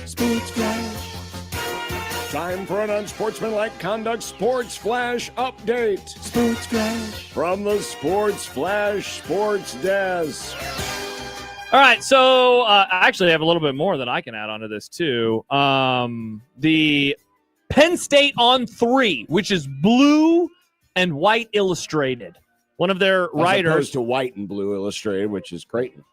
Sports Flash. Time for an unsportsmanlike conduct Sports Flash update. Sports Flash. From the Sports Flash Sports Desk. All right, so I actually have a little bit more that I can add onto this, too. The Penn State on 3, which is blue and white illustrated. One of their writers. As opposed to white and blue illustrated, which is Creighton.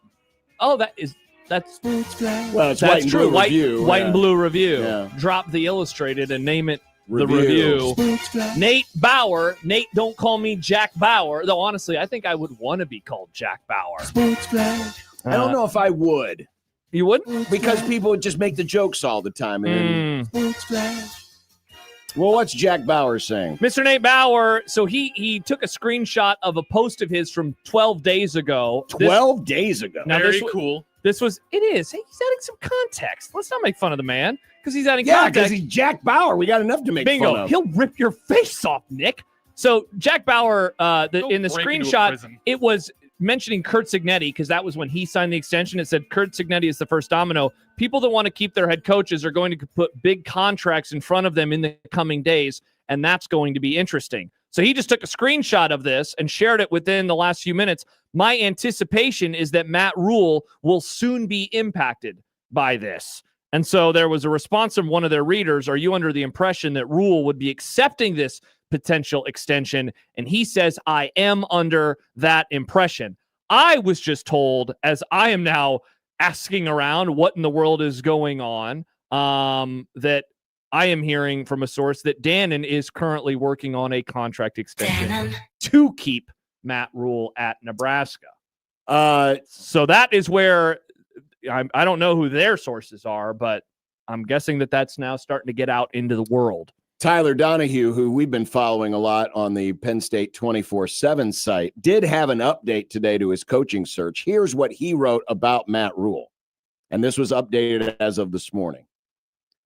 Oh, that's Sports Flash. Well, it's that's white and true. blue review. White and blue review. Yeah. Drop the illustrated and name it Review. the review. Sports Flash. Nate Bauer. Nate, don't call me Jack Bauer. Though, honestly, I think I would want to be called Jack Bauer. Sports Flash. I don't know if I would. You wouldn't? Because people would just make the jokes all the time. And then, Sports Flash. well, what's Jack Bauer saying? Mr. Nate Bauer, so he took a screenshot of a post of his from 12 days ago. 12 days ago. Now, Very cool. It is. Hey, he's adding some context. Let's not make fun of the man because he's adding Yeah, context. because he's Jack Bauer. We got enough to make Bingo. fun of. He'll rip your face off, Nick. So Jack Bauer, in the break into a screenshot, prison. it was mentioning Kurt Cignetti because that was when he signed the extension. It said Kurt Cignetti is the first domino. People that want to keep their head coaches are going to put big contracts in front of them in the coming days, and that's going to be interesting. So he just took a screenshot of this and shared it within the last few minutes. My anticipation is that Matt Rule will soon be impacted by this. And so there was a response from one of their readers. Are you under the impression that Rule would be accepting this potential extension? And he says, I am under that impression. I was just told, as I am now asking around what in the world is going on, that I am hearing from a source that Dannon is currently working on a contract extension to keep Matt Rule at Nebraska. So that is where I don't know who their sources are, but I'm guessing that that's now starting to get out into the world. Tyler Donahue, who we've been following a lot on the Penn State 24/7 site, did have an update today to his coaching search. Here's what he wrote about Matt Rule. And this was updated as of this morning.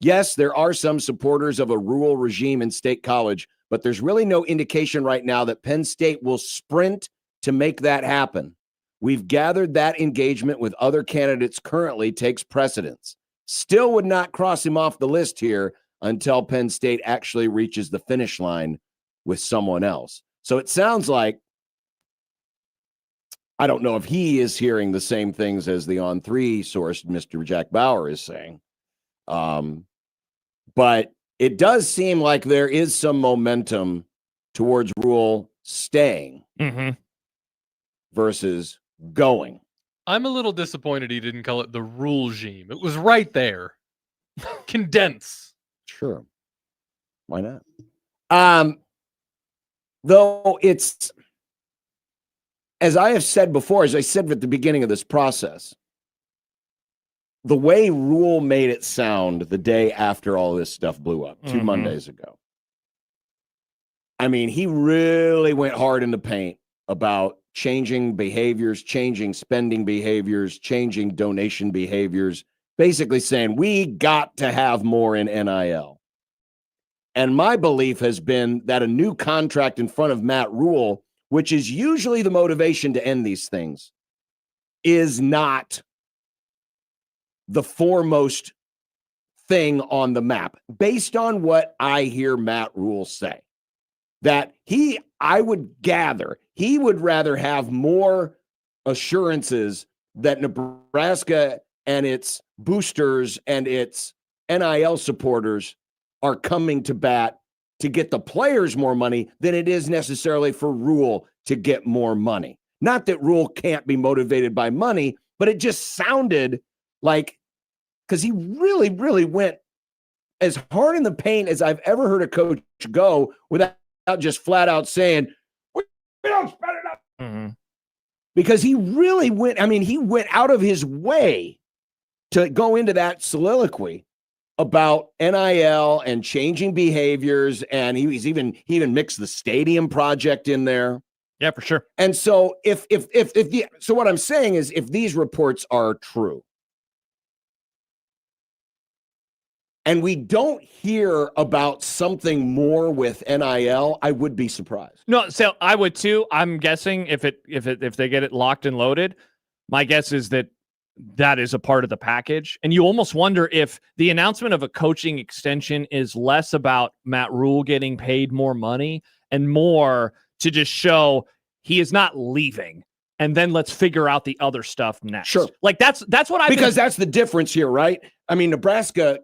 Yes, there are some supporters of a Rule regime in State College, but there's really no indication right now that Penn State will sprint to make that happen. We've gathered that engagement with other candidates currently takes precedence. Still would not cross him off the list here until Penn State actually reaches the finish line with someone else. So it sounds like, I don't know if he is hearing the same things as the On 3 source, Mr. Jack Bauer, is saying. But it does seem like there is some momentum towards Rule staying versus going. I'm a little disappointed he didn't call it the Rule regime. It was right there. Condense. Sure. Why not? Though it's, as I have said before, as I said at the beginning of this process, the way Rule made it sound the day after all this stuff blew up, 2 Mondays ago. I mean, he really went hard in the paint about changing behaviors, changing spending behaviors, changing donation behaviors, basically saying we got to have more in NIL. And my belief has been that a new contract in front of Matt Rule, which is usually the motivation to end these things, is not the foremost thing on the map, based on what I hear Matt Rule say. That I would gather, he would rather have more assurances that Nebraska and its boosters and its NIL supporters are coming to bat to get the players more money than it is necessarily for Rule to get more money. Not that Rule can't be motivated by money, but it just sounded like, because he really, really went as hard in the paint as I've ever heard a coach go without just flat out saying, we don't spend enough. Because he really went, he went out of his way to go into that soliloquy about NIL and changing behaviors. And he even mixed the stadium project in there. Yeah, for sure. And so so what I'm saying is, if these reports are true, and we don't hear about something more with NIL, I would be surprised. No, so I would too. I'm guessing if they get it locked and loaded, my guess is that that is a part of the package. And you almost wonder if the announcement of a coaching extension is less about Matt Rule getting paid more money and more to just show he is not leaving. And then let's figure out the other stuff next. Sure. Like that's what I because that's the difference here, right? I mean, Nebraska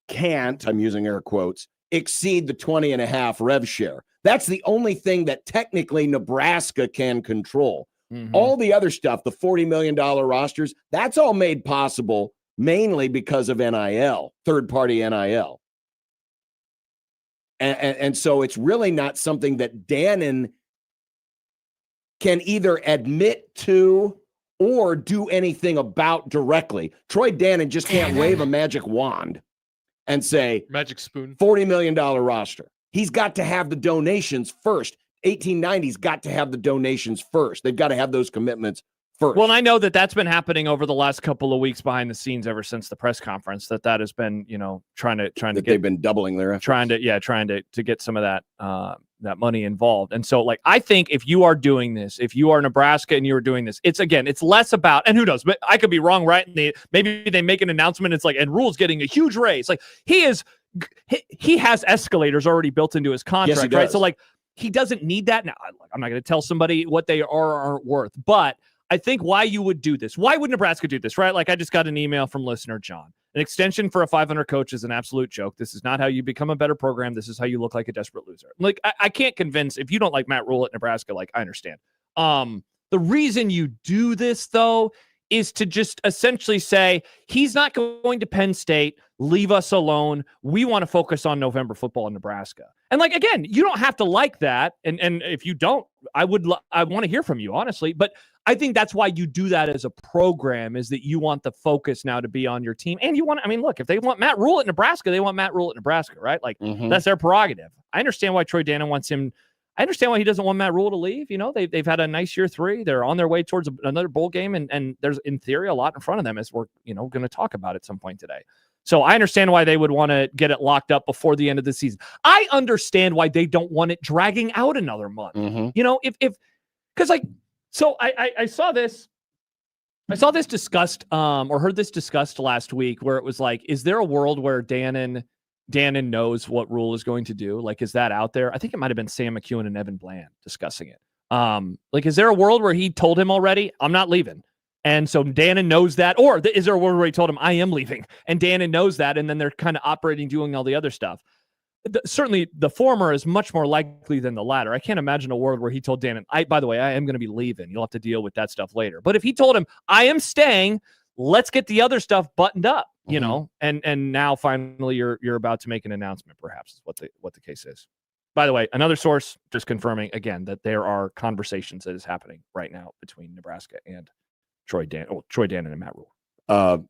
can't, I'm using air quotes, exceed the 20.5 rev share. That's the only thing that technically Nebraska can control. All the other stuff, the $40 million rosters, that's all made possible mainly because of NIL, third-party NIL. And so it's really not something that Dannon can either admit to or do anything about directly. Troy Dannon just can't wave a magic wand and say, magic spoon, $40 million roster. He's got to have the donations first. 1890's got to have the donations first. They've got to have those commitments first. Well, and I know that that's been happening over the last couple of weeks behind the scenes ever since the press conference, that has been, trying to get, they've been doubling their efforts. trying to get some of that, that money involved. And so I think if you are doing this, if you are Nebraska and you are doing this, it's less about, and who knows, but I could be wrong, right? And maybe they make an announcement. It's and Rule's getting a huge raise. He has escalators already built into his contract, yes, right? So he doesn't need that. Now, I'm not going to tell somebody what they are or aren't worth, but I think why you would do this. Why would Nebraska do this, right? I just got an email from listener John. An extension for a 500 coach is an absolute joke. This is not how you become a better program. This is how you look like a desperate loser. I can't convince, if you don't like Matt Rule at Nebraska, I understand. The reason you do this, though, is to just essentially say, he's not going to Penn State. Leave us alone. We want to focus on November football in Nebraska. And again, you don't have to like that. And if you don't, I want to hear from you, honestly. But I think that's why you do that as a program, is that you want the focus now to be on your team. And you want, look, if they want Matt Rule at Nebraska, they want Matt Rule at Nebraska, right? That's their prerogative. I understand why Troy Dannon wants him. I understand why he doesn't want Matt Rule to leave. They've had a nice year 3. They're on their way towards another bowl game. And there's, in theory, a lot in front of them, as we're, going to talk about at some point today. So I understand why they would want to get it locked up before the end of the season. I understand why they don't want it dragging out another month. So I saw this. I saw this discussed, or heard this discussed last week, where it was is there a world where Dannon knows what Rule is going to do? Is that out there? I think it might have been Sam McEwen and Evan Bland discussing it. Is there a world where he told him already, I'm not leaving? And so Dannon knows that, or is there a world where he told him, I am leaving, and Dannon knows that, and then they're kind of operating, doing all the other stuff? Certainly the former is much more likely than the latter. I can't imagine a world where he told Dannon, by the way, I am going to be leaving. You'll have to deal with that stuff later. But if he told him, I am staying, let's get the other stuff buttoned up, and now finally you're about to make an announcement, perhaps, is what the case is. By the way, another source just confirming again that there are conversations that is happening right now between Nebraska and Troy Dannon and Matt Rule.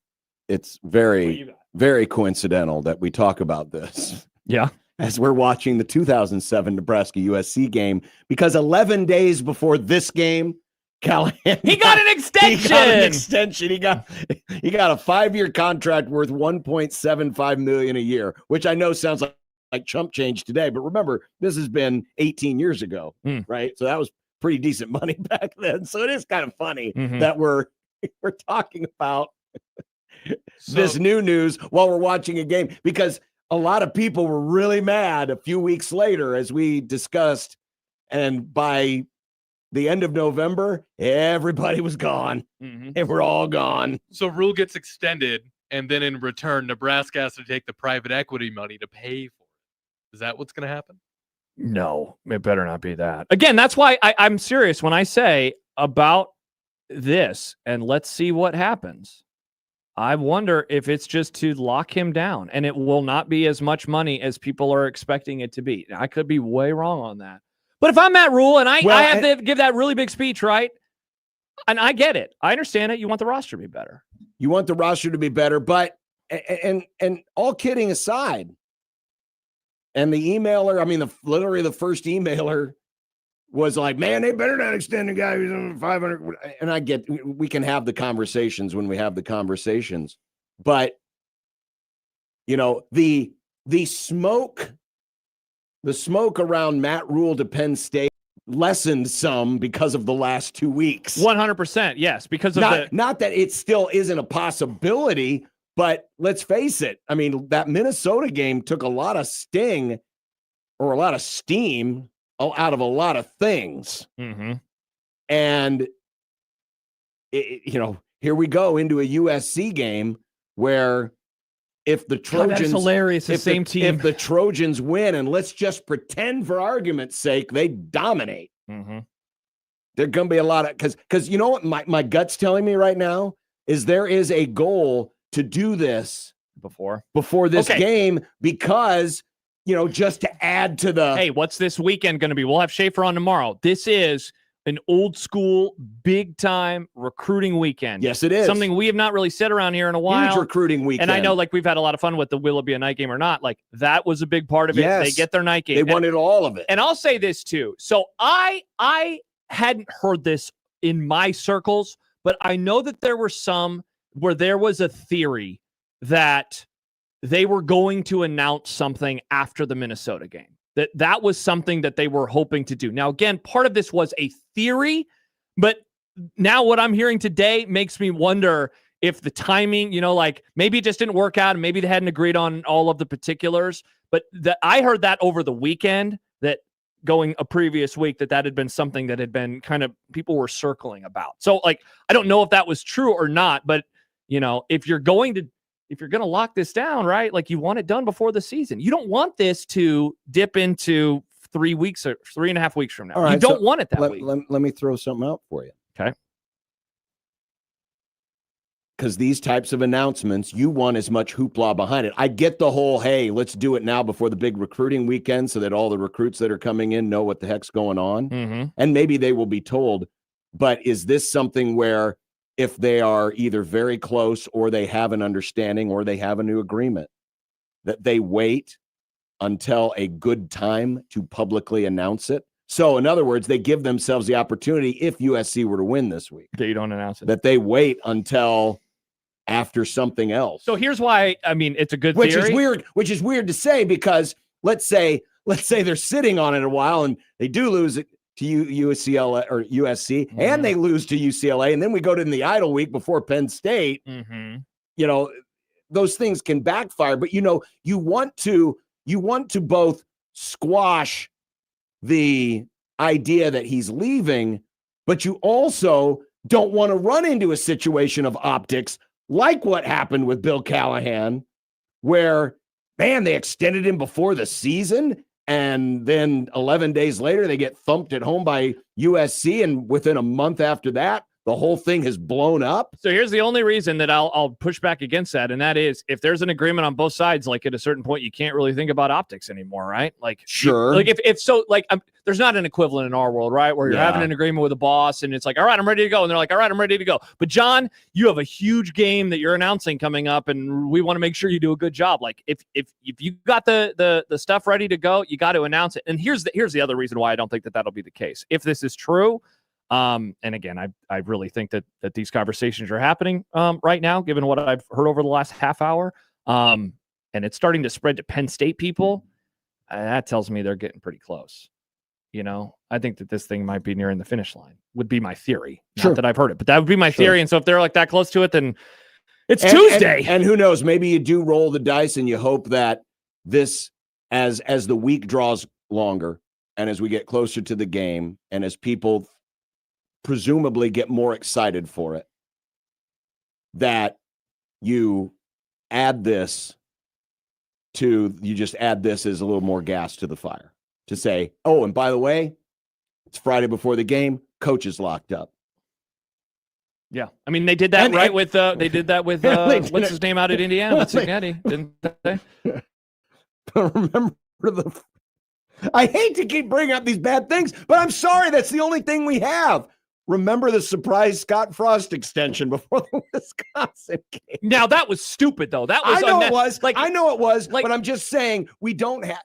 It's very, very coincidental that we talk about this. Yeah. As we're watching the 2007 Nebraska USC game, because 11 days before this game, Callahan got an extension. He got a 5-year contract worth $1.75 million a year, which I know sounds like chump change today, but remember, this has been 18 years ago, right? So that was pretty decent money back then. So it is kind of funny that we're talking about this new news while we're watching a game, because a lot of people were really mad a few weeks later, as we discussed, and by the end of November, everybody was gone, and we're all gone. So Rule gets extended, and then in return, Nebraska has to take the private equity money to pay for it. Is that what's going to happen? No, it better not be that. Again, that's why I'm serious when I say about this, and let's see what happens. I wonder if it's just to lock him down, and it will not be as much money as people are expecting it to be. Now, I could be way wrong on that. But if I'm Matt Rule and I have to give that really big speech, right? And I get it. I understand it. You want the roster to be better. You want the roster to be better, but and all kidding aside, and the emailer, literally the first emailer was like, man, they better not extend the guy who's on 500. And I get, we can have the conversations when we have the conversations, but the smoke around Matt Rule to Penn State lessened some because of the last 2 weeks. 100%. Yes. Because of not that it still isn't a possibility, but let's face it. I mean, that Minnesota game took a lot of sting or a lot of steam out of a lot of things. Mm-hmm. And, here we go into a USC game where if the Trojans, that's hilarious. The same team. If the Trojans win, and let's just pretend for argument's sake, they dominate. Mm-hmm. There's going to be a lot of, because you know what my gut's telling me right now is there is a goal to do this before this game because, just to add to the. Hey, what's this weekend going to be? We'll have Schaefer on tomorrow. This is an old school, big time recruiting weekend. Yes, it is. Something we have not really said around here in a while. Huge recruiting weekend. And I know we've had a lot of fun with the will it be a night game or not. That was a big part of it. Yes. They get their night game. They wanted all of it. And I'll say this too. So I hadn't heard this in my circles, but I know that there were some where there was a theory that they were going to announce something after the Minnesota game. That was something that they were hoping to do. Now, again, part of this was a theory, but now what I'm hearing today makes me wonder if the timing, maybe it just didn't work out and maybe they hadn't agreed on all of the particulars. But I heard that over the weekend, that going a previous week, that had been something that had been kind of people were circling about. So I don't know if that was true or not, but if you're going to lock this down, right? You want it done before the season. You don't want this to dip into 3 weeks or 3.5 weeks from now. Right, you don't want it that way. Let me throw something out for you. Okay. Because these types of announcements, you want as much hoopla behind it. I get the whole, hey, let's do it now before the big recruiting weekend so that all the recruits that are coming in know what the heck's going on. Mm-hmm. And maybe they will be told. But is this something where if they are either very close or they have an understanding or they have a new agreement, that they wait until a good time to publicly announce it? So, in other words, they give themselves the opportunity, if USC were to win this week, that you don't announce it, that they wait until after something else. So here's why, it's a good theory. Which is weird to say, because let's say they're sitting on it a while and they do lose it to UCLA or USC, and they lose to UCLA, and then we go to the idle week before Penn State. Mm-hmm. Those things can backfire, but you want to both squash the idea that he's leaving, but you also don't want to run into a situation of optics like what happened with Bill Callahan, where, man, they extended him before the season, and then 11 days later, they get thumped at home by USC, and within a month after that, the whole thing has blown up. So here's the only reason that I'll push back against that, and that is if there's an agreement on both sides, at a certain point, you can't really think about optics anymore, right? Sure. There's not an equivalent in our world, right? Where you're having an agreement with a boss, and it's all right, I'm ready to go, and they're all right, I'm ready to go. But John, you have a huge game that you're announcing coming up, and we want to make sure you do a good job. If you got the stuff ready to go, you got to announce it. And here's the other reason why I don't think that'll be the case. If this is true. And again, I really think that these conversations are happening right now, given what I've heard over the last half hour. And it's starting to spread to Penn State people. That tells me they're getting pretty close. I think that this thing might be nearing the finish line, would be my theory. Sure. Not that I've heard it, but that would be my theory. And so if they're that close to it, then it's Tuesday. And who knows, maybe you do roll the dice and you hope that this, as the week draws longer and as we get closer to the game and as people presumably get more excited for it, that you just add this as a little more gas to the fire to say, oh, and by the way, it's Friday before the game, coach is locked up. Yeah. They did that with what's his name out at Indiana? What's Signetti, didn't they? But remember I hate to keep bringing up these bad things, but I'm sorry, that's the only thing we have. Remember the surprise Scott Frost extension before the Wisconsin game? Now that was stupid, though. That was I know it was, but I'm just saying we don't have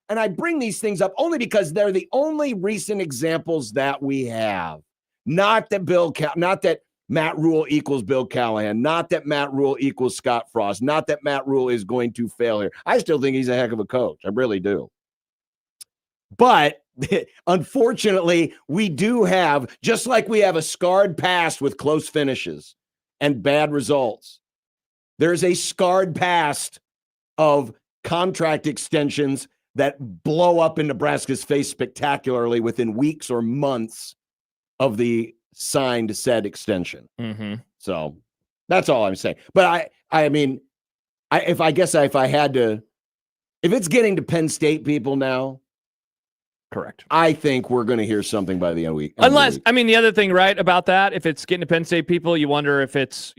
and I bring these things up only because they're the only recent examples that we have. Not that Matt Rule equals Bill Callahan, not that Matt Rule equals Scott Frost, not that Matt Rule is going to fail here. I still think he's a heck of a coach. I really do. But unfortunately, we do have, just like we have a scarred past with close finishes and bad results, there's a scarred past of contract extensions that blow up in Nebraska's face spectacularly within weeks or months of the signed said extension. Mm-hmm. So that's all I'm saying. But if it's getting to Penn State people now, correct. I think we're going to hear something by the end of the week. Unless, the other thing, right, about that, if it's getting to Penn State people, you wonder if it's,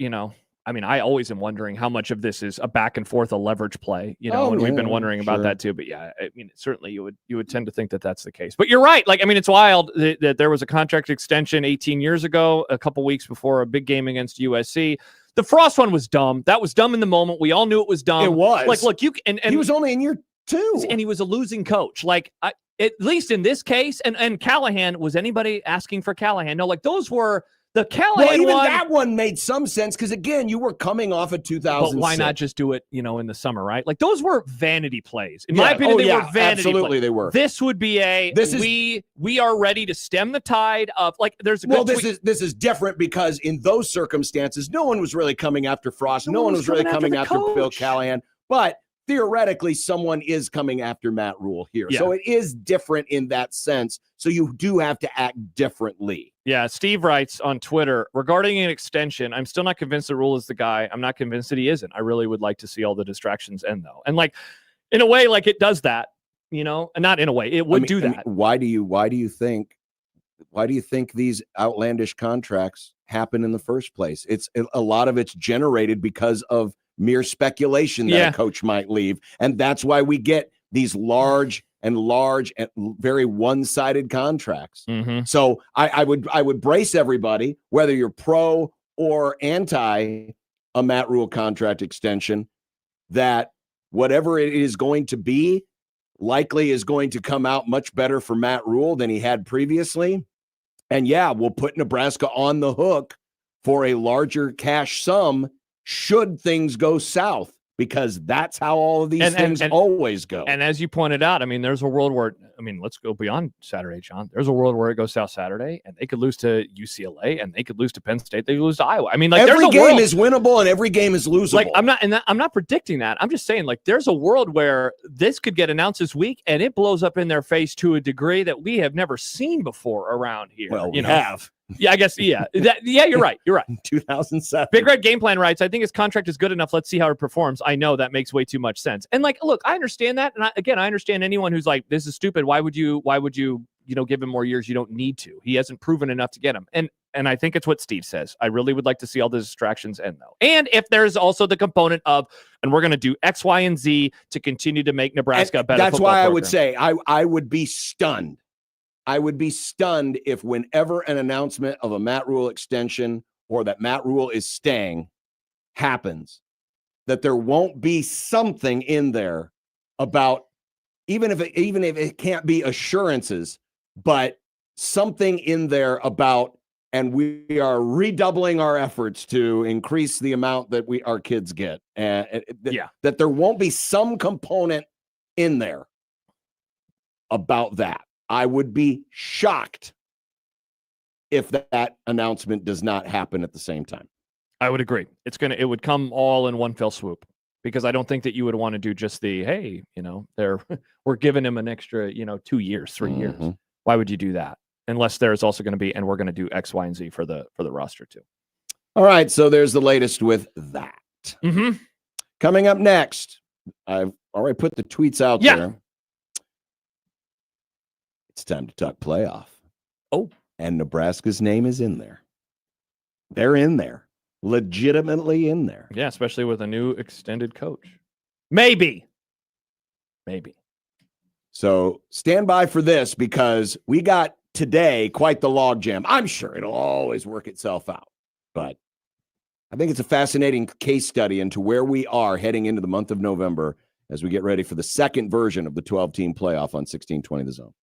I always am wondering how much of this is a back and forth, a leverage play, and we've been wondering about that too. But yeah, certainly you would tend to think that that's the case. But you're right. It's wild that there was a contract extension 18 years ago, a couple weeks before a big game against USC. The Frost one was dumb. That was dumb in the moment. We all knew it was dumb. It was. Look, and he was only in year 2, and he was a losing coach. At least in this case, and Callahan, was anybody asking for Callahan? No, those were the Callahan one. That one made some sense because, again, you were coming off of 2006. But why not just do it, in the summer, right? Those were vanity plays. In my opinion, they were vanity absolutely plays. They were. This would be we are ready to stem the tide of, there's a good this is different because in those circumstances, no one was really coming after Frost. No one was really coming after Bill Callahan. But theoretically, someone is coming after Matt Rule here. Yeah. So it is different in that sense. So you do have to act differently. Yeah, Steve writes on Twitter, regarding an extension, I'm still not convinced that Rule is the guy. I'm not convinced that he isn't. I really would like to see all the distractions end, though. And in a way, it does that, and not in a way, it would do that. Why do you think these outlandish contracts happen in the first place? A lot of it's generated because of mere speculation that a coach might leave. And that's why we get these large and very one-sided contracts. Mm-hmm. So I would brace everybody, whether you're pro or anti a Matt Rule contract extension, that whatever it is going to be likely is going to come out much better for Matt Rule than he had previously. And we'll put Nebraska on the hook for a larger cash sum should things go south, because that's how all of these things always go. And as you pointed out, there's a world where, let's go beyond Saturday, John. There's a world where it goes south Saturday and they could lose to UCLA and they could lose to Penn State. They could lose to Iowa. Every game is winnable and every game is losable. I'm not predicting that. I'm just saying, there's a world where this could get announced this week and it blows up in their face to a degree that we have never seen before around here. Well, we have. Yeah, I guess. Yeah. You're right. 2007. Big Red Game Plan writes, I think his contract is good enough. Let's see how it performs. I know that makes way too much sense. And look, I understand that. And I understand anyone who's like, this is stupid. Why would you, give him more years? You don't need to. He hasn't proven enough to get him. And I think it's what Steve says. I really would like to see all the distractions end, though. And if there's also the component of, and we're going to do X, Y, and Z to continue to make Nebraska a better That's football why I program. would say I would be stunned. I would be stunned if whenever an announcement of a Matt Rule extension or that Matt Rule is staying happens, that there won't be something in there about, even if it can't be assurances, but something in there about, and we are redoubling our efforts to increase the amount that our kids get. And that there won't be some component in there about that. I would be shocked if that announcement does not happen at the same time. I would agree. It would come all in one fell swoop, because I don't think that you would want to do just the, hey, we're giving him an extra, 2 years, 3 years. Why would you do that? Unless there's also going to be, and we're going to do X, Y, and Z for the roster too. All right. So there's the latest with that. Mm-hmm. Coming up next, I've already put the tweets out there. It's time to talk playoff. Oh. And Nebraska's name is in there. They're in there. Legitimately in there. Yeah, especially with a new extended coach. Maybe. So stand by for this, because we got today quite the logjam. I'm sure it'll always work itself out. But I think it's a fascinating case study into where we are heading into the month of November as we get ready for the second version of the 12-team playoff on 1620 The Zone.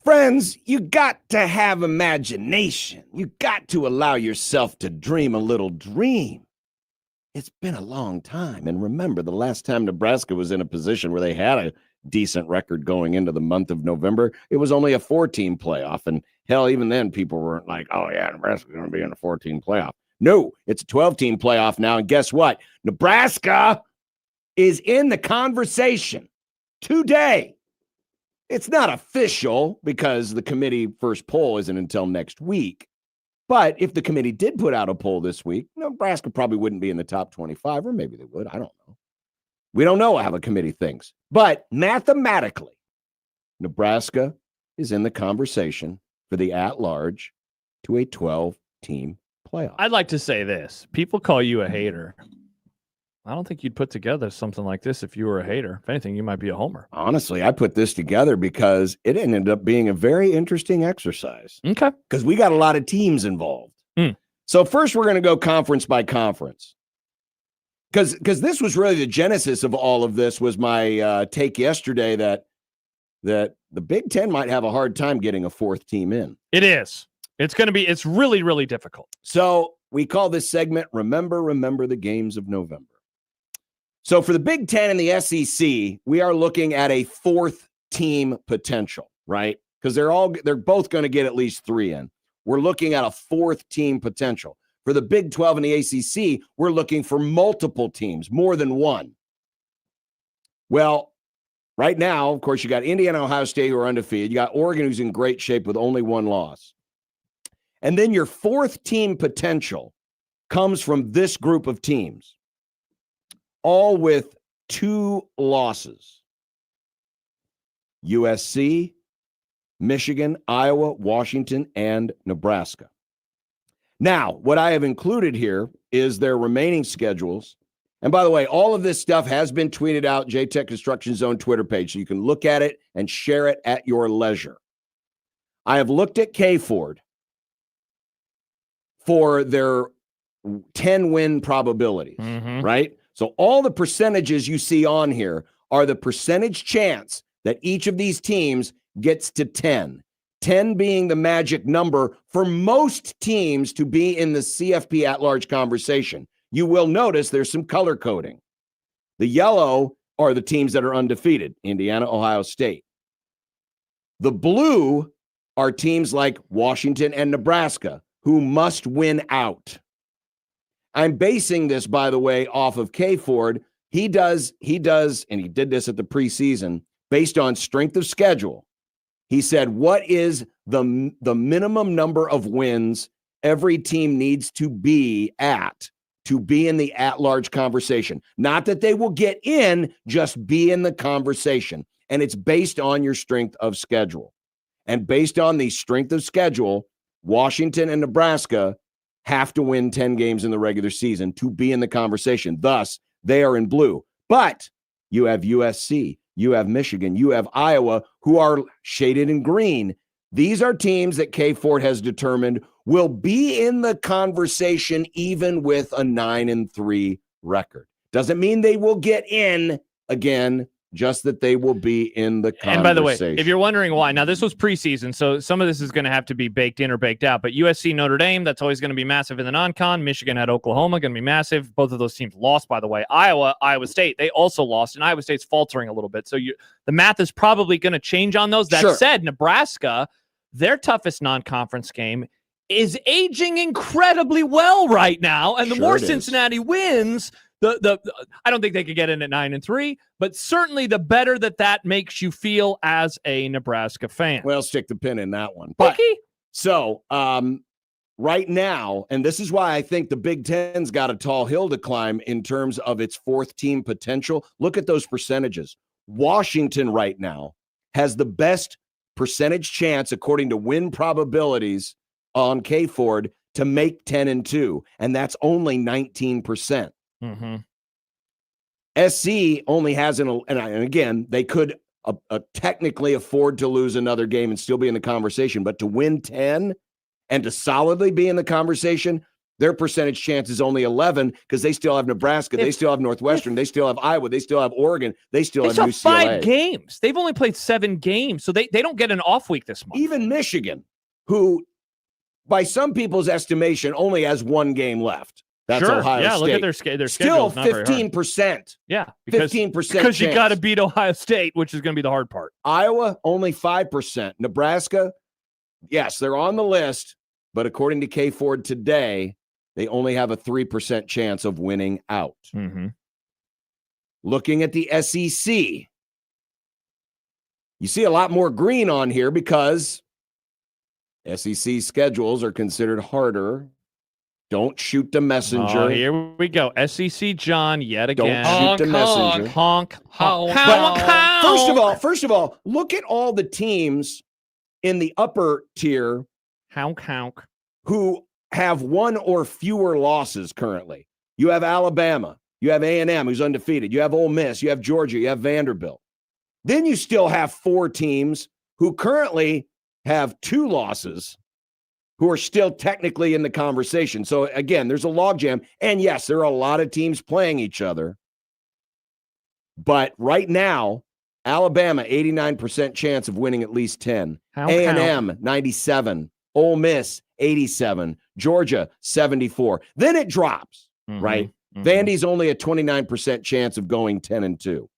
Friends, you got to have imagination. You got to allow yourself to dream a little dream. It's been a long time. And remember, the last time Nebraska was in a position where they had a decent record going into the month of November, it was only a 4-team playoff. And hell, even then, people weren't like, oh, yeah, Nebraska's going to be in a 4-team playoff. No, it's a 12-team playoff now. And guess what? Nebraska is in the conversation today. It's not official because the committee first poll isn't until next week. But if the committee did put out a poll this week, Nebraska probably wouldn't be in the top 25, or maybe they would. I don't know. We don't know how the committee thinks. But mathematically, Nebraska is in the conversation for the at-large to a 12-team playoff. I'd like to say this. People call you a hater. I don't think you'd put together something like this if you were a hater. If anything, you might be a homer. Honestly, I put this together because it ended up being a very interesting exercise. Okay. Because we got a lot of teams involved. So first, we're going to go conference by conference. Because this was really the genesis of all of this, was my take yesterday that the Big Ten might have a hard time getting a 4th team in. It is. It's really, really difficult. So we call this segment Remember the Games of November. So for the Big Ten and the SEC, we are looking at a 4th team potential, right? Because they're both going to get at least 3 in. We're looking at a 4th team potential. For the Big 12 and the ACC, we're looking for multiple teams, more than one. Well, right now, of course, you got Indiana and Ohio State who are undefeated. You got Oregon who's in great shape with only 1 loss. And then your 4th team potential comes from this group of teams, all with 2 losses. USC, Michigan, Iowa, Washington, and Nebraska. Now, what I have included here is their remaining schedules. And by the way, all of this stuff has been tweeted out, JTech Construction Zone Twitter page, so you can look at it and share it at your leisure. I have looked at K-Ford for their 10-win probabilities, right? So all the percentages you see on here are the percentage chance that each of these teams gets to 10. 10 being the magic number for most teams to be in the CFP at-large conversation. You will notice there's some color coding. The yellow are the teams that are undefeated, Indiana, Ohio State. The blue are teams like Washington and Nebraska, who must win out. I'm basing this, by the way, off of K-Ford. He does, and he did this at the preseason, based on strength of schedule. He said, what is the minimum number of wins every team needs to be at to be in the at-large conversation? Not that they will get in, just be in the conversation. And it's based on your strength of schedule. And based on the strength of schedule, Washington and Nebraska have to win 10 games in the regular season to be in the conversation. Thus, they are in blue. But you have USC, you have Michigan, you have Iowa, who are shaded in green. These are teams that K-Ford has determined will be in the conversation even with a 9-3 record. Doesn't mean they will get in again, just that they will be in the conversation. And by the way, if you're wondering why, now this was preseason, so some of this is going to have to be baked in or baked out, but USC, Notre Dame, that's always going to be massive in the non-con. Michigan had Oklahoma, going to be massive. Both of those teams lost, by the way. Iowa, Iowa State, they also lost, and Iowa State's faltering a little bit. So the math is probably going to change on those. That said, Nebraska, their toughest non-conference game, is aging incredibly well right now, and the more Cincinnati wins, I don't think they could get in at 9-3, but certainly the better that makes you feel as a Nebraska fan. Well, stick the pin in that one. But, so right now, and this is why I think the Big Ten's got a tall hill to climb in terms of its 4th team potential. Look at those percentages. Washington right now has the best percentage chance, according to win probabilities on K-Ford, to make 10-2, and that's only 19%. SC only has and again, they could technically afford to lose another game and still be in the conversation, but to win 10 and to solidly be in the conversation, Their percentage chance is only 11 because they still have Nebraska. They still have Northwestern. They still have Iowa. They still have Oregon. They still have UCLA. 5 games. They've only played 7 games, so they don't get an off week this month. Even Michigan, who, by some people's estimation, only has 1 game left. That's sure. Ohio yeah, State. Look at their schedule. Still 15%. Yeah, because 15% because you got to beat Ohio State, which is going to be the hard part. Iowa, only 5%. Nebraska, yes, they're on the list, but according to K Ford today, they only have a 3% chance of winning out. Mm-hmm. Looking at the SEC, you see a lot more green on here because SEC schedules are considered harder. Don't shoot the messenger. Oh, here we go. SEC John yet again. Don't shoot the messenger. Honk. First of all, look at all the teams in the upper tier who have 1 or fewer losses currently. You have Alabama. You have A&M, who's undefeated. You have Ole Miss. You have Georgia. You have Vanderbilt. Then you still have 4 teams who currently have 2 losses who are still technically in the conversation. So, again, there's a logjam. And, yes, there are a lot of teams playing each other. But right now, Alabama, 89% chance of winning at least 10. A&M, 97. Ole Miss, 87. Georgia, 74. Then it drops, right? Mm-hmm. Vandy's only a 29% chance of going 10-2.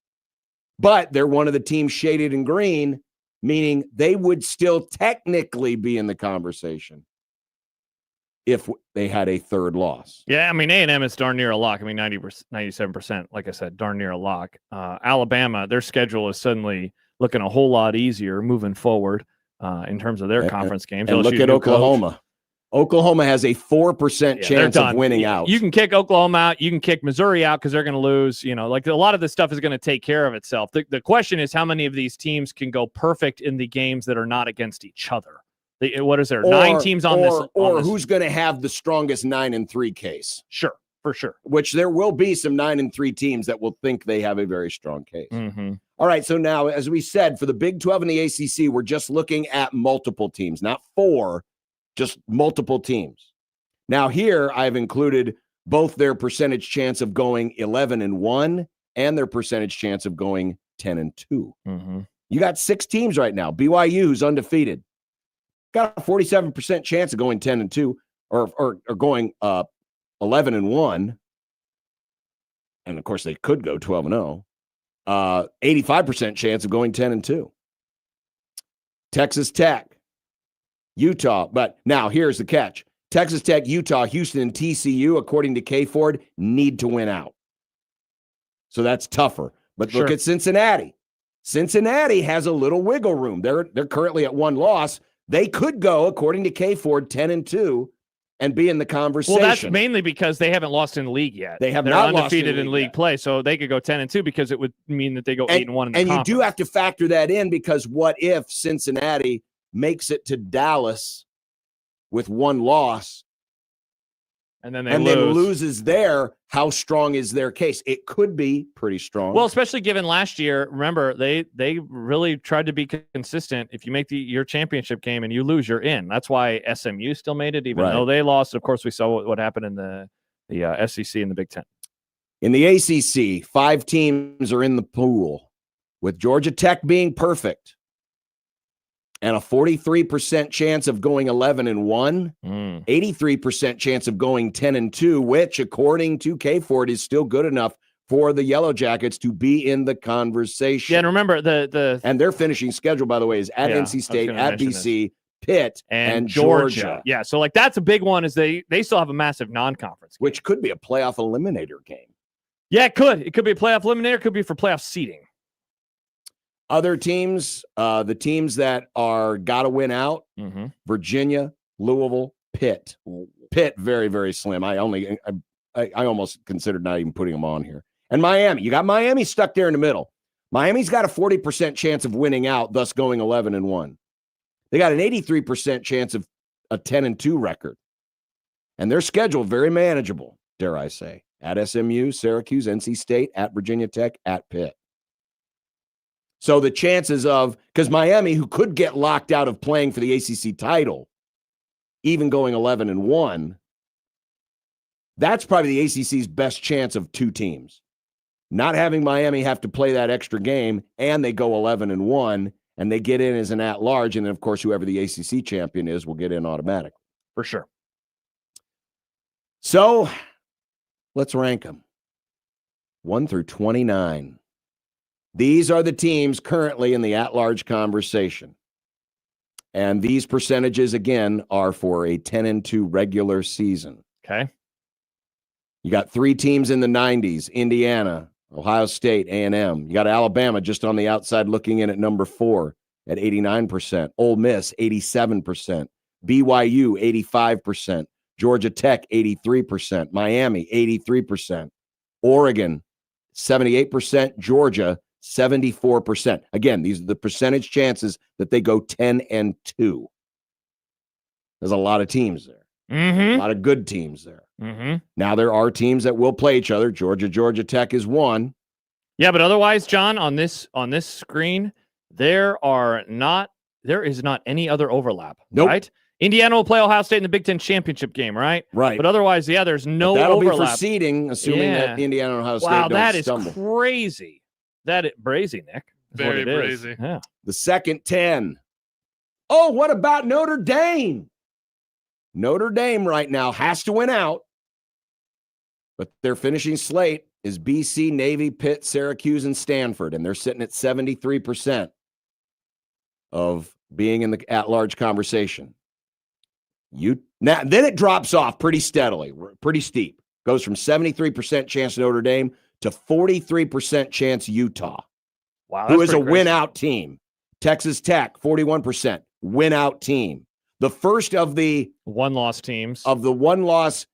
But they're one of the teams shaded in green, meaning they would still technically be in the conversation if they had a 3rd loss. Yeah, I mean, A&M is darn near a lock. I mean, 90%, 97%, like I said, darn near a lock. Alabama, their schedule is suddenly looking a whole lot easier moving forward in terms of their conference games. And look at Oklahoma. Coach. Oklahoma has a 4% chance of winning out. You can kick Oklahoma out. You can kick Missouri out because they're going to lose. You know, like a lot of this stuff is going to take care of itself. The question is how many of these teams can go perfect in the games that are not against each other? What is there? 9 teams on this? Or who's going to have the strongest 9-3 case? Sure, for sure. Which there will be some 9-3 teams that will think they have a very strong case. Mm-hmm. All right, so now, as we said, for the Big 12 and the ACC, we're just looking at multiple teams, not 4, just multiple teams. Now here, I've included both their percentage chance of going 11-1 and their percentage chance of going 10-2. Mm-hmm. You got 6 teams right now. BYU, who's undefeated, got a 47% chance of going 10-2 or going 11-1. And of course, they could go 12-0. 85% chance of going 10-2. Texas Tech, Utah. But now here's the catch. Texas Tech, Utah, Houston, and TCU, according to K Ford, need to win out. So that's tougher. But look at Cincinnati. Cincinnati has a little wiggle room. They're currently at 1 loss. They could go, according to K Ford, 10-2 and be in the conversation. Well, that's mainly because they haven't lost in the league yet. They're not undefeated in league play, so they could go 10-2 because it would mean that they go 8-1 in the conference. And you do have to factor that in because what if Cincinnati makes it to Dallas with 1 loss and then then loses there? How strong is their case? It could be pretty strong. Well, especially given last year, remember, they really tried to be consistent. If you make your championship game and you lose, you're in. That's why SMU still made it, even though they lost. Of course, we saw what happened in the SEC and the Big Ten. In the ACC, 5 teams are in the pool, with Georgia Tech being perfect and a 43% chance of going 11-1, 83% chance of going 10-2, which, according to K Ford, is still good enough for the Yellow Jackets to be in the conversation. Yeah, and remember and their finishing schedule, by the way, is at NC State, at BC, Pitt, and Georgia. Yeah, so like that's a big one. Is they still have a massive non-conference game, which could be a playoff eliminator game. Yeah, it could. It could be a playoff eliminator. It could be for playoff seeding. Other teams, the teams that are got to win out, Virginia, Louisville, Pitt. Pitt, very, very slim. I almost considered not even putting them on here. And Miami. You got Miami stuck there in the middle. Miami's got a 40% chance of winning out, thus going 11-1. They got an 83% chance of a 10-2 record. And their schedule, very manageable, dare I say. At SMU, Syracuse, NC State, at Virginia Tech, at Pitt. So the chances of, because Miami, who could get locked out of playing for the ACC title, even going 11-1, That's probably the ACC's best chance of two teams. Not having Miami have to play that extra game, and they go 11-1, and they get in as an at-large, and then, of course, whoever the ACC champion is will get in automatically. For sure. So let's rank them. 1 through 29. These are the teams currently in the at-large conversation. And these percentages, again, are for a 10-2 regular season. Okay. You got 3 teams in the 90s, Indiana, Ohio State, A&M. You got Alabama just on the outside looking in at number 4 at 89%. Ole Miss, 87%. BYU, 85%. Georgia Tech, 83%. Miami, 83%. Oregon, 78%. Georgia, 74%. Again, these are the percentage chances that they go 10-2. There's a lot of teams there. A lot of good teams there. Now, there are teams that will play each other. Georgia Tech is one. Yeah, but otherwise, John, on this screen, there is not any other overlap. Nope. Right? Indiana will play Ohio State in the Big Ten championship game, right? Right. But otherwise, yeah, there's no That'll overlap. be for seeding, assuming that Indiana and Ohio State wow, don't that is stumble. crazy. Brazy, Nick. Very brazy. Yeah. The second 10. Oh, what about Notre Dame? Notre Dame right now has to win out, but their finishing slate is BC, Navy, Pitt, Syracuse, and Stanford, and they're sitting at 73% of being in the at-large conversation. Now, then it drops off pretty steadily, pretty steep. Goes from 73% chance Notre Dame to 43% chance Utah. Wow, who is a win-out team. Texas Tech, 41% win-out team. The first of the one-loss teams of the one-loss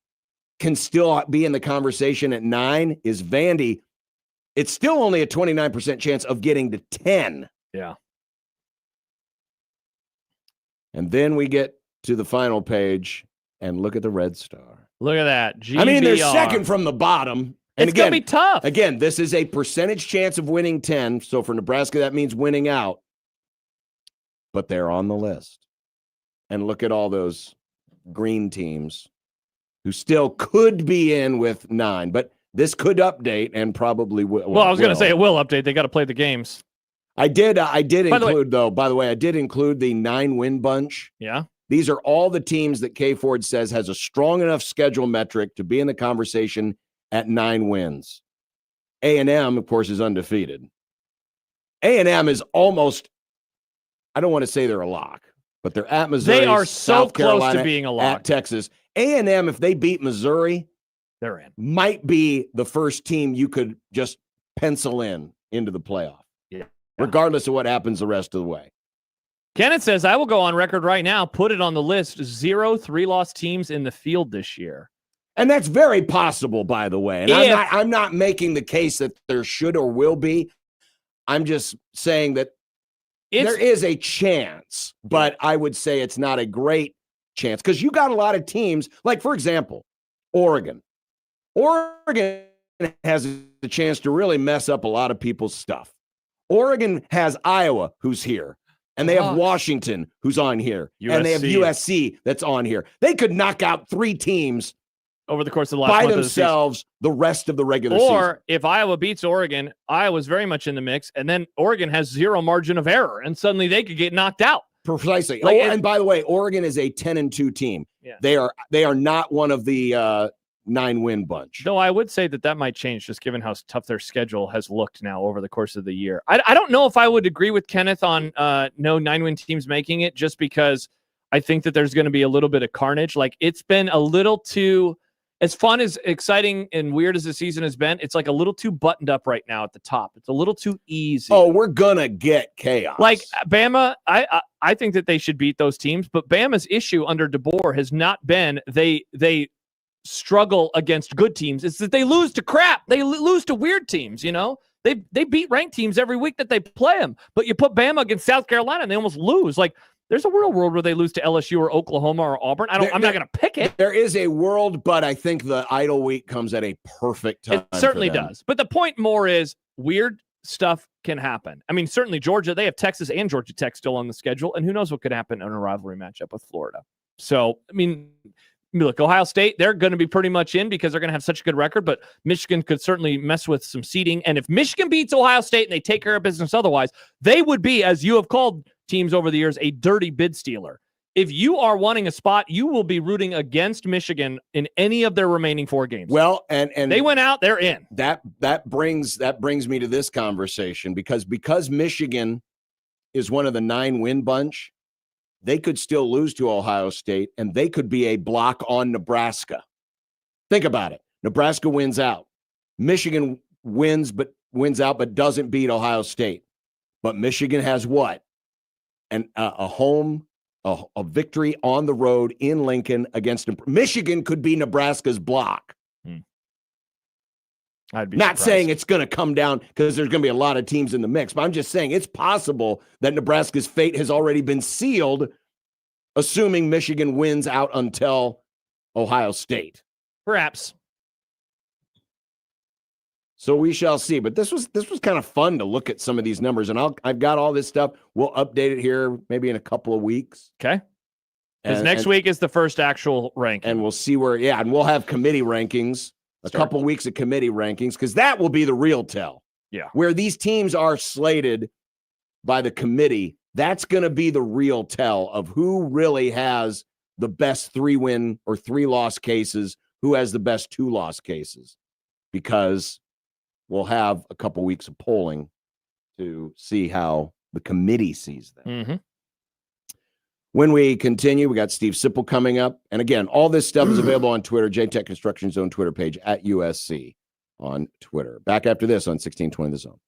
can still be in the conversation at 9 is Vandy. It's still only a 29% chance of getting to 10. Yeah. And then we get to the final page and look at the Red Star. Look at that. GVR. I mean, they're second from the bottom. And it's going to be tough. Again, this is a percentage chance of winning 10. So for Nebraska, that means winning out. But they're on the list. And look at all those green teams who still could be in with 9. But this could update and probably will. Well, I was going to say it will update. They got to play the games. I did include, though, by the way, I did include the 9-win bunch. Yeah. These are all the teams that K Ford says has a strong enough schedule metric to be in the conversation at 9 wins. A&M, of course, is undefeated. A&M is almost, I don't want to say they're a lock, but they're at Missouri. They are so South Carolina, close to being a lock. at Texas. A&M, if they beat Missouri, they're in. Might be the first team you could just pencil into the playoff. Yeah. Regardless of what happens the rest of the way. Kenneth says, I will go on record right now, put it on the list, 0 3-loss teams in the field this year. And that's very possible, by the way. And I'm not making the case that there should or will be. I'm just saying that there is a chance, but I would say it's not a great chance because you got a lot of teams, like, for example, Oregon. Oregon has the chance to really mess up a lot of people's stuff. Oregon has Iowa, who's here. And they have Washington, who's on here. USC. And they have USC that's on here. They could knock out 3 teams over the course of the last by month themselves the rest of the regular season. Or if Iowa beats Oregon, Iowa's very much in the mix, and then Oregon has 0 margin of error, and suddenly they could get knocked out. Precisely. Like, and by the way, Oregon is a 10-2 team. Yeah. They are not one of the 9-win bunch. Though I would say that might change, just given how tough their schedule has looked now over the course of the year. I don't know if I would agree with Kenneth on no 9-win teams making it, just because I think that there's going to be a little bit of carnage. Like, it's been a little too, as fun, as exciting and weird as the season has been, it's like a little too buttoned up right now at the top. It's a little too easy. Oh, we're going to get chaos. Like Bama, I think that they should beat those teams, but Bama's issue under DeBoer has not been they struggle against good teams. It's that they lose to crap. They lose to weird teams, you know? They beat ranked teams every week that they play them, but you put Bama against South Carolina and they almost lose. Like, there's a real world where they lose to LSU or Oklahoma or Auburn. I'm not going to pick it. There is a world, but I think the idle week comes at a perfect time. It certainly does. But the point more is weird stuff can happen. I mean, certainly Georgia, they have Texas and Georgia Tech still on the schedule, and who knows what could happen in a rivalry matchup with Florida. So, I mean, look, Ohio State, they're going to be pretty much in because they're going to have such a good record, but Michigan could certainly mess with some seeding. And if Michigan beats Ohio State and they take care of business otherwise, they would be, as you have called teams over the years, a dirty bid stealer. If you are wanting a spot, you will be rooting against Michigan in any of their remaining 4 games. Well, and they went out, they're in. That brings me to this conversation because Michigan is one of the 9-win bunch, they could still lose to Ohio State, and they could be a block on Nebraska. Think about it. Nebraska wins out. Michigan wins out, but doesn't beat Ohio State. But Michigan has what? A victory on the road in Lincoln against Michigan could be Nebraska's block. I'd be not surprised. saying it's going to come down because there's going to be a lot of teams in the mix, but I'm just saying it's possible that Nebraska's fate has already been sealed, assuming Michigan wins out until Ohio State. Perhaps. So we shall see. But this was kind of fun to look at some of these numbers, and I've got all this stuff. We'll update it here maybe in a couple of weeks. Okay. Because next week is the first actual ranking. And we'll see and we'll have committee rankings, a couple of weeks of committee rankings, because that will be the real tell. Yeah. Where these teams are slated by the committee, that's going to be the real tell of who really has the best 3-win or 3-loss cases, who has the best 2-loss cases, because we'll have a couple weeks of polling to see how the committee sees them. Mm-hmm. When we continue, we got Steve Sipple coming up. And again, all this stuff is available on Twitter, JTech Construction Zone Twitter page at USC on Twitter. Back after this on 1620 The Zone.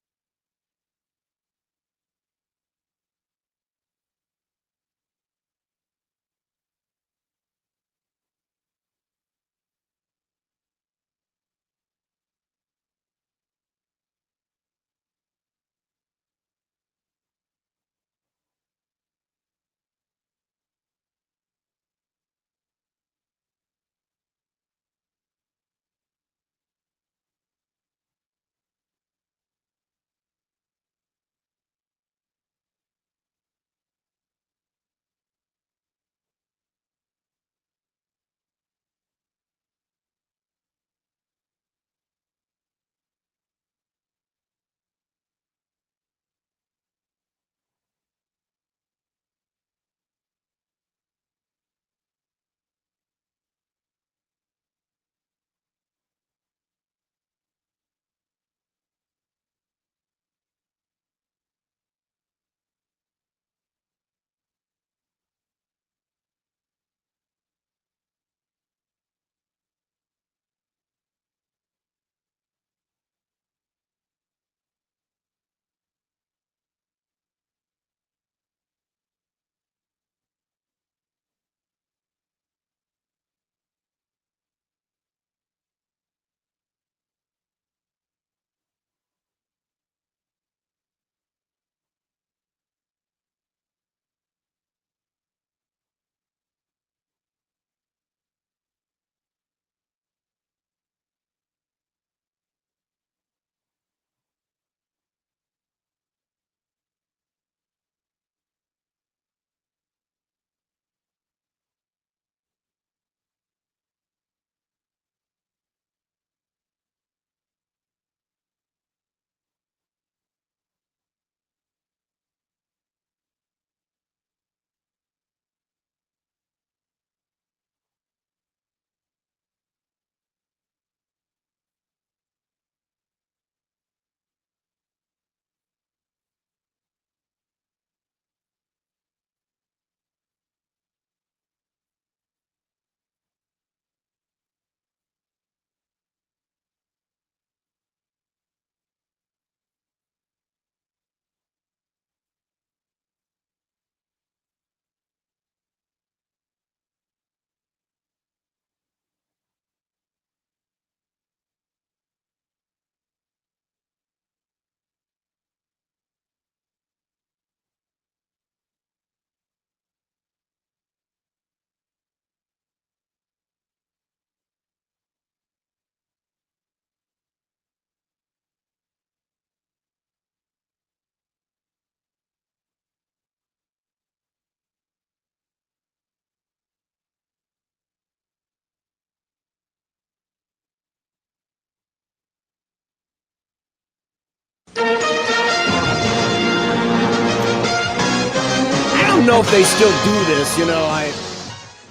don't know if they still do this.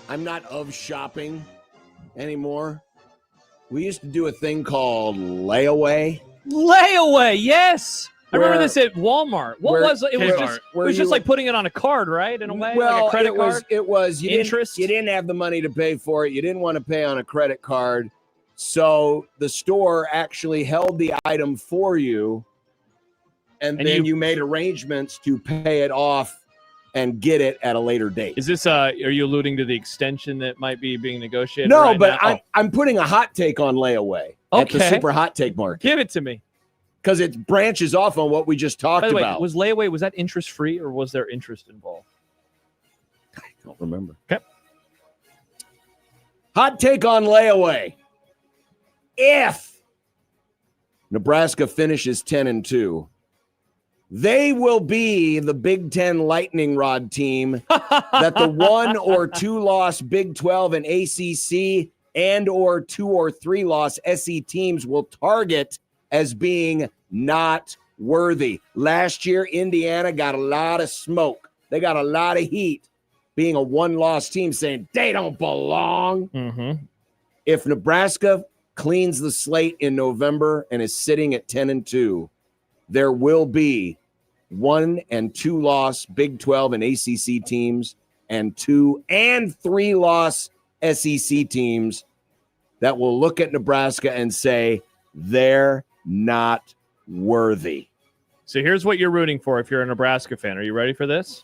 I'm not of shopping anymore. We used to do a thing called layaway. Layaway, yes. I remember this at Walmart. What where- was it? Was where- just, where it was you just like would- putting it on a card, right? In a way, Well, like a credit card. It was you interest. You didn't have the money to pay for it. You didn't want to pay on a credit card, so the store actually held the item for you, and then you made arrangements to pay it off and get it at a later date. Is this? Are you alluding to the extension that might be being negotiated? No, right but now? I'm putting a hot take on layaway at the Okay. Super Hot Take Market Give it to me. because it branches off on what we just talked By the way, about. was layaway, was that interest free or was there interest involved? I don't remember. Okay. Hot take on layaway. If Nebraska finishes 10-2, they will be the Big Ten lightning rod team that the 1 or 2 loss Big 12 and ACC and or 2 or 3 loss SE teams will target as being not worthy. Last year, Indiana got a lot of smoke. They got a lot of heat being a 1-loss team saying they don't belong. Mm-hmm. If Nebraska cleans the slate in November and is sitting at 10-2, there will be 1 and 2 loss Big 12 and ACC teams and 2 and 3 loss SEC teams that will look at Nebraska and say they're not worthy. So here's what you're rooting for if you're a Nebraska fan. Are you ready for this?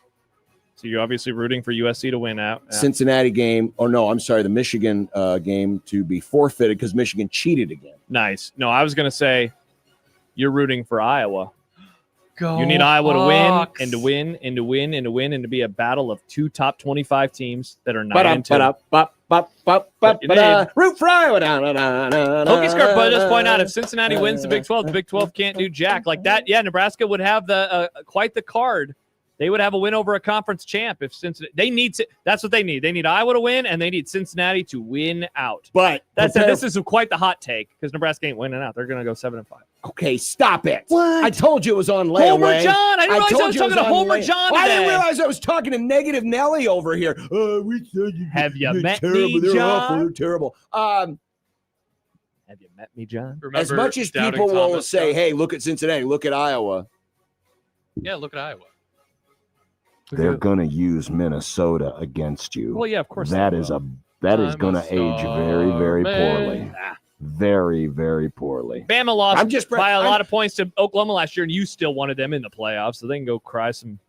So you're obviously rooting for USC to win out. Cincinnati game. Oh, no, I'm sorry. The Michigan game to be forfeited because Michigan cheated again. Nice. No, I was going to say you're rooting for Iowa. Go You need Iowa to win Hawks. and to win and to win and to win and to be a battle of 2 top 25 teams that are 9-2. Root for Iowa. Hokie Scarpa does point out if Cincinnati wins the Big 12 can't do jack like that. Yeah, Nebraska would have the quite the card. They would have a win over a conference champ if Cincinnati. That's what they need. They need Iowa to win, and they need Cincinnati to win out. But this is quite the hot take because Nebraska ain't winning out. They're going to go 7-5. Okay, stop it. What? I told you it was on layaway. Homer John. I didn't realize I told was you it talking to on Homer lay- John I didn't today. realize I was talking to Negative Nelly over here. We said Have you they're met terrible. me, They're John? awful. They're terrible. Have you met me, John? Remember As much as Doubting people will Thomas, say, John? hey, look at Cincinnati, look at Iowa, Yeah, look at Iowa. They're going to use Minnesota against you. Well, yeah, of course. That they is will. is going to age very, very poorly. Very, very poorly. Bama lost by a I'm- lot of points to Oklahoma last year, and you still wanted them in the playoffs, so they can go cry some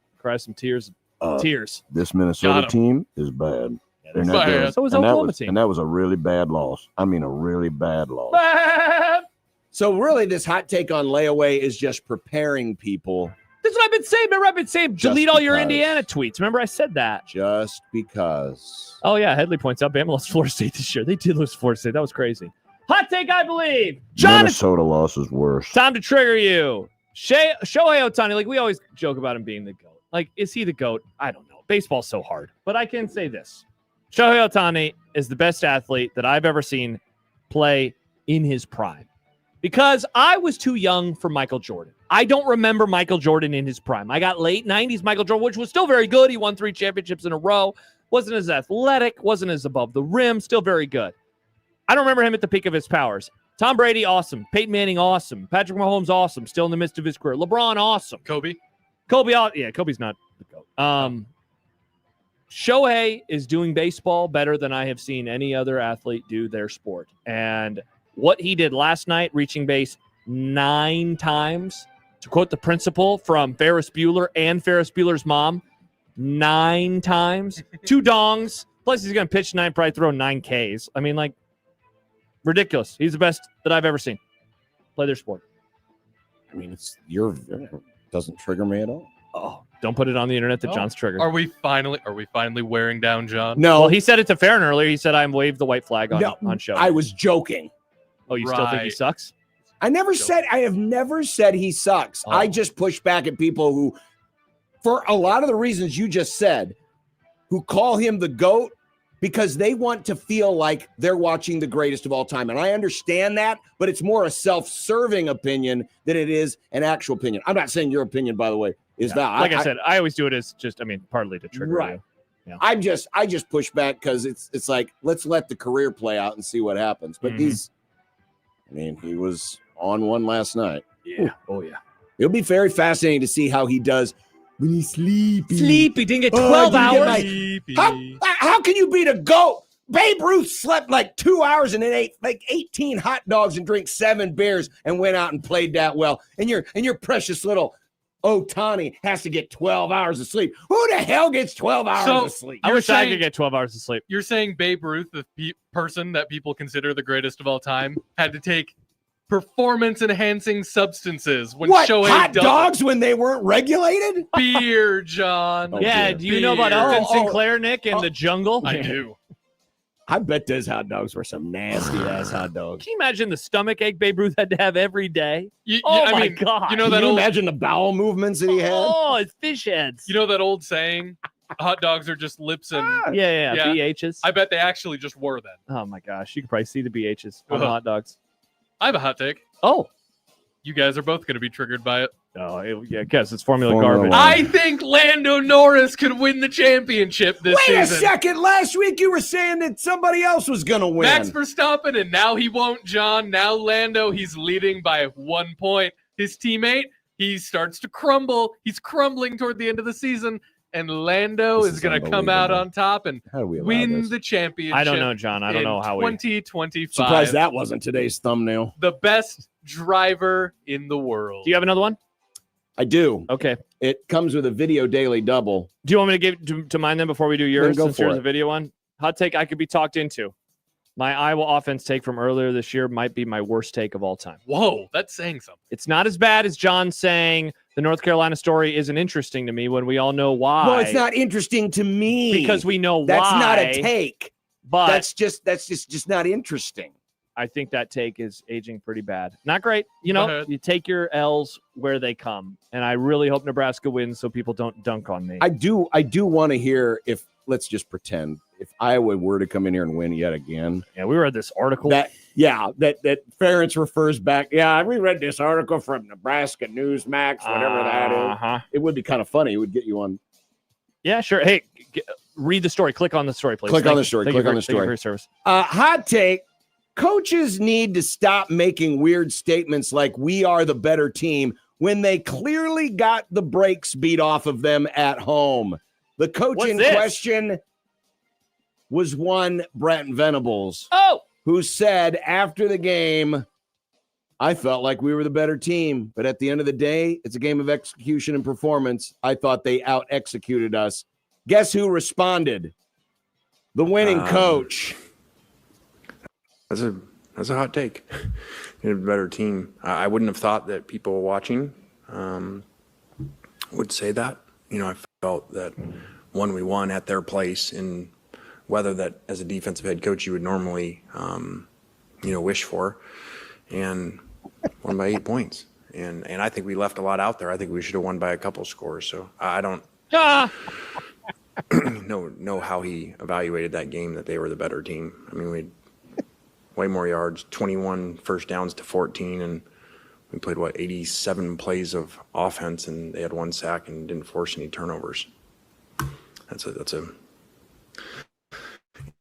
tears. Tears. This Minnesota Got 'em. team is bad. They're not bad. good. So is And that Oklahoma was- team. And that was a really bad loss. I mean, a really bad loss. So really, this hot take on layaway is just preparing people That's what I've been saying. Remember, I've been saying Just delete all your because. Indiana tweets. Remember, I said that. just because. Oh, yeah. Headley points out Bama lost Florida State this year. They did lose Florida State. That was crazy. Hot take, I believe. John, it's Minnesota loss is worse. time to trigger you. Shohei Ohtani, like we always joke about him being the GOAT. Like, is he the GOAT? I don't know. Baseball's so hard. But I can say this. Shohei Ohtani is the best athlete that I've ever seen play in his prime. Because I was too young for Michael Jordan. I don't remember Michael Jordan in his prime. I got late 90s Michael Jordan, which was still very good. He won 3 championships in a row. Wasn't as athletic. Wasn't as above the rim. Still very good. I don't remember him at the peak of his powers. Tom Brady, awesome. Peyton Manning, awesome. Patrick Mahomes, awesome. Still in the midst of his career. LeBron, awesome. Kobe, yeah, Kobe's not the GOAT. Shohei is doing baseball better than I have seen any other athlete do their sport. And what he did last night, reaching base 9 times, to quote the principal from Ferris Bueller and Ferris Bueller's mom, 9 times, 2 dongs, plus he's going to pitch 9, probably throw 9 Ks. I mean, like, ridiculous. He's the best that I've ever seen play their sport. I mean, doesn't trigger me at all. Oh, don't put it on the internet that Oh, John's triggered. Are we finally wearing down John? No. Well, he said it to Farron earlier. He said, "I'm waved the white flag on show." I was joking. Oh, you still think he Right. sucks? I have never said he sucks. I just push back at people who, for a lot of the reasons you just said, who call him the GOAT because they want to feel like they're watching the greatest of all time. And I understand that, but it's more a self-serving opinion than it is an actual opinion. I'm not saying your opinion, by the way, Is that like I said, I always do it as just, partly to trigger Right. you. Yeah. I just push back because it's like, let's let the career play out and see what happens. But he was on one last night. Yeah. Oh yeah. It'll be very fascinating to see how he does when he's sleepy. Sleepy, didn't get 12 hours. How can you beat a goat? Babe Ruth slept like 2 hours and then ate like 18 hot dogs and drank 7 beers and went out and played that well. And your precious little Otani has to get 12 hours of sleep. Who the hell gets 12 hours of sleep? I wish I could get 12 hours of sleep. You're saying Babe Ruth, the person that people consider the greatest of all time, had to take performance-enhancing substances when Shohei hot dogs when they weren't regulated? Beer, John. Do you know about Upton Sinclair, Nick, and the jungle? I do. I bet those hot dogs were some nasty-ass hot dogs. Can you imagine the stomach ache Babe Ruth had to have every day? My God. You know that Can you old, imagine the bowel movements that he had? Oh, it's fish heads. You know that old saying, hot dogs are just lips and... Yeah, BHs. I bet they actually just were then. Oh, my gosh. You can probably see the BHs on the hot dogs. I have a hot take. Oh. You guys are both going to be triggered by it. Oh, yeah, I guess it's Formula garbage. I think Lando Norris could win the championship this season. Wait a second. Last week you were saying that somebody else was going to win. Max Verstappen, and now he won't, John. Now Lando, he's leading by 1 point. His teammate, he starts to crumble. He's crumbling toward the end of the season, and Lando is going to come out on top and win the championship. I don't know, John. I don't know how 2025. Surprised that wasn't today's thumbnail. The best driver in the world. Do you have another one? I do. Okay. It comes with a video daily double. Do you want me to give to mine then before we do yours? Go since for yours it. a video one. Hot take I could be talked into. My Iowa offense take from earlier this year might be my worst take of all time. Whoa, that's saying something. It's not as bad as John saying the North Carolina story isn't interesting to me when we all know why. Well, it's not interesting to me because we know that's why. not a take. But that's just not interesting. I think that take is aging pretty bad. Not great. You know, you take your L's where they come. And I really hope Nebraska wins so people don't dunk on me. I do want to hear if, let's just pretend, if Iowa were to come in here and win yet again. Yeah, we read this article. That Ferentz refers back. Yeah, we read this article from Nebraska Newsmax, whatever that is. It would be kind of funny. It would get you on. Yeah, sure. Hey, read the story. Click on the story, please. Click on the story. Click on the story. Thank you for your service. Hot take. Coaches need to stop making weird statements like we are the better team when they clearly got the brakes beat off of them at home. The coach in question was one Brent Venables, who said after the game, I felt like we were the better team, but at the end of the day, it's a game of execution and performance. I thought they out-executed us. Guess who responded? The winning coach. That's a hot take. You're a better team. I wouldn't have thought that people watching would say that. You know, I felt that when we won at their place in weather that as a defensive head coach you would normally, wish for, and won by 8 points. And I think we left a lot out there. I think we should have won by a couple scores. So I don't know how he evaluated that game, that they were the better team. I mean, we way more yards, 21 first downs to 14, and we played 87 plays of offense, and they had 1 sack and didn't force any turnovers. That's a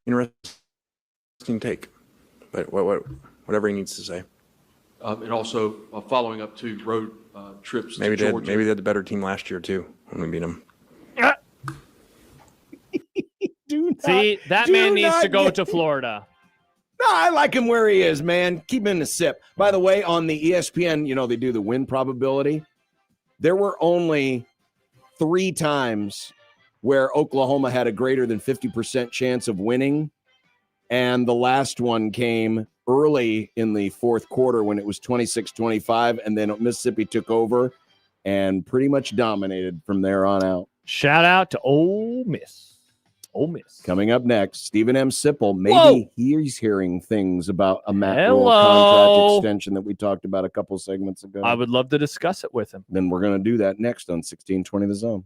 interesting take, but whatever he needs to say. And also following up to road trips. Maybe to Georgia. they had the better team last year too when we beat them. See, that man needs to go to Florida. No, I like him where he is, man. Keep him in the sip. By the way, on the ESPN, they do the win probability. There were only 3 times where Oklahoma had a greater than 50% chance of winning. And the last one came early in the fourth quarter when it was 26-25. And then Mississippi took over and pretty much dominated from there on out. Shout out to Ole Miss. Ole Miss. Coming up next, Stephen M. Sipple. Maybe he's hearing things about a Matt Rule contract extension that we talked about a couple segments ago. I would love to discuss it with him. Then we're going to do that next on 1620 The Zone.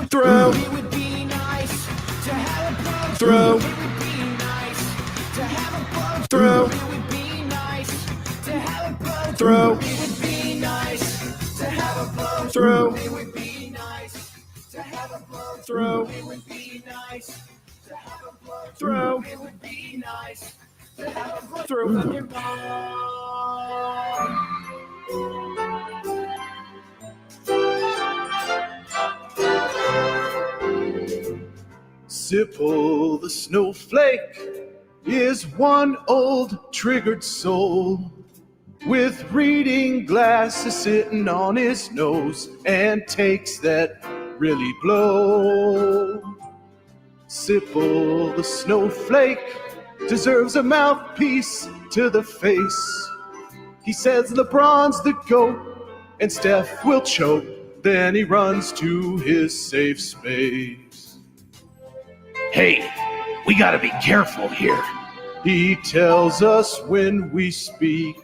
Throw. Throw. Throw. Throw. Throw. Throw. Throw. Throw. Sipple the snowflake is one old triggered soul with reading glasses sitting on his nose and takes that really blow. Sipple the snowflake deserves a mouthpiece to the face. He says LeBron's the GOAT and Steph will choke. Then he runs to his safe space. Hey, we gotta be careful here, he tells us when we speak.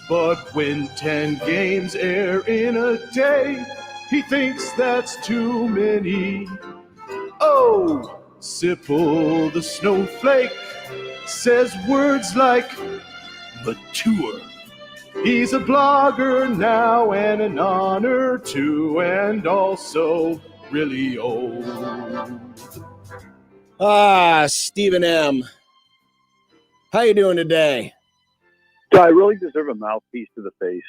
But when 10 games air in a day, he thinks that's too many. Oh, Sipple the snowflake says words like mature. He's a blogger now and an honor too, and also really old. Stephen M. How you doing today? Do I really deserve a mouthpiece to the face?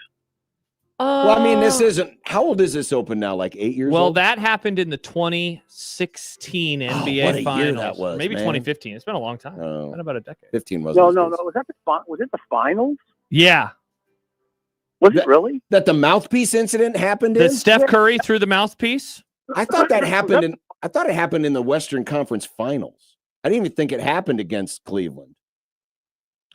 Well, I mean, this isn't. How old is this open now? Like 8 years Well, old? that happened in the 2016 NBA what a year Finals. that was, Maybe man. 2015. It's been a long time. It's been about a decade. 15 was. No. Was it the finals? Yeah. Was it really? That the mouthpiece incident happened in? That Steph Curry threw the mouthpiece? I thought that happened in. I thought it happened in the Western Conference Finals. I didn't even think it happened against Cleveland.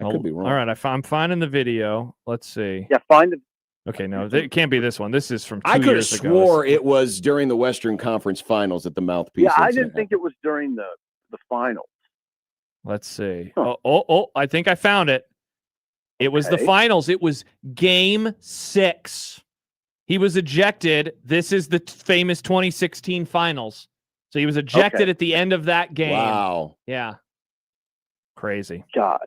I could be wrong. All right, I'm finding the video. Let's see. Yeah, find it. Okay, no, it can't be this one. This is from 2 I could have years ago. swore it was during the Western Conference Finals at the mouthpiece. Yeah, I incident didn't think it was during the finals. Let's see. Oh, I think I found it. It was the finals. It was game 6. He was ejected. This is the famous 2016 finals. So he was ejected at the end of that game. Wow. Yeah. Crazy. God.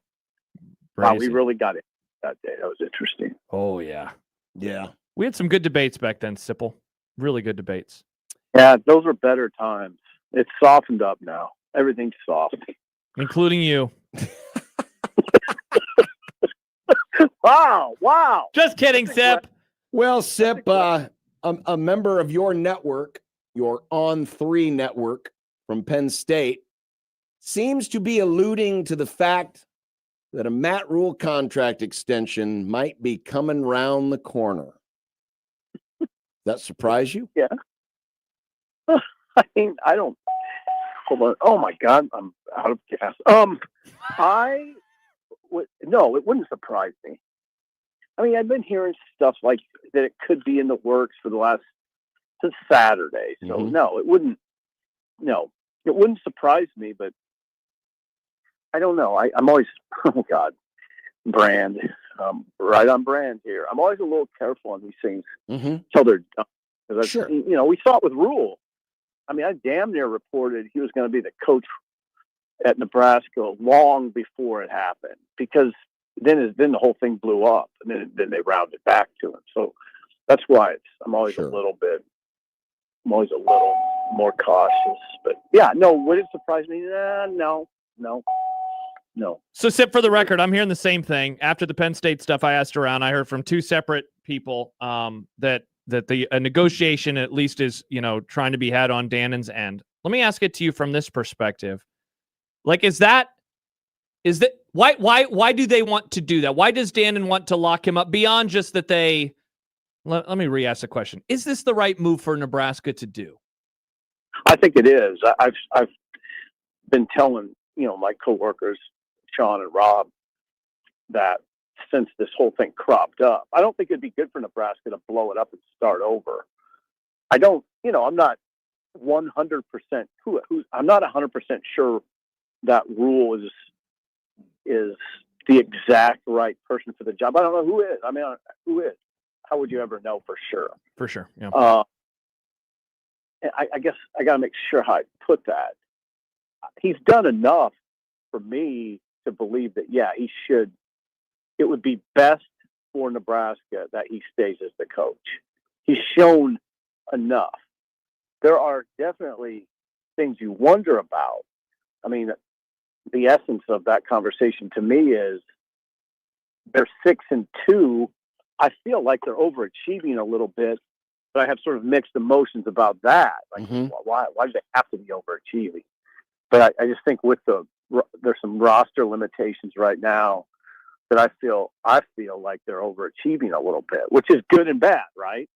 Wow, we Crazy. really got it that day. That was interesting. Oh, yeah. Yeah. We had some good debates back then, Sipple. Really good debates. Yeah, those were better times. It's softened up now. Everything's soft. Including you. Wow. Just kidding, Sip. Well, Sip, a member of your network, your On3 network from Penn State, seems to be alluding to the fact that a Matt Rule contract extension might be coming round the corner. Does that surprise you? Yeah. I mean, I don't. Hold on. Oh my God, I'm out of gas. No, it wouldn't surprise me. I mean, I've been hearing stuff like that it could be in the works for the last since Saturday. So no, it wouldn't. No, it wouldn't surprise me. But I don't know. I'm always, oh God, brand, right on brand here. I'm always a little careful on these things until they're done. Sure. You know, we saw it with Rule. I mean, I damn near reported he was going to be the coach at Nebraska long before it happened, because then the whole thing blew up, and then they rounded back to him. So that's why I'm always a little more cautious. But yeah, no, would it surprise me? No. So, Sip, for the record, I'm hearing the same thing. After the Penn State stuff, I asked around. I heard from 2 separate people that a negotiation at least is, trying to be had on Dannon's end. Let me ask it to you from this perspective. Like, is that why do they want to do that? Why does Dannon want to lock him up beyond just that they? Let me re-ask the question. Is this the right move for Nebraska to do? I think it is. I've been telling my coworkers, Sean and Rob, that since this whole thing cropped up, I don't think it'd be good for Nebraska to blow it up and start over. I don't. I'm not 100% I'm not 100% sure that Rule is the exact right person for the job. I don't know who is. I mean, who is? How would you ever know for sure? For sure, yeah. I guess I got to make sure how I put that. He's done enough for me to believe that, yeah, he should. It would be best for Nebraska that he stays as the coach. He's shown enough. There are definitely things you wonder about. I mean, the essence of that conversation to me is they're 6-2. I feel like they're overachieving a little bit, but I have sort of mixed emotions about that. Like, why do they have to be overachieving? But I just think there's some roster limitations right now that I feel like they're overachieving a little bit, which is good and bad, right?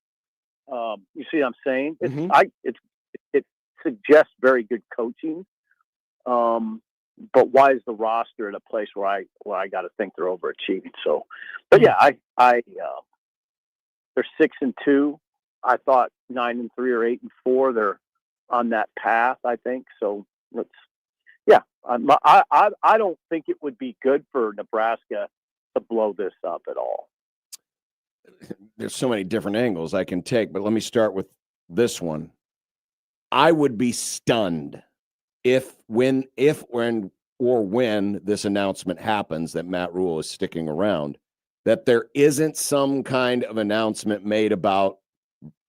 You see what I'm saying? It suggests very good coaching. But why is the roster in a place where I got to think they're overachieving? So, but yeah, they're 6-2. I thought 9-3 or 8-4. They're on that path, I think. So I don't think it would be good for Nebraska to blow this up at all. There's so many different angles I can take, but let me start with this one. I would be stunned when this announcement happens that Matt Rule is sticking around, that there isn't some kind of announcement made about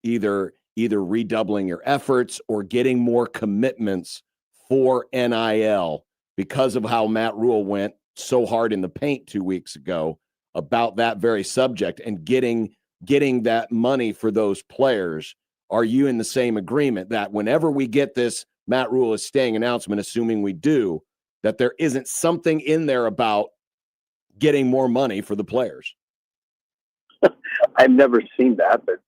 either redoubling your efforts or getting more commitments for NIL because of how Matt Rule went so hard in the paint 2 weeks ago about that very subject and getting that money for those players. Are you in the same agreement that whenever we get this Matt Rule is staying announcement, assuming we do, that there isn't something in there about getting more money for the players? I've never seen that, but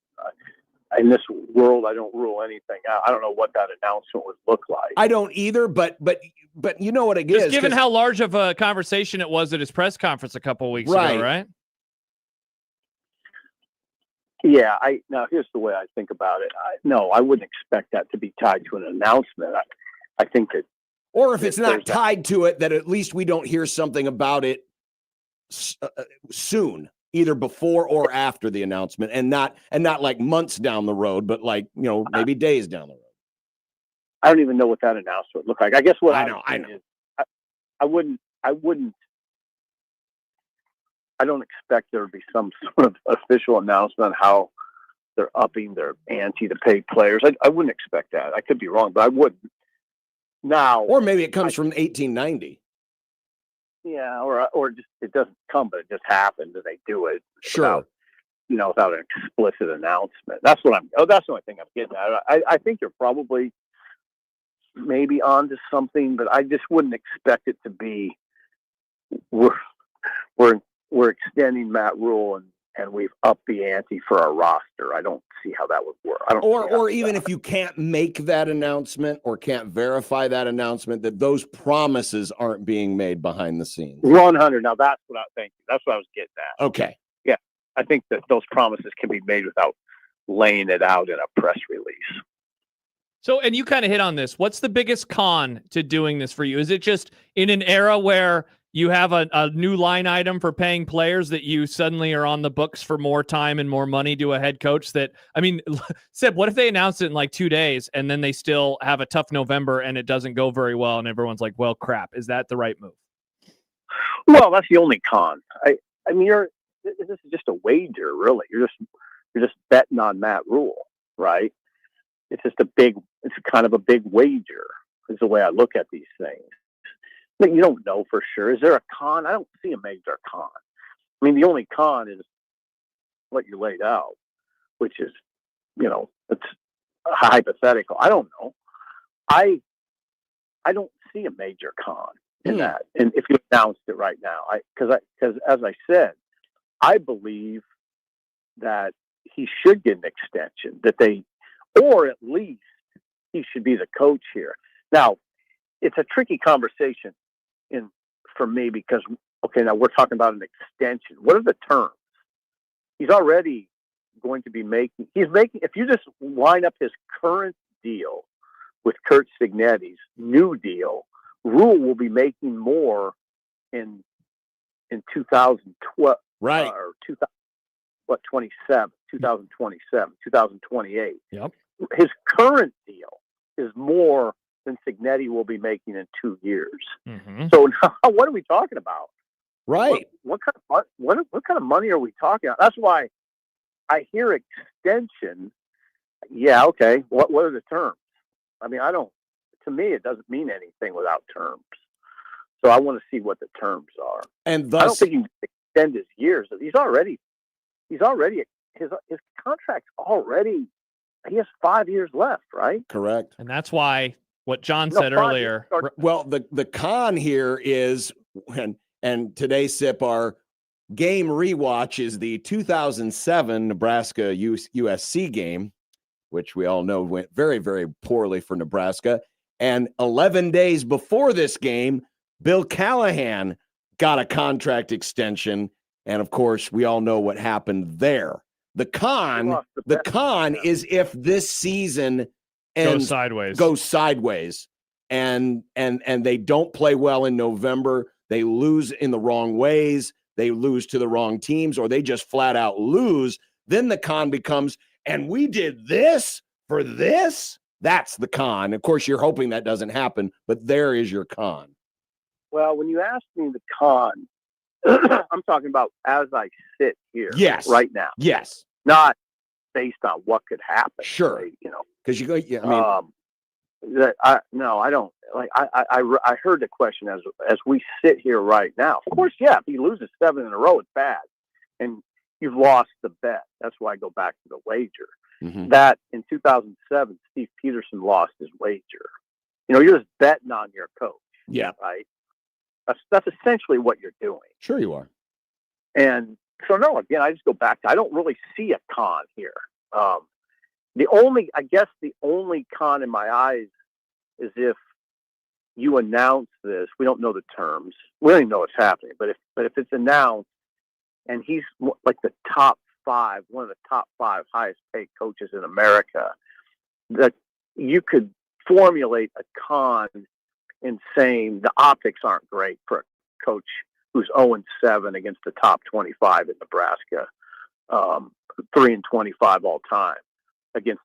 in this world, I don't rule anything out. I don't know what that announcement would look like. I don't either, but you know what it is. Just given how large of a conversation it was at his press conference a couple of weeks ago, right? Yeah, now here's the way I think about it. I wouldn't expect that to be tied to an announcement. I think that, or if it's not tied to it, that at least we don't hear something about it soon, either before or after the announcement, and not like months down the road, but like, maybe days down the road. I don't even know what that announcement would look like. I guess what I know. Is, I don't expect there to be some sort of official announcement on how they're upping their ante to pay players. I wouldn't expect that. I could be wrong, but I wouldn't. Now, or maybe it comes from 1890. Yeah, or just it doesn't come, but it just happens and they do it. Sure. Without an explicit announcement. That's the only thing I'm getting at. I think you're probably maybe onto something, but I just wouldn't expect it to be we're extending Matt Rule and we've upped the ante for our roster. I don't see how that would work. Or even if you can't make that announcement or can't verify that announcement, that those promises aren't being made behind the scenes. 100. Now that's what that's what I was getting at. Okay. Yeah, I think that those promises can be made without laying it out in a press release. So, and you kind of hit on this. What's the biggest con to doing this for you? Is it just in an era where you have a new line item for paying players that you suddenly are on the books for more time and more money to a head coach that, I mean, Seb, what if they announce it in like 2 days and then they still have a tough November and it doesn't go very well and everyone's like, well, crap, is that the right move? Well, that's the only con. I mean, this is just a wager, really. You're just betting on Matt Rule, right? It's kind of a big wager is the way I look at these things. But you don't know for sure. Is there a con? I don't see a major con. I mean, the only con is what you laid out, which is, it's hypothetical. I don't know. I don't see a major con in that. And if you announced it right now, because as I said, I believe that he should get an extension, or at least he should be the coach here. Now, it's a tricky conversation for me because, okay, now we're talking about an extension. What are the terms? He's already going to be if you just line up his current deal with Kurt Signetti's new deal, Rule will be making more in 2012, right? Or 2027, 2028. Yep. his current deal is more than Cignetti will be making in 2 years. Mm-hmm. So now, what are we talking about? Right. What kind of money are we talking about? That's why I hear extension. Yeah, okay. What are the terms? I mean, to me, it doesn't mean anything without terms. So I want to see what the terms are. And I don't thus, think he can extend his years. He's already his contract's already. He has 5 years left, right? correct. And that's why what John No, said 5 earlier. years. Well, the con here is and today, Sip, our game rewatch is the 2007 Nebraska USC game, which we all know went very, very poorly for Nebraska. And 11 days before this game, Bill Callahan got a contract extension. And of course, we all know what happened there. The con is if this season Goes sideways and they don't play well in November, they lose in the wrong ways, they lose to the wrong teams, or they just flat out lose, then the con becomes, and we did this for this. That's the con. Of course, you're hoping that doesn't happen, but there is your con. Well, when you ask me the con, I'm talking about as I sit here right now. Yes. Not based on what could happen. Sure. Right? Because you go, yeah, I mean, I don't like. I heard the question as we sit here right now. Of course, yeah. If he loses 7 in a row, it's bad, and you've lost the bet. That's why I go back to the wager. Mm-hmm. That in 2007, Steve Peterson lost his wager. You're just betting on your coach. Yeah. Right. That's essentially what you're doing. Sure, you are. And so, no, again, I just go back to I don't really see a con here. The only con in my eyes is if you announce this. We don't know the terms. We don't even know what's happening. But if it's announced and he's like the top 5, one of the top 5 highest paid coaches in America, that you could formulate a con in saying the optics aren't great for a coach who's 0-7 against the top 25 in Nebraska, 3-25 all time against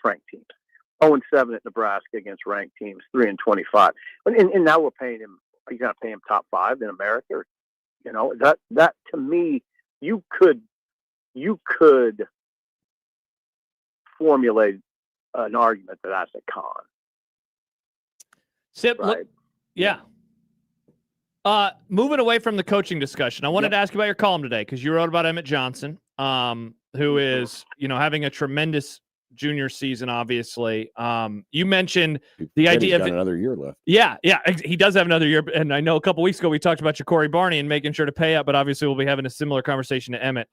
ranked teams. 0-7 at Nebraska against ranked teams, 3-25. And now we're paying him. Are you going to pay him top 5 in America? That to me, you could formulate an argument that that's a con. Sip, right? Yeah. Moving away from the coaching discussion, I wanted to ask you about your column today because you wrote about Emmett Johnson, who is, having a tremendous junior season, obviously. You mentioned the idea of another year left. Yeah, he does have another year. And I know a couple weeks ago we talked about Ja'Cory Barney and making sure to pay up, but obviously we'll be having a similar conversation to Emmett.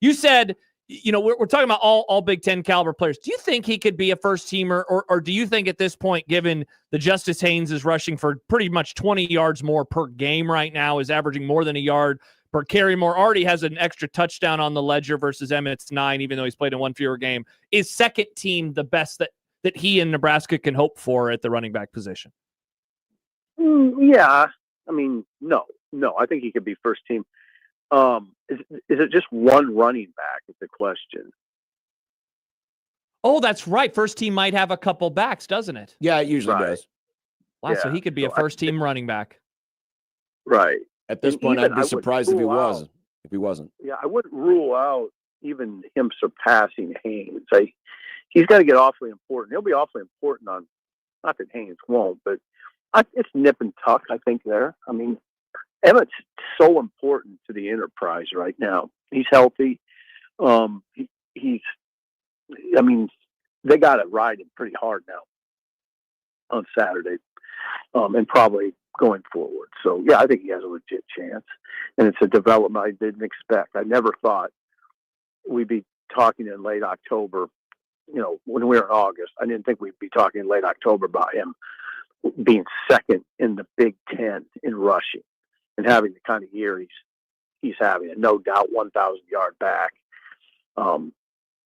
You said, we're talking about all Big Ten caliber players. Do you think he could be a first teamer, or do you think at this point, given the Justice Haynes is rushing for pretty much 20 yards more per game right now, is averaging more than a yard per carry more, already has an extra touchdown on the ledger versus Emmett's 9, even though he's played in one fewer game, is second team the best that he and Nebraska can hope for at the running back position? Yeah. I mean, no, I think he could be first team. Is it just one running back is the question? Oh, that's right. First team might have a couple backs, doesn't it? Yeah, it usually does. Wow, so he could be a first team running back. Right. At this point, I'd be surprised if he wasn't. Yeah, I wouldn't rule out even him surpassing Haynes. He's got to get awfully important. He'll be awfully important on, not that Haynes won't, but it's nip and tuck, I think, there. I mean, Emmett's so important to the enterprise right now. He's healthy. They got to ride him pretty hard now on Saturday, and probably going forward. So, yeah, I think he has a legit chance. And it's a development I didn't expect. I never thought we'd be talking in late October, when we were in August. I didn't think we'd be talking in late October about him being second in the Big Ten in rushing and having the kind of year he's having. And no doubt 1,000-yard back.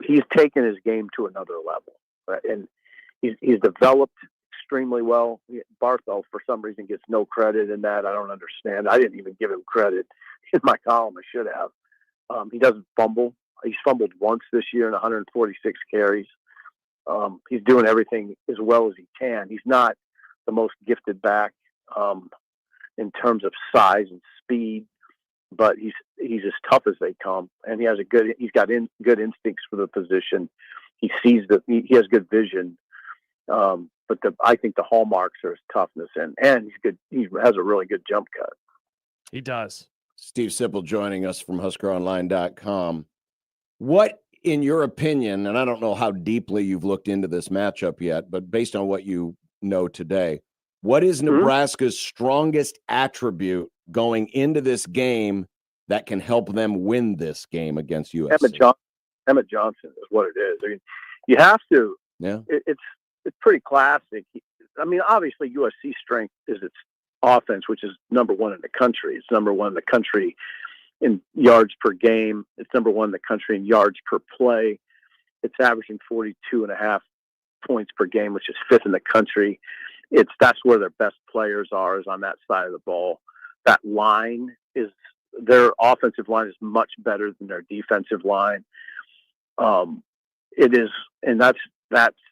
He's taken his game to another level. Right? And he's developed extremely well. Barthel, for some reason, gets no credit in that. I don't understand. I didn't even give him credit in my column. I should have. He doesn't fumble. He's fumbled once this year in 146 carries. He's doing everything as well as he can. He's not the most gifted back in terms of size and speed, but he's as tough as they come, and he's got good instincts for the position. He sees he has good vision. But I think the hallmarks are his toughness and he's good. He has a really good jump cut. He does. Steve Sipple joining us from HuskerOnline.com. What, in your opinion, and I don't know how deeply you've looked into this matchup yet, but based on what you know today, what is Nebraska's strongest attribute going into this game that can help them win this game against USC? Emmett Johnson is what it is. I mean, you have to. Yeah. It's pretty classic. I mean, obviously USC's strength is its offense, which is number one in the country. It's number one in the country in yards per game. It's number one in the country in yards per play. It's averaging 42.5 points per game, which is fifth in the country. That's where their best players are, is on that side of the ball. That line their offensive line is much better than their defensive line. It is, and that's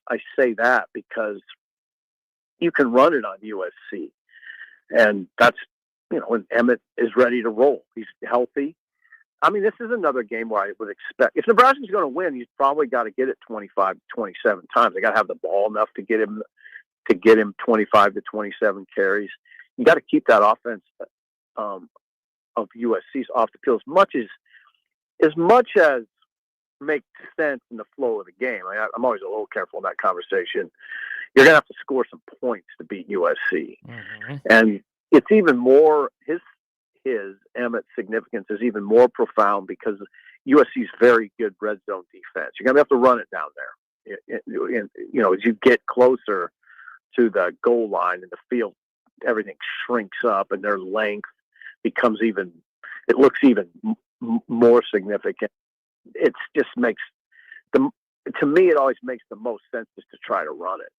I say that because you can run it on USC, and that's when Emmett is ready to roll. He's healthy. I mean, this is another game where I would expect if Nebraska's going to win, he's probably got to get it 25, 27 times. They got to have the ball enough to get him 25 to 27 carries. You got to keep that offense of USC's off the field as much as make sense in the flow of the game. I'm always a little careful in that conversation. You're going to have to score some points to beat USC. Mm-hmm. And it's even more, his Emmett's significance is even more profound because USC's very good red zone defense. You're going to have to run it down there. As you get closer to the goal line in the field, everything shrinks up and their length looks even more significant. It just makes to me, it always makes the most sense just to try to run it.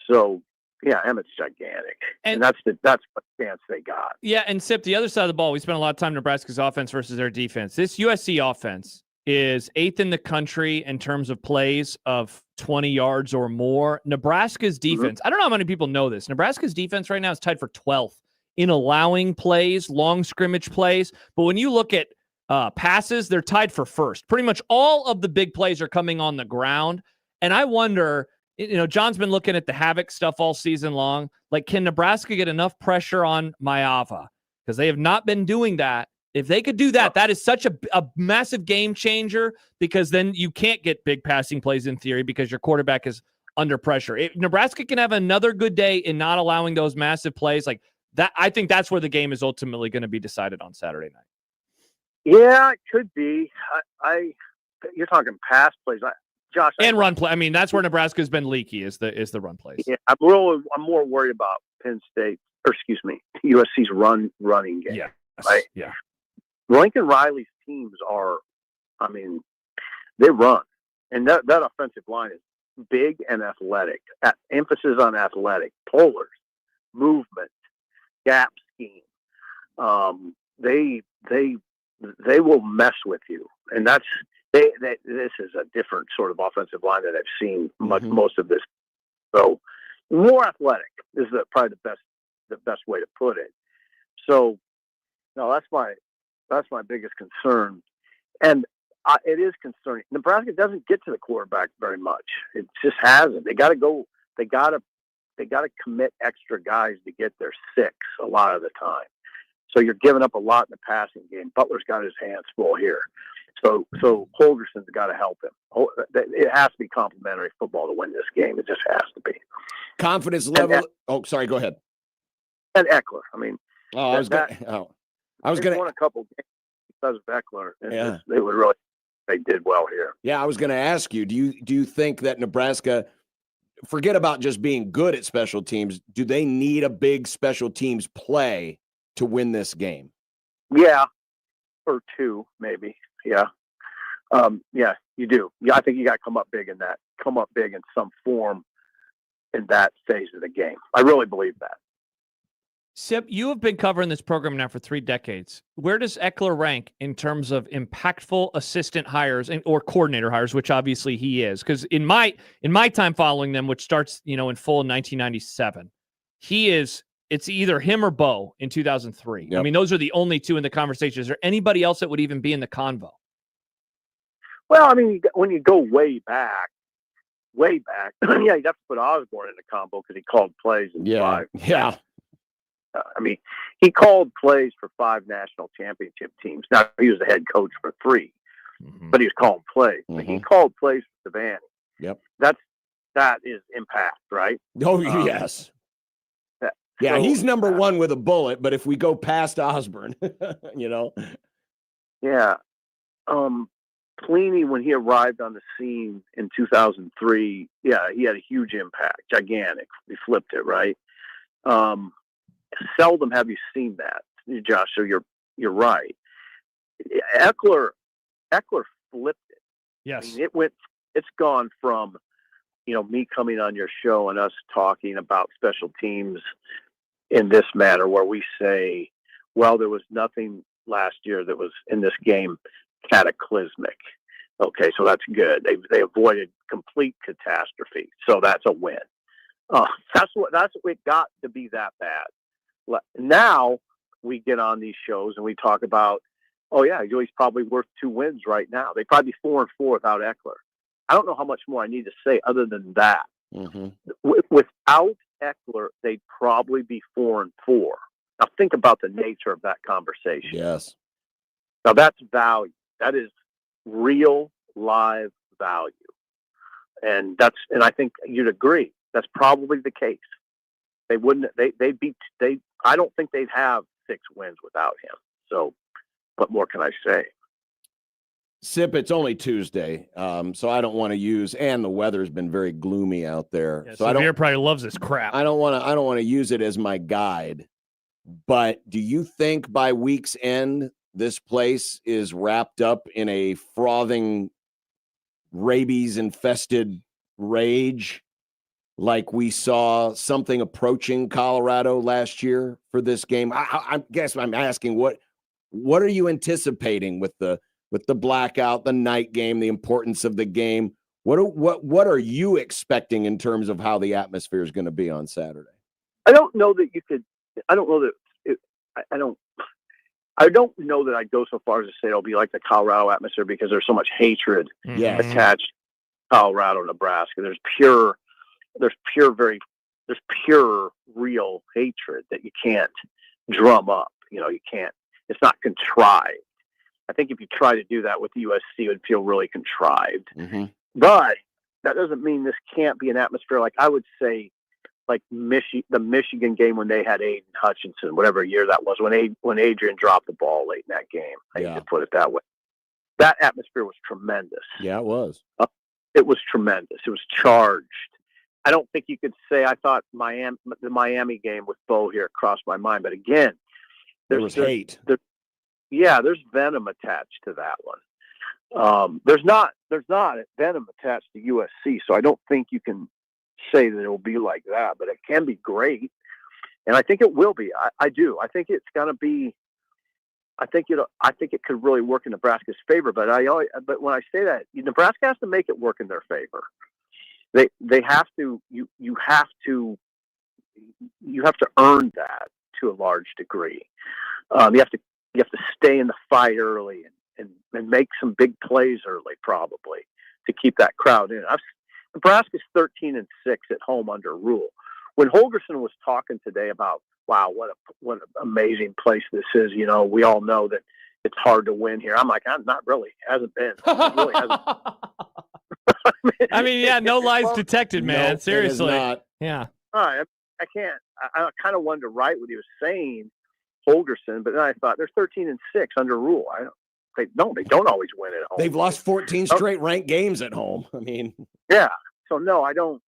So yeah, Emmett's gigantic, and that's what chance they got. Yeah, and Sip, the other side of the ball, we spent a lot of time Nebraska's offense versus their defense. This USC offense is 8th in the country in terms of plays of 20 yards or more. Nebraska's defense, I don't know how many people know this. Nebraska's defense right now is tied for 12th in allowing plays, long scrimmage plays. But when you look at passes, they're tied for first. Pretty much all of the big plays are coming on the ground. And I wonder, John's been looking at the havoc stuff all season long. Like, can Nebraska get enough pressure on Maava? Because they have not been doing that. If they could do that, that is such a massive game changer, because then you can't get big passing plays in theory because your quarterback is under pressure. If Nebraska can have another good day in not allowing those massive plays like that, I think that's where the game is ultimately going to be decided on Saturday night. Yeah, it could be. You're talking pass plays, Josh, and run play. I mean, that's where Nebraska has been leaky is the run plays. Yeah, I'm more worried about USC's running game. Yeah, right. Yeah. Lincoln Riley's teams they run, and that offensive line is big and athletic. Emphasis on athletic, pullers, movement, gap scheme. They will mess with you, and this is a different sort of offensive line that I've seen most of this. So more athletic is probably the best way to put it. So no, that's my biggest concern, and it is concerning. Nebraska doesn't get to the quarterback very much. It just hasn't. They got to go. They got to commit extra guys to get their 6 a lot of the time. So you're giving up a lot in the passing game. Butler's got his hands full here. So Holgerson's got to help him. It has to be complimentary football to win this game. It just has to be. Confidence level. Sorry. Go ahead. And Eckler. I mean, I was going to won a couple games because of Eckler. And they did well here. Yeah, I was going to ask you. Do you think that Nebraska, forget about just being good at special teams, do they need a big special teams play to win this game? Yeah, or 2 maybe. Yeah. Yeah, you do. Yeah, I think you got to come up big in some form in that phase of the game. I really believe that. Sip, you have been covering this program now for 3 decades. Where does Eckler rank in terms of impactful assistant hires or coordinator hires, which obviously he is? Because in my time following them, which starts in full in 1997, it's either him or Bo in 2003. Yep. I mean, those are the only two in the conversation. Is there anybody else that would even be in the convo? Well, I mean, when you go way back, yeah, you'd have to put Osborne in the combo because he called plays in 5. Yeah. I mean, he called plays for 5 national championship teams. Now, he was the head coach for 3, but he was calling plays. But he called plays for Savannah. Yep. That is impact, right? Oh, yes. Yeah, he's number 1 with a bullet, but if we go past Osborne, Yeah. Pliny, when he arrived on the scene in 2003, yeah, he had a huge impact, gigantic. He flipped it, right? Seldom have you seen that, Josh. So you're right. Eckler flipped it. Yes, I mean, it's gone from me coming on your show and us talking about special teams in this manner, where we say, well, there was nothing last year that was in this game cataclysmic. Okay, so that's good. They avoided complete catastrophe, so that's a win. That's what it got to be that bad. Now we get on these shows and we talk about, oh yeah, he's probably worth 2 wins right now. They'd probably be 4-4 without Eckler. I don't know how much more I need to say other than that. Without Eckler, they'd probably be 4-4. Now think about the nature of that conversation. Yes. Now that's value. That is real live value. And I think you'd agree. That's probably the case. They wouldn't. I don't think they'd have 6 wins without him. So, what more can I say? Sip, it's only Tuesday, so I don't want to use. And the weather's been very gloomy out there, Yeah, so I don't. probably loves this crap. I don't want to use it as my guide. But do you think by week's end this place is wrapped up in a frothing, rabies-infested rage? Like we saw something approaching Colorado last year for this game. I guess I'm asking what are you anticipating with the blackout, the night game, the importance of the game? What are you expecting in terms of how the atmosphere is going to be on Saturday? I don't know that you could. I don't know that. I don't know that I'd go so far as to say it'll be like the Colorado atmosphere because there's so much hatred attached to Colorado, Nebraska. There's pure, real hatred that you can't drum up. You can't. It's not contrived. I think if you try to do that with USC, it would feel really contrived. But that doesn't mean this can't be an atmosphere like I would say, like the Michigan game when they had Aiden Hutchinson, whatever year that was, when Adrian dropped the ball late in that game. I hate to put it that way. That atmosphere was tremendous. Yeah, it was. It was tremendous. It was charged. I don't think you could say I thought the Miami game with Bo here crossed my mind, but again, there was hate. There's venom attached to that one. There's not venom attached to USC, so I don't think you can say that it will be like that, but it can be great, and I think it will be. I do. I think it's going to be. I think it could really work in Nebraska's favor, but when I say that, Nebraska has to make it work in their favor. They have to. You have to earn that to a large degree. You have to stay in the fight early and make some big plays early, probably, to keep that crowd in. Nebraska's 13-6 at home under Rule. When Holgerson was talking today about, wow, what an amazing place this is. We all know that it's hard to win here. I'm like, not really. It hasn't been. It really hasn't. I mean, yeah, no lies detected, man. Nope, Seriously. Yeah. I can't. I kind of wanted to write what he was saying, Holgerson, but then I thought they're 13-6 under Rule. They don't always win at home. They've lost 14 straight ranked games at home. I mean, yeah. So no, I don't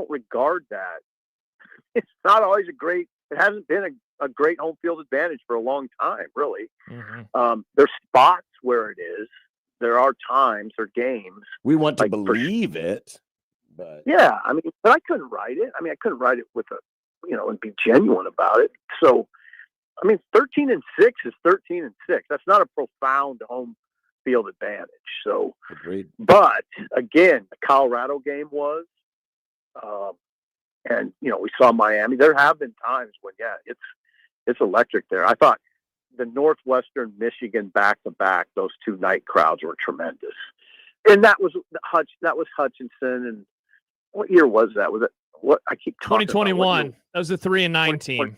regard that. It's not always it hasn't been a great home field advantage for a long time, really. There's spots where it is. There are times or games. We want to believe it, but yeah, but I couldn't write it. I couldn't write it with and be genuine about it. So, 13-6 is 13-6. That's not a profound home field advantage. So, agreed. But again, the Colorado game was, and we saw Miami. There have been times when, it's electric there. I thought the Northwestern Michigan back-to-back, those two night crowds were tremendous. And that was Hutchinson. And what year was that? Was it what I keep talking 2021. About? That was the 3-9 team.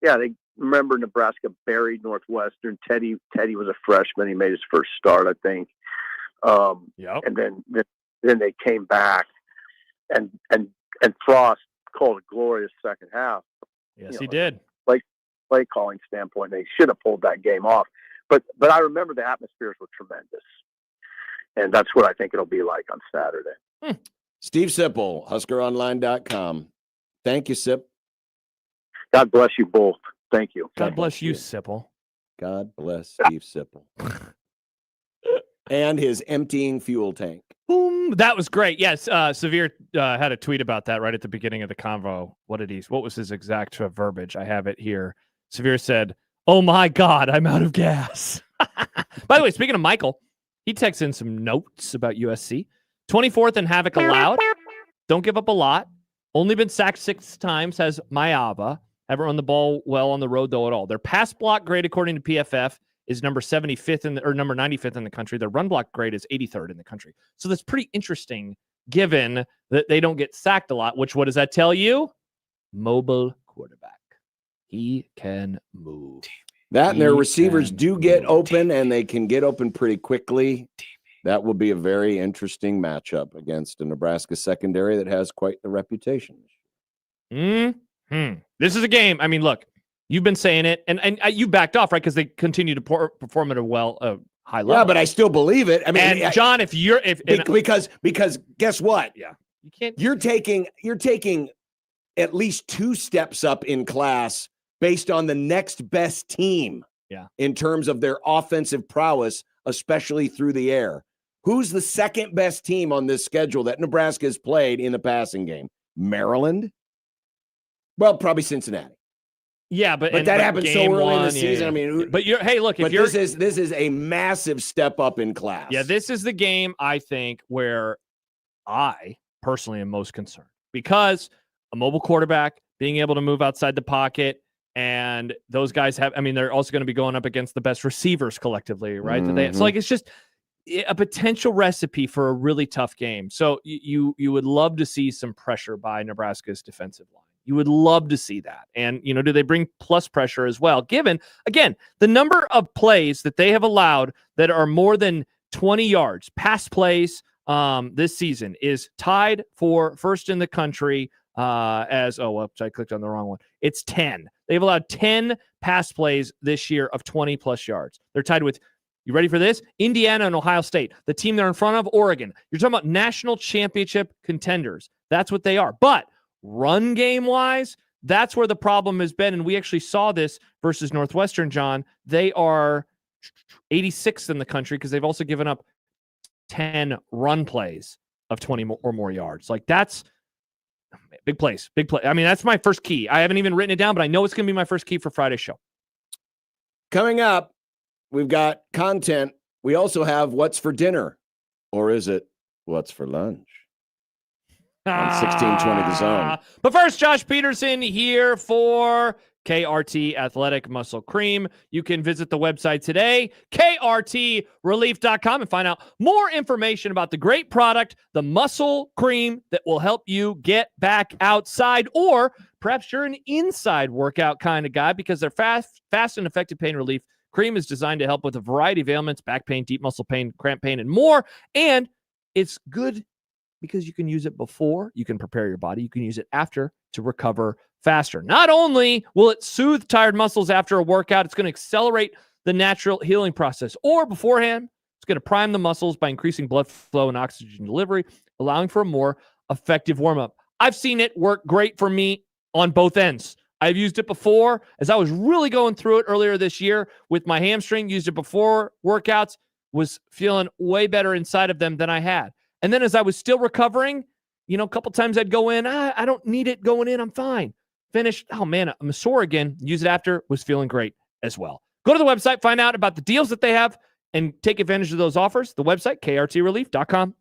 Yeah, they remember Nebraska buried Northwestern. Teddy was a freshman. He made his first start, I think. And then they came back, and Frost called a glorious second half. Yes, he did. Play calling standpoint, they should have pulled that game off. But I remember the atmospheres were tremendous, and that's what I think it'll be like on Saturday. Steve Sipple, HuskerOnline.com. Thank you, Sip. God bless you both. Thank you. God bless you, Sipple. God bless Steve Sipple. And his emptying fuel tank. Boom. That was great. Yes, Severe had a tweet about that right at the beginning of the convo. What was his exact verbiage? I have it here. Severe said, "Oh my God, I'm out of gas." By the way, speaking of Michael, he texts in some notes about USC. 24th in havoc allowed. Don't give up a lot. Only been sacked 6 times, has Mayava. Haven't run the ball well on the road, though, at all. Their pass block grade, according to PFF, is number 75th or number 95th in the country. Their run block grade is 83rd in the country. So that's pretty interesting, given that they don't get sacked a lot, which, what does that tell you? Mobile quarterback. He can move. That and their receivers do get open, and they can get open pretty quickly. That will be a very interesting matchup against a Nebraska secondary that has quite the reputation. This is a game. Look, you've been saying it, and you backed off, right? Because they continue to perform at a high level. Yeah, but I still believe it. And John, because guess what? Yeah, you can't. You're taking at least 2 steps up in class based on the next best team. Yeah, in terms of their offensive prowess, especially through the air. Who's the second best team on this schedule that Nebraska has played in the passing game? Maryland? Well, probably Cincinnati. Yeah, but that happened so early in the season. This is a massive step up in class. Yeah, this is the game, I think, where I personally am most concerned, because a mobile quarterback being able to move outside the pocket, and those guys they're also going to be going up against the best receivers collectively, right? So it's just a potential recipe for a really tough game. So you would love to see some pressure by Nebraska's defensive line. You would love to see that. And, do they bring plus pressure as well? Given, again, the number of plays that they have allowed that are more than 20 yards, pass plays this season, is tied for first in the country I clicked on the wrong one. It's 10. They've allowed 10 pass plays this year of 20-plus yards. They're tied with, you ready for this? Indiana and Ohio State, the team they're in front of, Oregon. You're talking about national championship contenders. That's what they are. But run game-wise, that's where the problem has been, and we actually saw this versus Northwestern, John. They are 86th in the country because they've also given up 10 run plays of 20 or more yards. That's big plays, big play. That's my first key. I haven't even written it down, but I know it's going to be my first key for Friday's show. Coming up, we've got content. We also have what's for dinner, or is it what's for lunch? On 1620 The Zone. But first, Josh Peterson here for KRT Athletic Muscle Cream. You can visit the website today, krtrelief.com, and find out more information about the great product, the muscle cream that will help you get back outside, or perhaps you're an inside workout kind of guy, because their fast and effective pain relief cream is designed to help with a variety of ailments, back pain, deep muscle pain, cramp pain, and more. And it's good because you can use it before, you can prepare your body, you can use it after to recover faster. Not only will it soothe tired muscles after a workout, it's going to accelerate the natural healing process. Or beforehand, it's going to prime the muscles by increasing blood flow and oxygen delivery, allowing for a more effective warm-up. I've seen it work great for me on both ends. I've used it before as I was really going through it earlier this year with my hamstring, used it before workouts, was feeling way better inside of them than I had. And then as I was still recovering, a couple times I'd go in, I don't need it going in, I'm fine. Finished. Oh, man, I'm sore again. Use it after. Was feeling great as well. Go to the website, find out about the deals that they have, and take advantage of those offers. The website, krtrelief.com.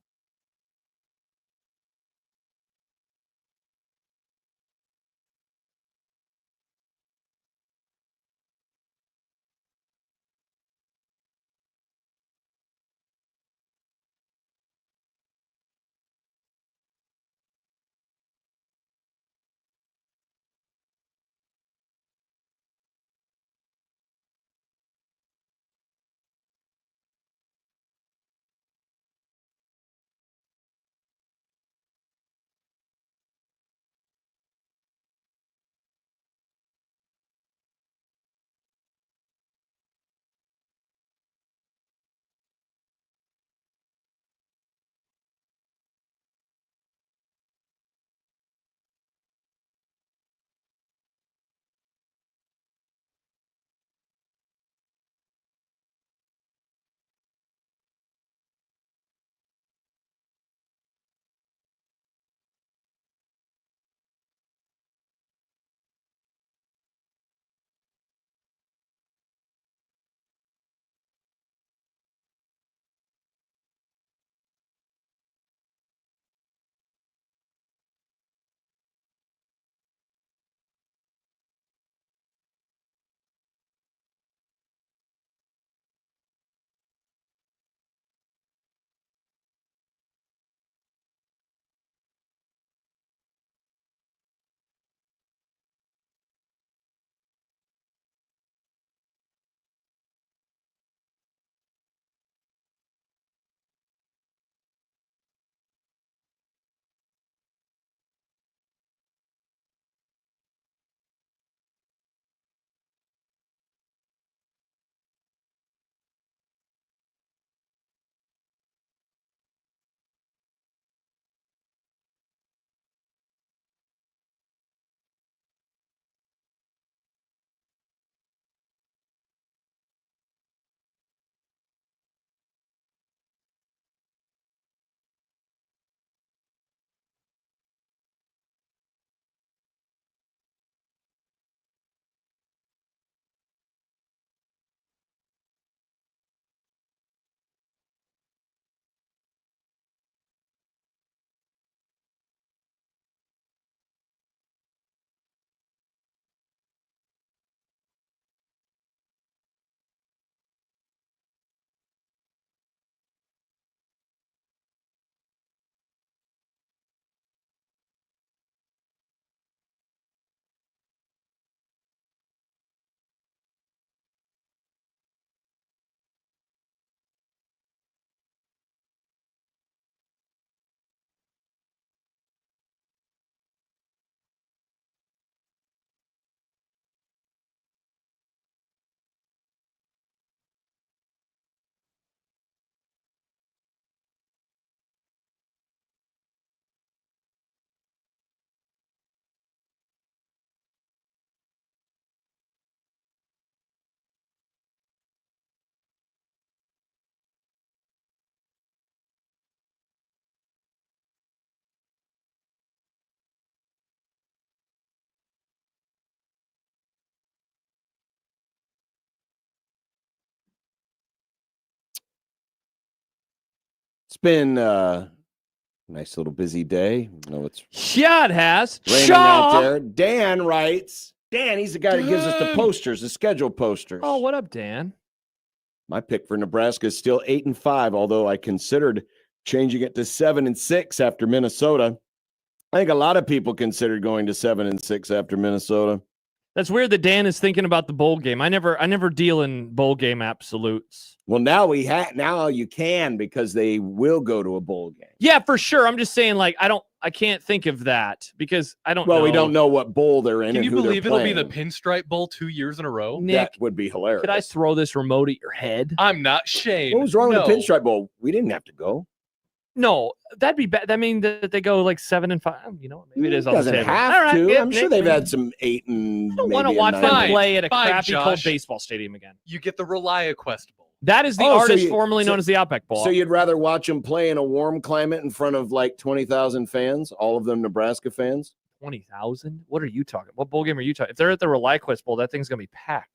It's been a nice little busy day. It's Yeah, it has. raining out there. Dan writes. Dan, he's the guy that gives us the posters, the schedule posters. Oh, what up, Dan? My pick for Nebraska is still 8-5, although I considered changing it to 7-6 after Minnesota. I think a lot of people considered going to 7-6 after Minnesota. That's weird that Dan is thinking about the bowl game. I never deal in bowl game absolutes. Well, now now you can, because they will go to a bowl game. Yeah, for sure. I'm just saying, like, I can't think of that because I don't know. Well, we don't know what bowl they're in. Can and you who believe they're it'll be playing. the Pinstripe Bowl 2 years in a row? Nick, that would be hilarious. Could I throw this remote at your head? I'm not Shane. What was wrong No. with the Pinstripe Bowl? We didn't have to go. No, that'd be bad. That means that they go like 7-5. You know, maybe it is on the Doesn't table. have All right, to. yeah, I'm sure Nick, they've maybe. had some 8 and. I don't want to maybe a watch 9. them play at a Fine, crappy cold Josh. baseball stadium again. You get the ReliaQuest Bowl. That is the Oh, so artist you- formerly so- known as the Outback Bowl. So you'd rather watch them play in a warm climate in front of like 20,000 fans, all of them Nebraska fans? 20,000. What are you talking? What bowl game are you talking? If they're at the ReliaQuest Bowl, that thing's gonna be packed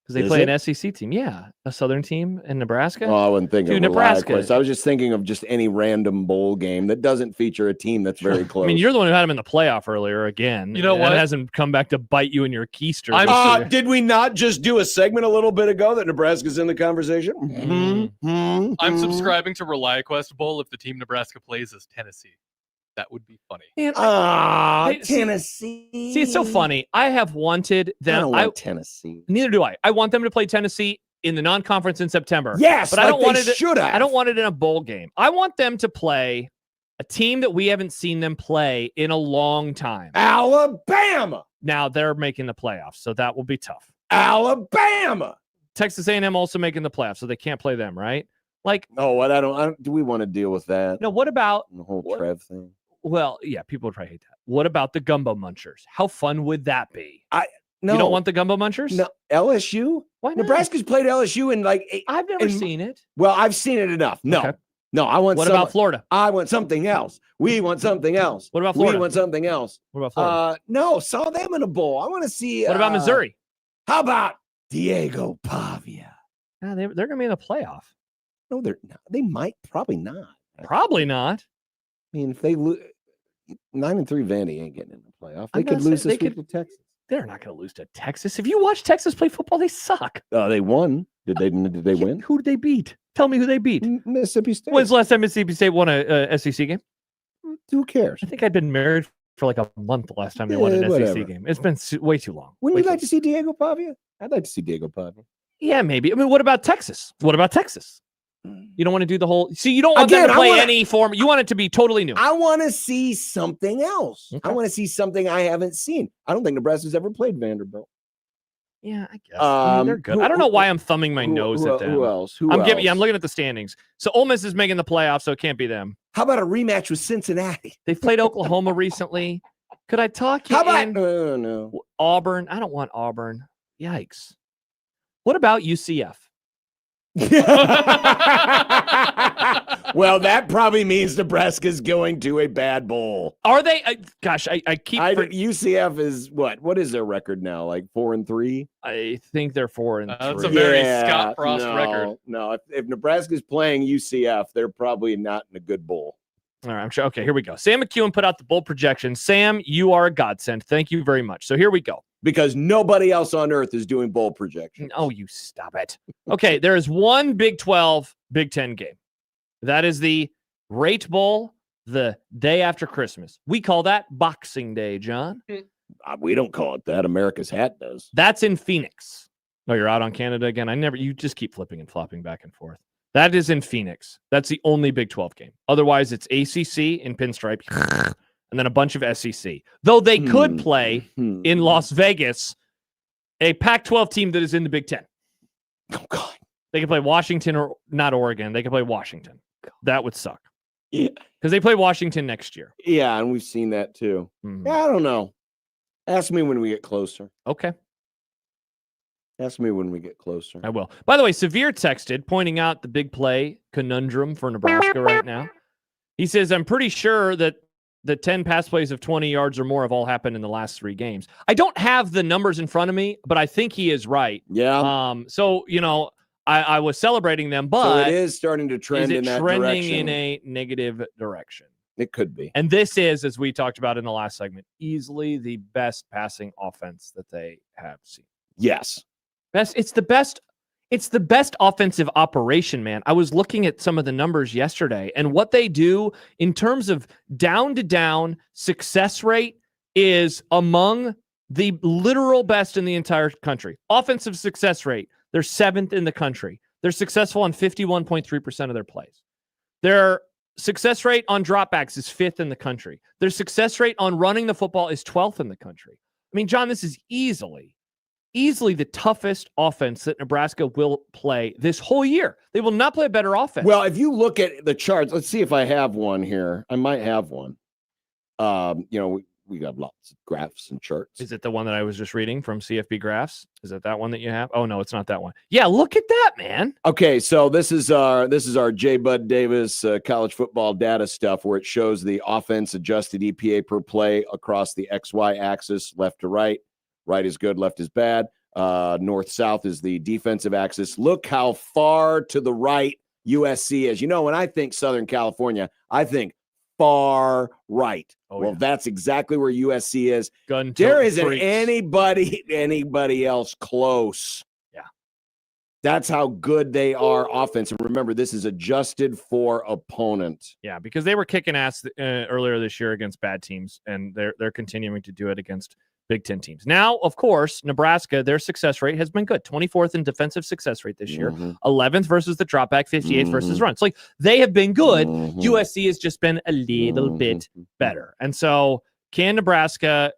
because they play an SEC team. Yeah, a Southern team in Nebraska. Oh, I wasn't thinking of Nebraska. ReliaQuest. I was just thinking of just any random bowl game that doesn't feature a team that's very close. I mean, you're the one who had him in the playoff earlier again. You know what? It hasn't come back to bite you in your keister. Did we not just do a segment a little bit ago that Nebraska's in the conversation? I'm subscribing to ReliaQuest Bowl if the team Nebraska plays is Tennessee. That would be funny. Tennessee. See, it's so funny. I have wanted them. I don't want Tennessee. Neither do I. I want them to play Tennessee in the non-conference in September. Yes, but I don't want it. Should have. I don't want it in a bowl game. I want them to play a team that we haven't seen them play in a long time. Alabama. Now they're making the playoffs, so that will be tough. Alabama. Texas A&M also making the playoffs, so they can't play them, right? Like, oh, what I don't. Do we want to deal with that? No. What about the whole Trev thing? Well, yeah, people would probably hate that. What about the Gumbo Munchers? How fun would that be? No. You don't want the Gumbo Munchers? No, LSU. Why not? Nebraska's played LSU in like. I've never seen it. Well, I've seen it enough. No, Okay. no, I want. What about Florida? I want something else. We want something else. What about Florida? We want something else. What about Florida? No, saw them in a bowl. I want to see. What about Missouri? How about Diego Pavia? Yeah, they're going to be in the playoff. No, they're not. They might. Probably not. Probably not. I mean, if they lose 9-3, Vandy ain't getting in the playoff. They could lose this week to Texas. They're not going to lose to Texas. If you watch Texas play football, they suck. They won. Did they win? Who did they beat? Tell me who they beat. Mississippi State. When's the last time Mississippi State won a SEC game? Who cares? I think I'd been married for like a month the last time they won an SEC game. It's been way too long. Wouldn't you like to see Diego Pavia? I'd like to see Diego Pavia. Yeah, maybe. I mean, what about Texas? What about Texas? You don't want to do the whole. See, you don't want them to play any form. You want it to be totally new. I want to see something else. Okay. I want to see something I haven't seen. I don't think Nebraska's ever played Vanderbilt. Yeah, I guess. I mean, they're good. I don't know why I'm thumbing my nose at them. Who else? I'm looking at the standings. So Ole Miss is making the playoffs, so it can't be them. How about a rematch with Cincinnati? They've played Oklahoma recently. Could I talk you How about in? no. Auburn? I don't want Auburn. Yikes. What about UCF? Well, that probably means Nebraska's going to a bad bowl. Are they? I keep. UCF is what? What is their record now? Like 4-3? I think they're 4-3. That's a very Scott Frost record. No, if Nebraska's playing UCF, they're probably not in a good bowl. All right, I'm sure. Okay, here we go. Sam McEwen put out the bowl projection. Sam, you are a godsend. Thank you very much. So here we go. Because nobody else on earth is doing bowl projections. Oh, you stop it. Okay, there is one Big 12, Big 10 game. That is the Rate Bowl the day after Christmas. We call that Boxing Day, John. We don't call it that. America's Hat does. That's in Phoenix. Oh, you're out on Canada again? You just keep flipping and flopping back and forth. That is in Phoenix. That's the only Big 12 game. Otherwise, it's ACC in pinstripe and then a bunch of SEC. Though they could play in Las Vegas, a Pac-12 team that is in the Big 10. Oh, God. They can play Washington or not Oregon. They can play Washington. That would suck. Yeah. Because they play Washington next year. Yeah, and we've seen that too. Yeah, I don't know. Ask me when we get closer. Okay. Ask me when we get closer. I will. By the way, Severe texted, pointing out the big play conundrum for Nebraska right now. He says, I'm pretty sure that the 10 pass plays of 20 yards or more have all happened in the last 3 games. I don't have the numbers in front of me, but I think he is right. Yeah. So, I was celebrating them, but so it is starting to trend in that trending direction. in a negative direction? It could be. And this is, as we talked about in the last segment, easily the best passing offense that they have seen. Yes. It's the best offensive operation, man. I was looking at some of the numbers yesterday, and what they do in terms of down-to-down success rate is among the literal best in the entire country. Offensive success rate, they're 7th in the country. They're successful on 51.3% of their plays. Their success rate on dropbacks is 5th in the country. Their success rate on running the football is 12th in the country. I mean, John, this is easily the toughest offense that Nebraska will play this whole year. They will not play a better offense. Well, if you look at the charts, let's see if I have one here. I might have one. we got lots of graphs and charts. Is it the one that I was just reading from CFB Graphs? Is it that one that you have? Oh no, it's not that one. Yeah, look at that, man. Okay, so this is our J. Bud Davis college football data stuff, where it shows the offense adjusted EPA per play across the XY axis, left to right. Right is good, left is bad. North south is the defensive axis. Look how far to the right USC is. You know, when I think Southern California, I think far right. Well, that's exactly where USC is. There isn't anybody else close. Yeah. That's how good they are offense. And remember, this is adjusted for opponent. Yeah, because they were kicking ass earlier this year against bad teams, and they're continuing to do it against Big Ten teams. Now, of course, Nebraska, their success rate has been good. 24th in defensive success rate this year. 11th versus the dropback, 58th versus runs. Like, they have been good. USC has just been a little bit better. And so can Nebraska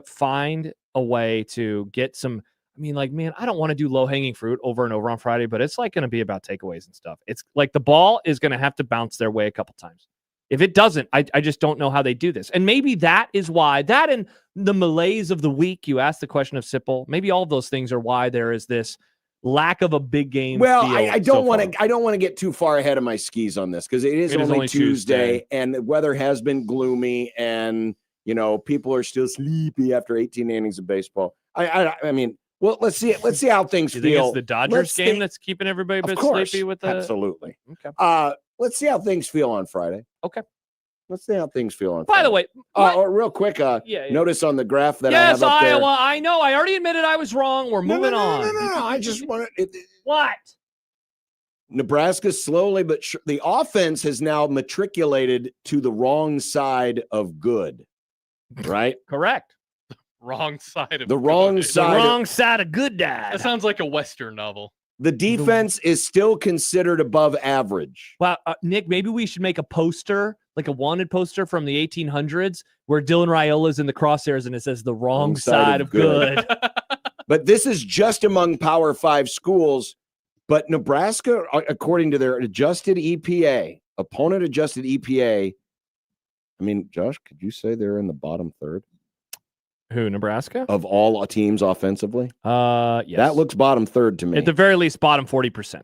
find a way to get some, I mean, like, man, I don't want to do low-hanging fruit over and over on Friday, but it's like going to be about takeaways and stuff. It's like the ball is going to have to bounce their way a couple times. If it doesn't, I just don't know how they do this. And maybe that is why, that and the malaise of the week, you asked the question of Sipple, maybe all of those things are why there is this lack of a big game. Well, I don't want to get too far ahead of my skis on this, because it is only Tuesday and the weather has been gloomy, and people are still sleepy after 18 innings of baseball. I mean, well, let's see how things feel. Think it's the Dodgers game that's keeping everybody a bit sleepy with the absolutely. Okay. Let's see how things feel on Friday. Okay. Let's see how things feel on Friday. By the way, real quick, notice on the graph that I have up there. Iowa. I know. I already admitted I was wrong. We're moving on. No. I just wanted what? Nebraska slowly, but the offense has now matriculated to the wrong side of good. Right? Correct. Wrong side of the wrong side. The wrong side of good, Dad. That sounds like a Western novel. The defense is still considered above average. Wow, Nick, maybe we should make a poster, like a wanted poster from the 1800s, where Dylan Raiola's in the crosshairs and it says the wrong side of good. But this is just among Power 5 schools. But Nebraska, according to their adjusted EPA, opponent adjusted EPA, I mean, Josh, could you say they're in the bottom third? Who, Nebraska? Of all teams offensively? Yes. That looks bottom third to me. At the very least, bottom 40%.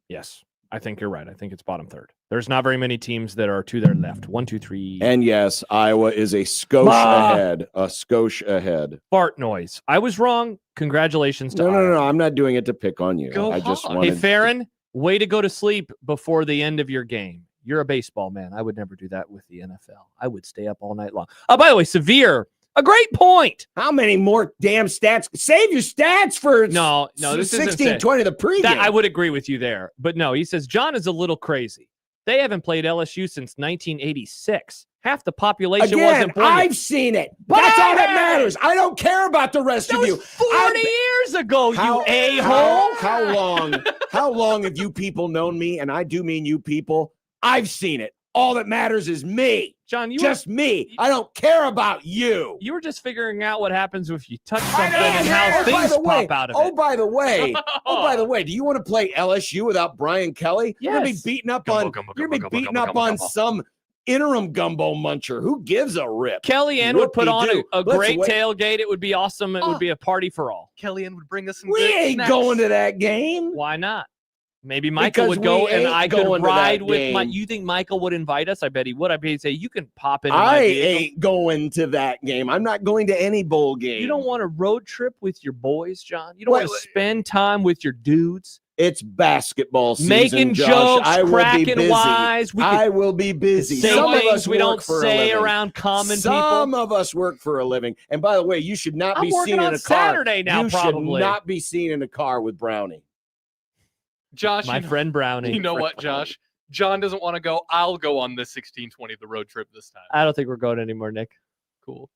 Yes, I think you're right. I think it's bottom third. There's not very many teams that are to their left. 1, 2, 3. And yes, Iowa is a skosh ahead. A skosh ahead. Fart noise. I was wrong. Congratulations to Iowa. No. I'm not doing it to pick on you. I just wanted... Hey, Farron, way to go to sleep before the end of your game. You're a baseball man. I would never do that with the NFL. I would stay up all night long. Oh, by the way, Severe... A great point. How many more damn stats? Save your stats for no. This 16-20 the pregame. I would agree with you there. But no, he says John is a little crazy. They haven't played LSU since 1986. Half the population wasn't born. I've seen it. That's all that matters. I don't care about the rest of you. 40 years ago, you a-hole. How long have you people known me? And I do mean you people. I've seen it. All that matters is me. John, me. I don't care about you. You were just figuring out what happens if you touch something and how things pop out of it. Oh, by the way, do you want to play LSU without Brian Kelly? Yes. You're gonna be beating up on some interim gumbo muncher. Who gives a rip? Kellyanne would put on a great tailgate. It would be awesome. It would be a party for all. Kellyanne would bring us some We ain't snacks. going to that game. Why not? Maybe Michael would go and I could ride with my. You think Michael would invite us? I bet he would. I bet he'd say, you can pop in. I ain't going to that game. I'm not going to any bowl game. You don't want a road trip with your boys, John? You don't want to spend time with your dudes? It's basketball season, making Josh. jokes, I will cracking be busy. wise. I will be busy. Some of us we don't say around common people. Some of us work for a living. And by the way, you should not be seen in a car. Saturday now, you probably. should not be seen in a car with Brownie. Josh, my friend Brownie. You know what, Josh? John doesn't want to go. I'll go on this 16-20, the road trip this time. I don't think we're going anymore, Nick. Cool.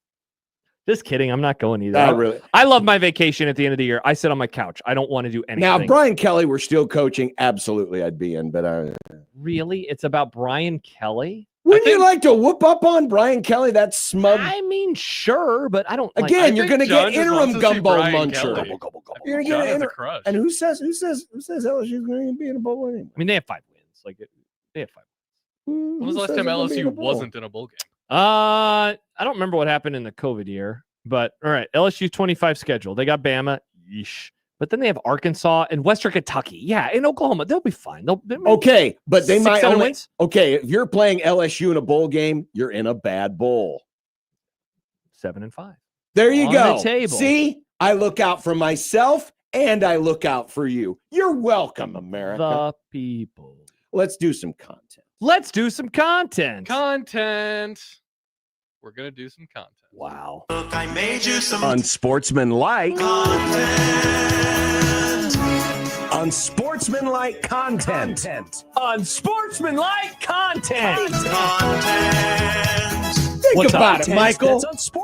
Just kidding. I'm not going either. Really. I love my vacation at the end of the year. I sit on my couch. I don't want to do anything. Now, if Brian Kelly were still coaching, absolutely I'd be in. But really? It's about Brian Kelly? Wouldn't you like to whoop up on Brian Kelly? That's smug. I mean, sure, but I don't. Again, you're going to get interim gumbo muncher. You're going to get And who says LSU's going to be in a bowl anyway? I mean, they have 5 wins. They have 5 wins. When was the last time LSU wasn't in a bowl game? I don't remember what happened in the COVID year, but all right. LSU 25 schedule. They got Bama. Yeesh. But then they have Arkansas and Western Kentucky. Yeah, in Oklahoma, they'll be fine. Okay, but they might only wins. Okay, if you're playing LSU in a bowl game, you're in a bad bowl. 7-5. There you On go. the table. See, I look out for myself and I look out for you. You're welcome, America. The people. Let's do some content. Content. We're going to do some content. Wow. Look, I made you some Unsportsmanlike content. Unsportsmanlike content. Unsportsmanlike content. Think about it, Michael.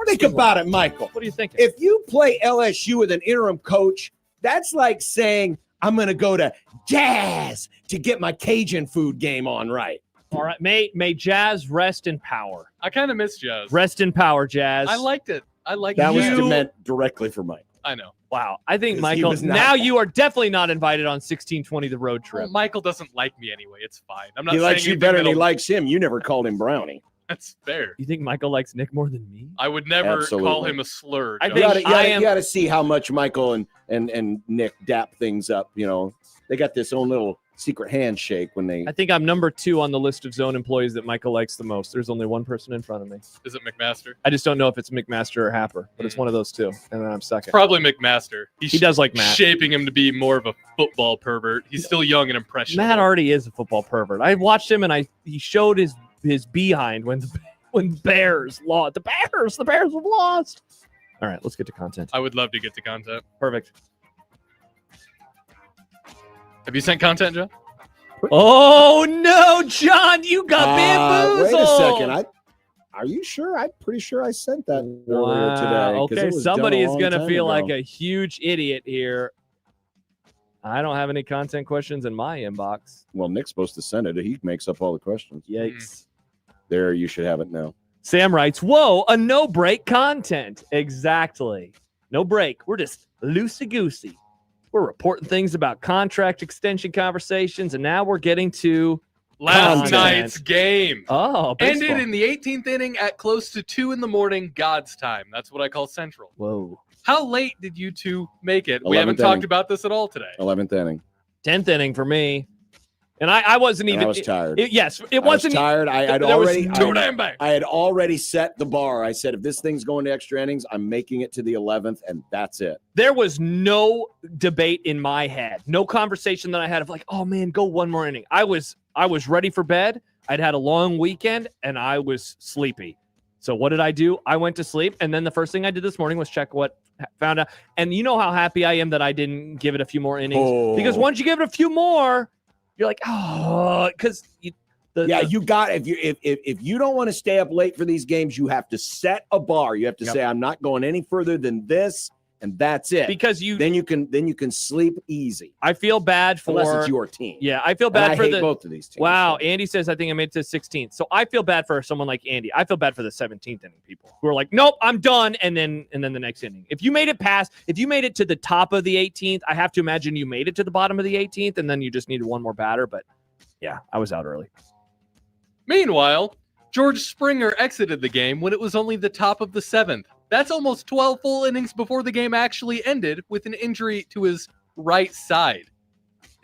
Think about it, Michael. What are you thinking? If you play LSU with an interim coach, that's like saying, I'm going to go to Jazz to get my Cajun food game on right. All right. May Jazz rest in power. I kind of miss Jazz. Rest in power, Jazz. I liked it. That was meant directly for Mike. I know. Wow. I think, 'Cause Michael, he was not- now you are definitely not invited on 1620 the road trip. Well, Michael doesn't like me anyway. It's fine. I'm not He saying likes you anything better than he that'll- likes him. You never called him Brownie. That's fair. You think Michael likes Nick more than me? I would never Absolutely. call him a slur. I Josh. think You got to see how much Michael and Nick dap things up. You know, they got this own little secret handshake when they. I think I'm number 2 on the list of zone employees that Michael likes the most. There's only one person in front of me. Is it McMaster? I just don't know if it's McMaster or Happer, but it's one of those two. And then I'm second. Probably McMaster. He does like Matt. Shaping him to be more of a football pervert. He's still young and impressionable. Matt already is a football pervert. I watched him and he showed his behind when Bears lost. The Bears have lost. All right, let's get to content. I would love to get to content. Perfect. Have you sent content, John? Oh no, John, you got bamboozled. Wait a second. Are you sure? I'm pretty sure I sent that earlier today. 'cause Okay, it was somebody done a is long going to time feel ago. like a huge idiot here. I don't have any content questions in my inbox. Well, Nick's supposed to send it. He makes up all the questions. Yikes. There, you should have it now. Sam writes, whoa, a no break content. Exactly. No break. We're just loosey-goosey. We're reporting things about contract extension conversations, and now we're getting to Last content. night's game. Oh, baseball. ended in the 18th inning at close to 2 a.m. God's time. That's what I call Central. Whoa. How late did you two make it? We haven't 11th talked inning. about this at all today. 11th inning. 10th inning for me. And I wasn't And even. I was tired. Yes, it I was wasn't. tired. I had there was already. too damn bad. I had already set the bar. I said, if this thing's going to extra innings, I'm making it to the 11th, and that's it. There was no debate in my head, no conversation that I had of like, oh man, go one more inning. I was ready for bed. I'd had a long weekend and I was sleepy. So what did I do? I went to sleep, and then the first thing I did this morning was check what found out. And you know how happy I am that I didn't give it a few more innings, because once you give it a few more, you're like, oh, because you got if you don't want to stay up late for these games, you have to set a bar. You have to say, I'm not going any further than this, and that's it. Because then you can sleep easy. I feel bad for unless it's your team. Yeah, I feel bad and I for hate both of these teams. Wow, Andy says I think I made it to 16th. So I feel bad for someone like Andy. I feel bad for the 17th inning people who are like, nope, I'm done, and then the next inning. If you made it to the top of the 18th, I have to imagine you made it to the bottom of the 18th, and then you just needed one more batter. But yeah, I was out early. Meanwhile, George Springer exited the game when it was only the top of the 7th. That's almost 12 full innings before the game actually ended with an injury to his right side.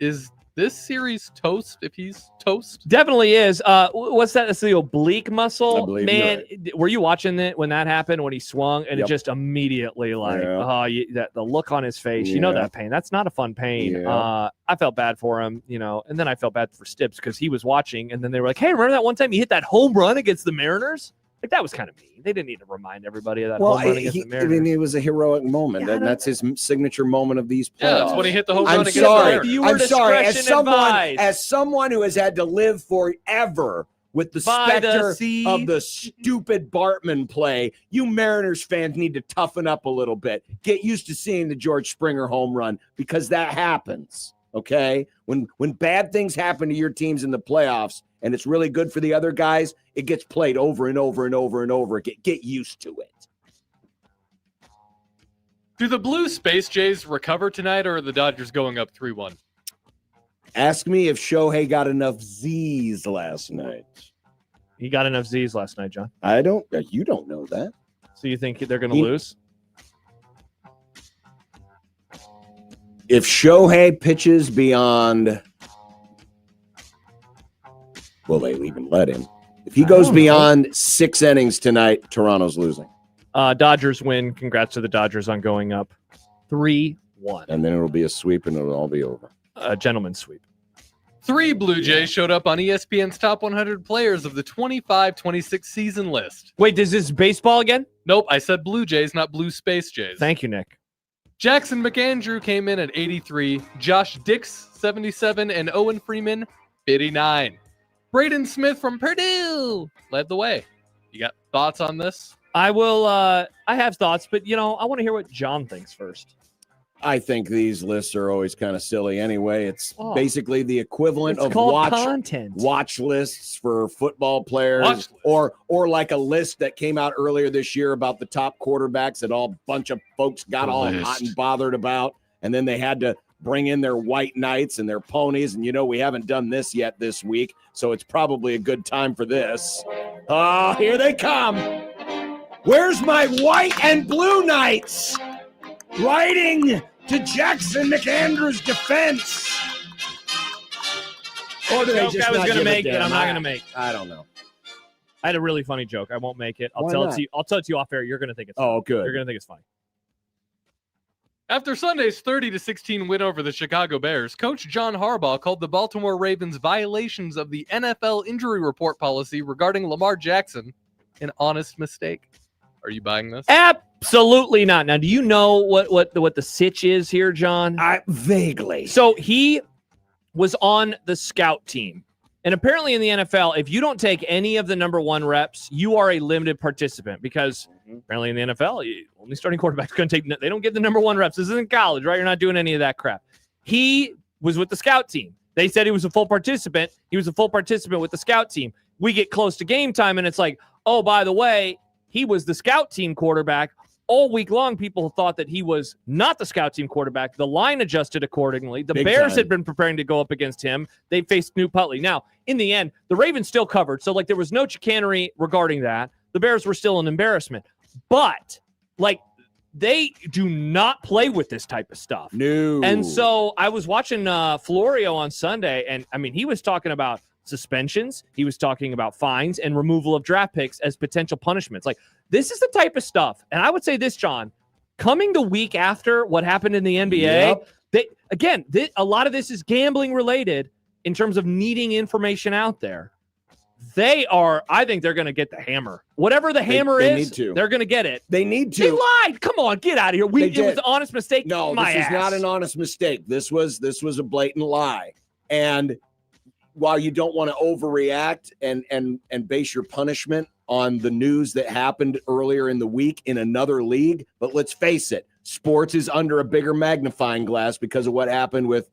Is this series toast if he's toast? Definitely is. What's that? It's the oblique muscle. I believe Man, you're were you watching it when that happened, when he swung and it Yep. just immediately like, Yeah. the look on his face, you know Yeah. that pain. That's not a fun pain. Yeah. I felt bad for him, and then I felt bad for Stibbs because he was watching, and then they were like, hey, remember that one time he hit that home run against the Mariners? Like, that was kind of mean. They didn't need to remind everybody of that home run against the Mariners. it was a heroic moment, and that's his signature moment of these playoffs. Yeah, that's when he hit the home run I'm against sorry. the Viewer I'm sorry. discretion advised. As someone who has had to live forever with the By the specter sea. of the stupid Bartman play, you Mariners fans need to toughen up a little bit. Get used to seeing the George Springer home run, because that happens. Okay, when bad things happen to your teams in the playoffs, and it's really good for the other guys, it gets played over and over and over and over. Get used to it. Do the Blue Space Jays recover tonight, or are the Dodgers going up 3-1? Ask me if Shohei got enough Z's last night. He got enough Z's last night, John. You don't know that. So you think they're going to lose? If Shohei pitches beyond, will they even let him? If he goes beyond 6 innings tonight, Toronto's losing. Dodgers win. Congrats to the Dodgers on going up 3-1. And then it'll be a sweep and it'll all be over. A gentleman's sweep. 3 Blue Jays showed up on ESPN's top 100 players of the 25-26 season list. Wait, is this baseball again? Nope, I said Blue Jays, not Blue Space Jays. Thank you, Nick. Jackson McAndrew came in at 83, Josh Dix 77, and Owen Freeman 59. Braden Smith from Purdue led the way. You got thoughts on this? I will. I have thoughts, but I want to hear what John thinks first. I think these lists are always kind of silly anyway. It's basically the equivalent It's of called content. watch lists for football players, or like a list that came out earlier this year about the top quarterbacks that all bunch of folks got all hot and bothered about, and then they had to bring in their white knights and their ponies, and we haven't done this yet this week, so it's probably a good time for this. Oh, here they come. Where's my white and blue knights? Riding to Jackson McAndrew's defense. Or do they joke just I was not going to give a make that damn? I'm not going to make. I don't know. I had a really funny joke. I won't make it. I'll Why tell it not? to you. I'll tell it to you off air. You're going to think it's funny. Good. You're going to think it's funny. After Sunday's 30-16 win over the Chicago Bears, Coach John Harbaugh called the Baltimore Ravens' violations of the NFL injury report policy regarding Lamar Jackson an honest mistake. Are you buying this? Absolutely not. Now, do you know what the sitch is here, John? Vaguely. So he was on the scout team. And apparently in the NFL, if you don't take any of the number 1 reps, you are a limited participant because apparently in the NFL, only starting quarterbacks going to take, they don't get the number 1 reps. This isn't college, right? You're not doing any of that crap. He was with the scout team. They said he was a full participant. He was a full participant with the scout team. We get close to game time and it's like, oh, by the way, he was the scout team quarterback. All week long, people thought that he was not the scout team quarterback. The line adjusted accordingly. The Bears had been preparing to go up against him. They faced Snoop Utley. Now, in the end, the Ravens still covered. So, there was no chicanery regarding that. The Bears were still an embarrassment. But, they do not play with this type of stuff. No. And so I was watching Florio on Sunday, and, he was talking about suspensions. He was talking about fines and removal of draft picks as potential punishments. This is the type of stuff. And I would say this, John, coming the week after what happened in the NBA, a lot of this is gambling related in terms of needing information out there. I think they're going to get the hammer. Whatever the hammer is, they're going to get it. They need to. They lied. Come on, get out of here. It was an honest mistake. No, this is not an honest mistake. This was a blatant lie. And while you don't want to overreact and base your punishment on the news that happened earlier in the week in another league, but let's face it, sports is under a bigger magnifying glass because of what happened with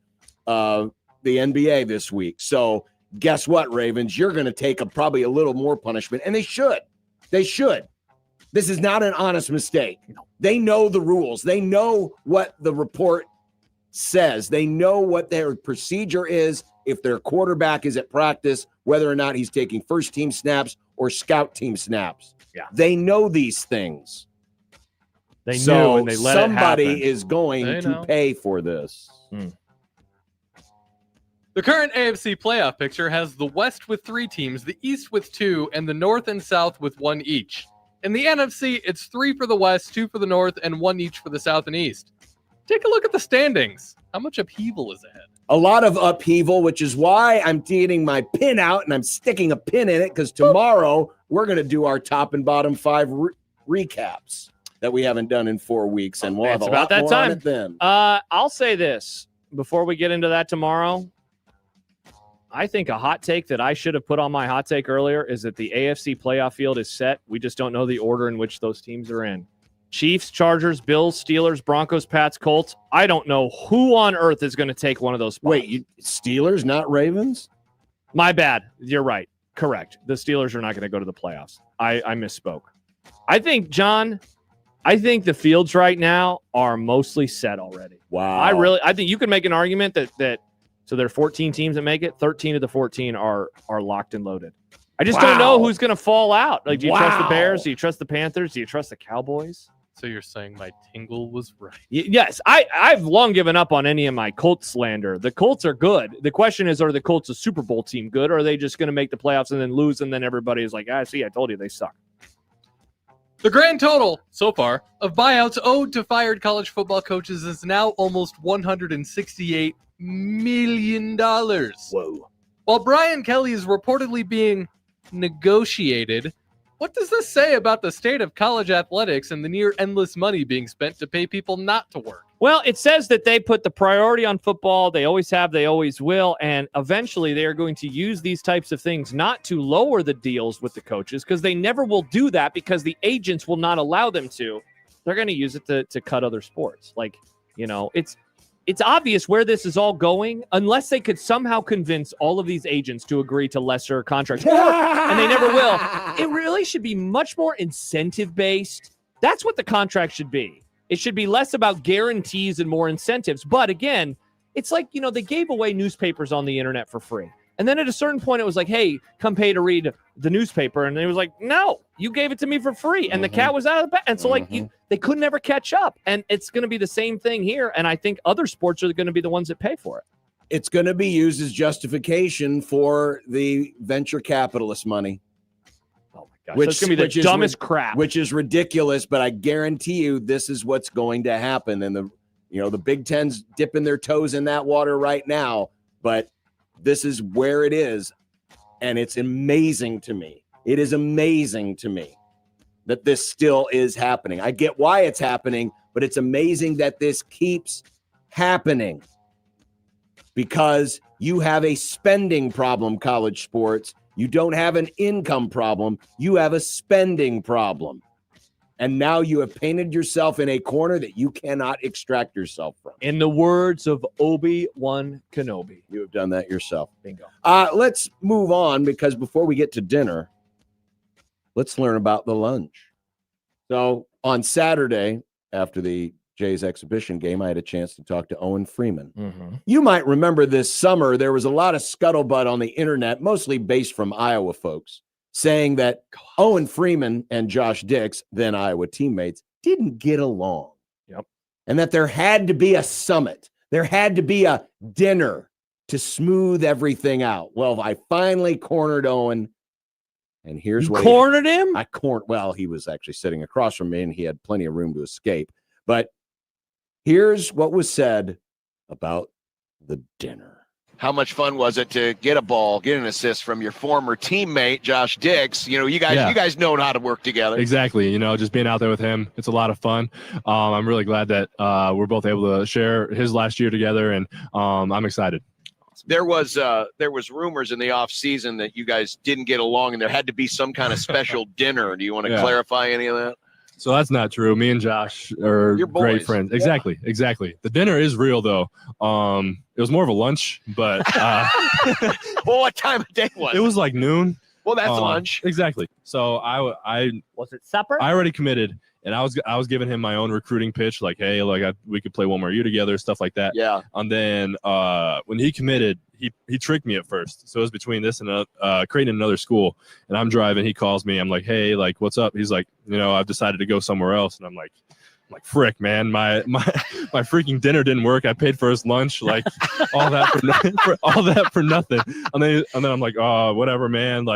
the NBA this week. So guess what, Ravens? You're going to take probably a little more punishment, and they should. They should. This is not an honest mistake. They know the rules. They know what the report says. They know what their procedure is if their quarterback is at practice, whether or not he's taking first team snaps or scout team snaps. Yeah. They know these things. They knew and they let it happen. Somebody is going to pay for this. The current AFC playoff picture has the West with 3 teams, the East with 2, and the North and South with 1 each. In the NFC, it's 3 for the West, 2 for the North, and 1 each for the South and East. Take a look at the standings. How much upheaval is ahead? A lot of upheaval, which is why I'm getting my pin out and I'm sticking a pin in it, because tomorrow we're going to do our top and bottom 5 recaps that we haven't done in 4 weeks, and we'll have a lot more on it then. I'll say this before we get into that tomorrow. I think a hot take that I should have put on my hot take earlier is that the AFC playoff field is set. We just don't know the order in which those teams are in. Chiefs, Chargers, Bills, Steelers, Broncos, Pats, Colts. I don't know who on earth is going to take one of those spots. Wait, Steelers, not Ravens? My bad. You're right. Correct. The Steelers are not going to go to the playoffs. I misspoke. I think, John, the fields right now are mostly set already. Wow. I think you can make an argument that so there are 14 teams that make it. 13 of the 14 are locked and loaded. I just don't know who's going to fall out. Like, do you trust the Bears? Do you trust the Panthers? Do you trust the Cowboys? So you're saying my tingle was right? Yes. I've long given up on any of my Colts slander. The Colts are good. The question is, are the Colts a Super Bowl team good, or are they just going to make the playoffs and then lose, and then everybody is like, see, I told you they suck. The grand total so far of buyouts owed to fired college football coaches is now almost $168 million. Whoa. While Brian Kelly is reportedly being negotiated, what does this say about the state of college athletics and the near endless money being spent to pay people not to work? Well, it says that they put the priority on football. They always have, they always will. And eventually they are going to use these types of things not to lower the deals with the coaches, because they never will do that because the agents will not allow them to. They're going to use it to cut other sports. Like, it's obvious where this is all going, unless they could somehow convince all of these agents to agree to lesser contracts. And they never will. It really should be much more incentive-based. That's what the contract should be. It should be less about guarantees and more incentives. But again, it's like, they gave away newspapers on the internet for free. And then at a certain point, it was like, hey, come pay to read the newspaper. And it was like, no, you gave it to me for free. And the cat was out of the bag. And so they could never catch up. And it's going to be the same thing here. And I think other sports are going to be the ones that pay for it. It's going to be used as justification for the venture capitalist money. So it's going to be the dumbest crap. Which is ridiculous, but I guarantee you this is what's going to happen. And the Big Ten's dipping their toes in that water right now, but this is where it is. And it's amazing to me. It is amazing to me that this still is happening. I get why it's happening, but it's amazing that this keeps happening because you have a spending problem, college sports. You don't have an income problem. You have a spending problem. And now you have painted yourself in a corner that you cannot extract yourself from. In the words of Obi-Wan Kenobi. You have done that yourself. Bingo. Let's move on, because before we get to dinner, let's learn about the lunch. So on Saturday, after the Jays exhibition game, I had a chance to talk to Owen Freeman. Mm-hmm. You might remember this summer, there was a lot of scuttlebutt on the internet, mostly based from Iowa folks, saying that Owen Freeman and Josh Dix, then Iowa teammates, didn't get along. Yep. And that there had to be a summit. There had to be a dinner to smooth everything out. Well, I finally cornered Owen. And here's you what cornered him? Well, he was actually sitting across from me and he had plenty of room to escape. But here's what was said about the dinner. How much fun was it to get a ball, get an assist from your former teammate, Josh Dix? You guys know how to work together. Exactly. Just being out there with him, it's a lot of fun. I'm really glad that we're both able to share his last year together, and I'm excited. There was rumors in the off season that you guys didn't get along, and there had to be some kind of special dinner. Do you want to clarify any of that? So that's not true. Me and Josh are great friends. Exactly. The dinner is real, though. It was more of a lunch, but well, what time of day was it? It was like noon. Well, that's lunch. Exactly. So I was it supper? I already committed, and I was giving him my own recruiting pitch, like, hey, we could play one more year together, stuff like that. Yeah. And then when he committed, he tricked me at first. So it was between this and creating another school, and I'm driving. He calls me. I'm like, hey, what's up? He's like, I've decided to go somewhere else, and I'm like, frick, man, my freaking dinner didn't work. I paid for his lunch, all that for nothing. And then I'm like, oh, whatever, man.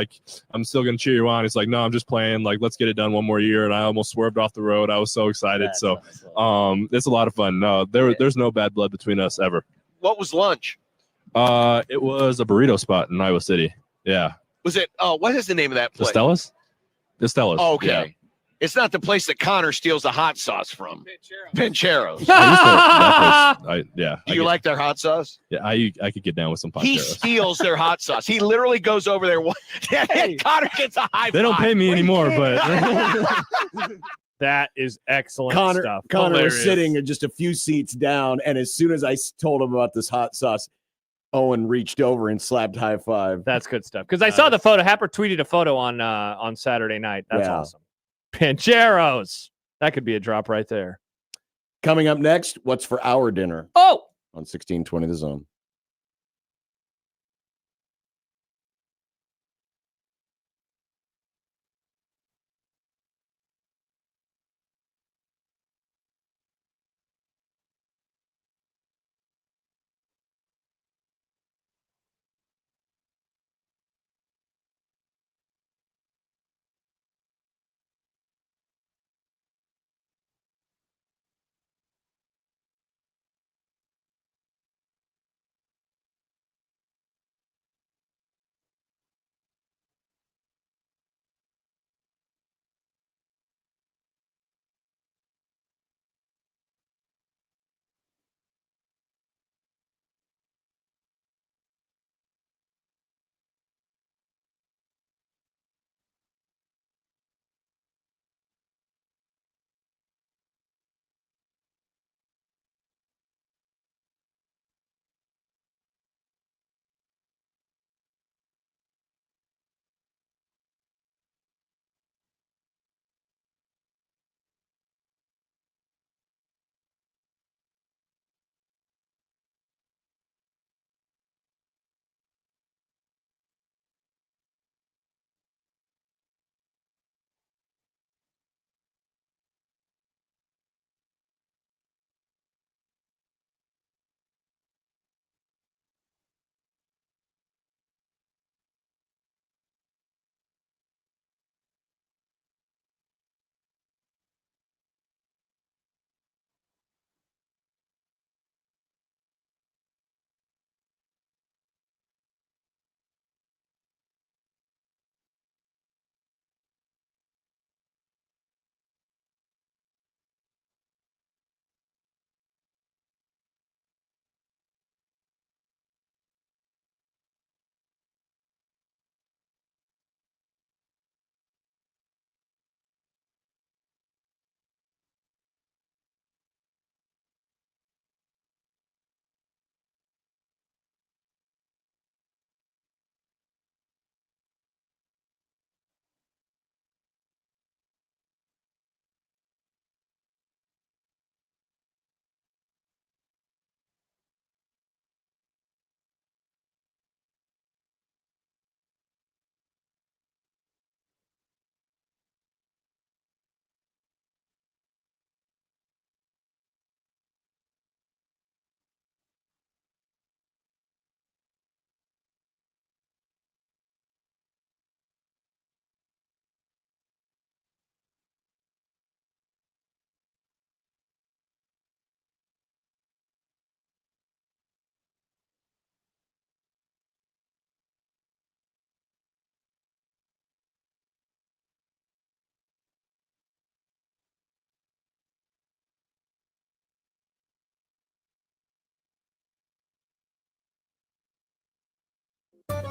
I'm still gonna cheer you on. He's like, no, I'm just playing. Let's get it done one more year. And I almost swerved off the road. I was so excited. That's awesome. It's a lot of fun. No, there's no bad blood between us ever. What was lunch? It was a burrito spot in Iowa City. Yeah. Was it? Oh, what is the name of that place? The Stella's. Oh, okay. Yeah. It's not the place that Connor steals the hot sauce from. Pancheros. Do you like their hot sauce? Yeah, I could get down with some Pancheros. He steals their hot sauce. He literally goes over there. Connor gets a high five. They don't pay me anymore, but that is excellent stuff. Connor was sitting just a few seats down, and as soon as I told him about this hot sauce, Owen reached over and slapped high five. That's good stuff. Because I saw the photo. Happer tweeted a photo on Saturday night. That's awesome. Pancheros. That could be a drop right there. Coming up next, what's for our dinner? Oh! On 1620 The Zone.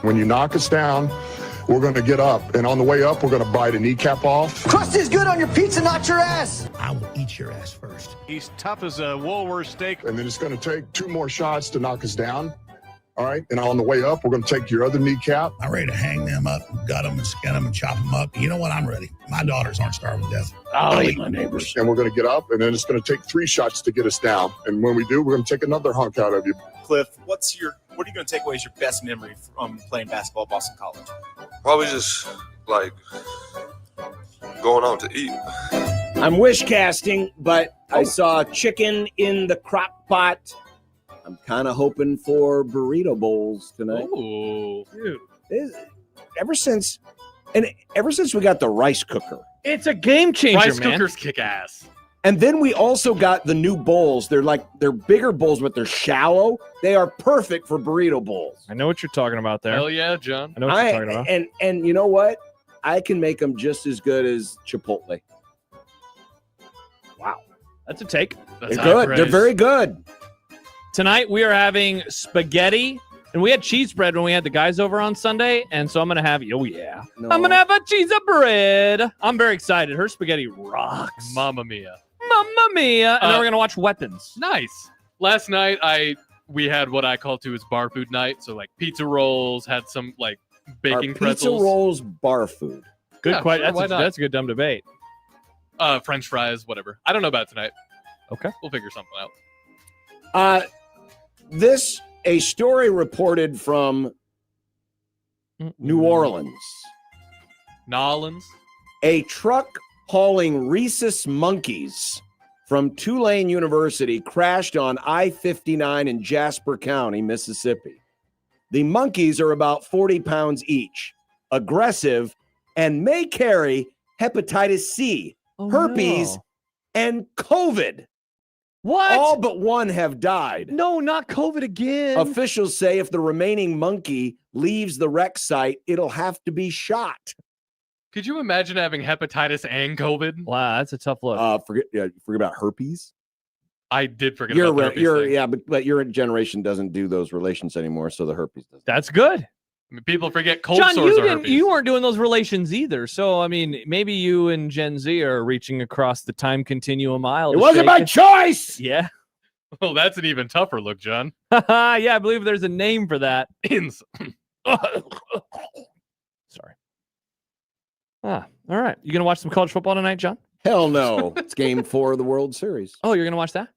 When you knock us down, we're going to get up. And on the way up, we're going to bite a kneecap off. Crust is good on your pizza, not your ass. I will eat your ass first. He's tough as a Woolworth steak. And then it's going to take 2 more shots to knock us down. All right. And on the way up, we're going to take your other kneecap. I'm ready to hang them up, gut them, and skin them, and chop them up. You know what? I'm ready. My daughters aren't starving to death. I'll eat my neighbors. And we're going to get up, and then it's going to take 3 shots to get us down. And when we do, we're going to take another hunk out of you. Cliff, what are you going to take away as your best memory from playing basketball at Boston College? Probably just like going out to eat. I'm wish casting, but I saw chicken in the crock pot. I'm kind of hoping for burrito bowls tonight. Ooh, dude! Ever since we got the rice cooker, it's a game changer. Rice man. cookers kick ass. and then we also got the new bowls. They're bigger bowls, but they're shallow. They are perfect for burrito bowls. I know what you're talking about there. Hell yeah, John. I know what you're talking about. And you know what? I can make them just as good as Chipotle. Wow, that's a take. They're good. They're very good. Tonight we are having spaghetti, and we had cheese bread when we had the guys over on Sunday, and so I'm going to have, I'm going to have a cheese bread. I'm very excited. Her spaghetti rocks. Mamma mia. Mamma mia. And then we're going to watch Weapons. Nice. Last night we had what I call to is bar food night, so like pizza rolls, had some like baking pretzels. Pizza rolls bar food. Good Yeah, question. sure, That's a good dumb debate. French fries, whatever. I don't know about tonight. Okay. We'll figure something out. A story reported from New Orleans. Nolans. A truck hauling rhesus monkeys from Tulane University crashed on I-59 in Jasper County, Mississippi. The monkeys are about 40 pounds each, aggressive, and may carry hepatitis C, herpes, and COVID. What? All but one have died. No, not COVID again. Officials say if the remaining monkey leaves the wreck site, it'll have to be shot. Could you imagine having hepatitis and COVID? Wow, that's a tough look. Forget about herpes. I did forget about the herpes thing. But your generation doesn't do those relations anymore, so the herpes does. That's good. I mean, people forget cold John, sores are herpes. you weren't doing those relations either. So, I mean, maybe you and Gen Z are reaching across the time continuum aisle. It wasn't my choice. Yeah. Well, that's an even tougher look, John. Yeah, I believe there's a name for that. Sorry. All right. You going to watch some college football tonight, John? Hell no. It's game 4 of the World Series. Oh, you're going to watch that?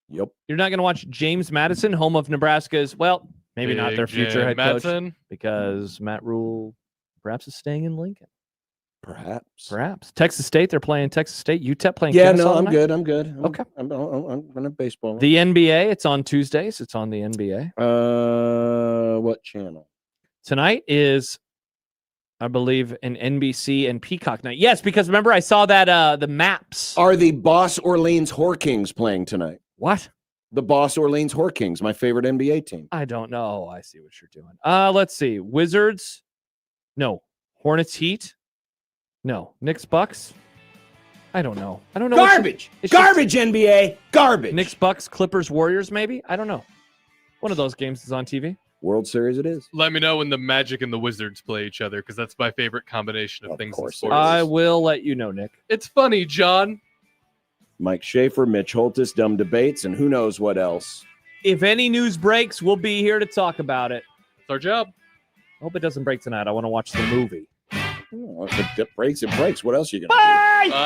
Yep. You're not going to watch James Madison, home of Nebraska's, well, maybe not their future head coach, because Matt Rule perhaps is staying in Lincoln. Perhaps. Texas State, they're playing Texas State. UTEP playing Yeah, Kennesaw no, I'm tonight? good. I'm good. Okay. I'm running baseball. The NBA, it's on Tuesdays. It's on the NBA. What channel? Tonight is, I believe, an NBC and Peacock night. Yes, because remember I saw that the maps. Are the Boss Orleans Horkings playing tonight? What? The Boss Orleans Horkings, my favorite NBA team. I don't know. I see what you're doing. Let's see. Wizards. No. Hornets Heat. No. Knicks Bucks. I don't know. Garbage. Garbage, NBA. Garbage. Knicks Bucks Clippers Warriors, maybe? I don't know. One of those games is on TV. World Series it is. Let me know when the Magic and the Wizards play each other, because that's my favorite combination of things in sports. I will let you know, Nick. It's funny, John. Mike Schaefer, Mitch Holtis, Dumb Debates, and who knows what else. If any news breaks, we'll be here to talk about it. It's our job. I hope it doesn't break tonight. I want to watch the movie. If it breaks, it breaks. What else are you going to do? Bye!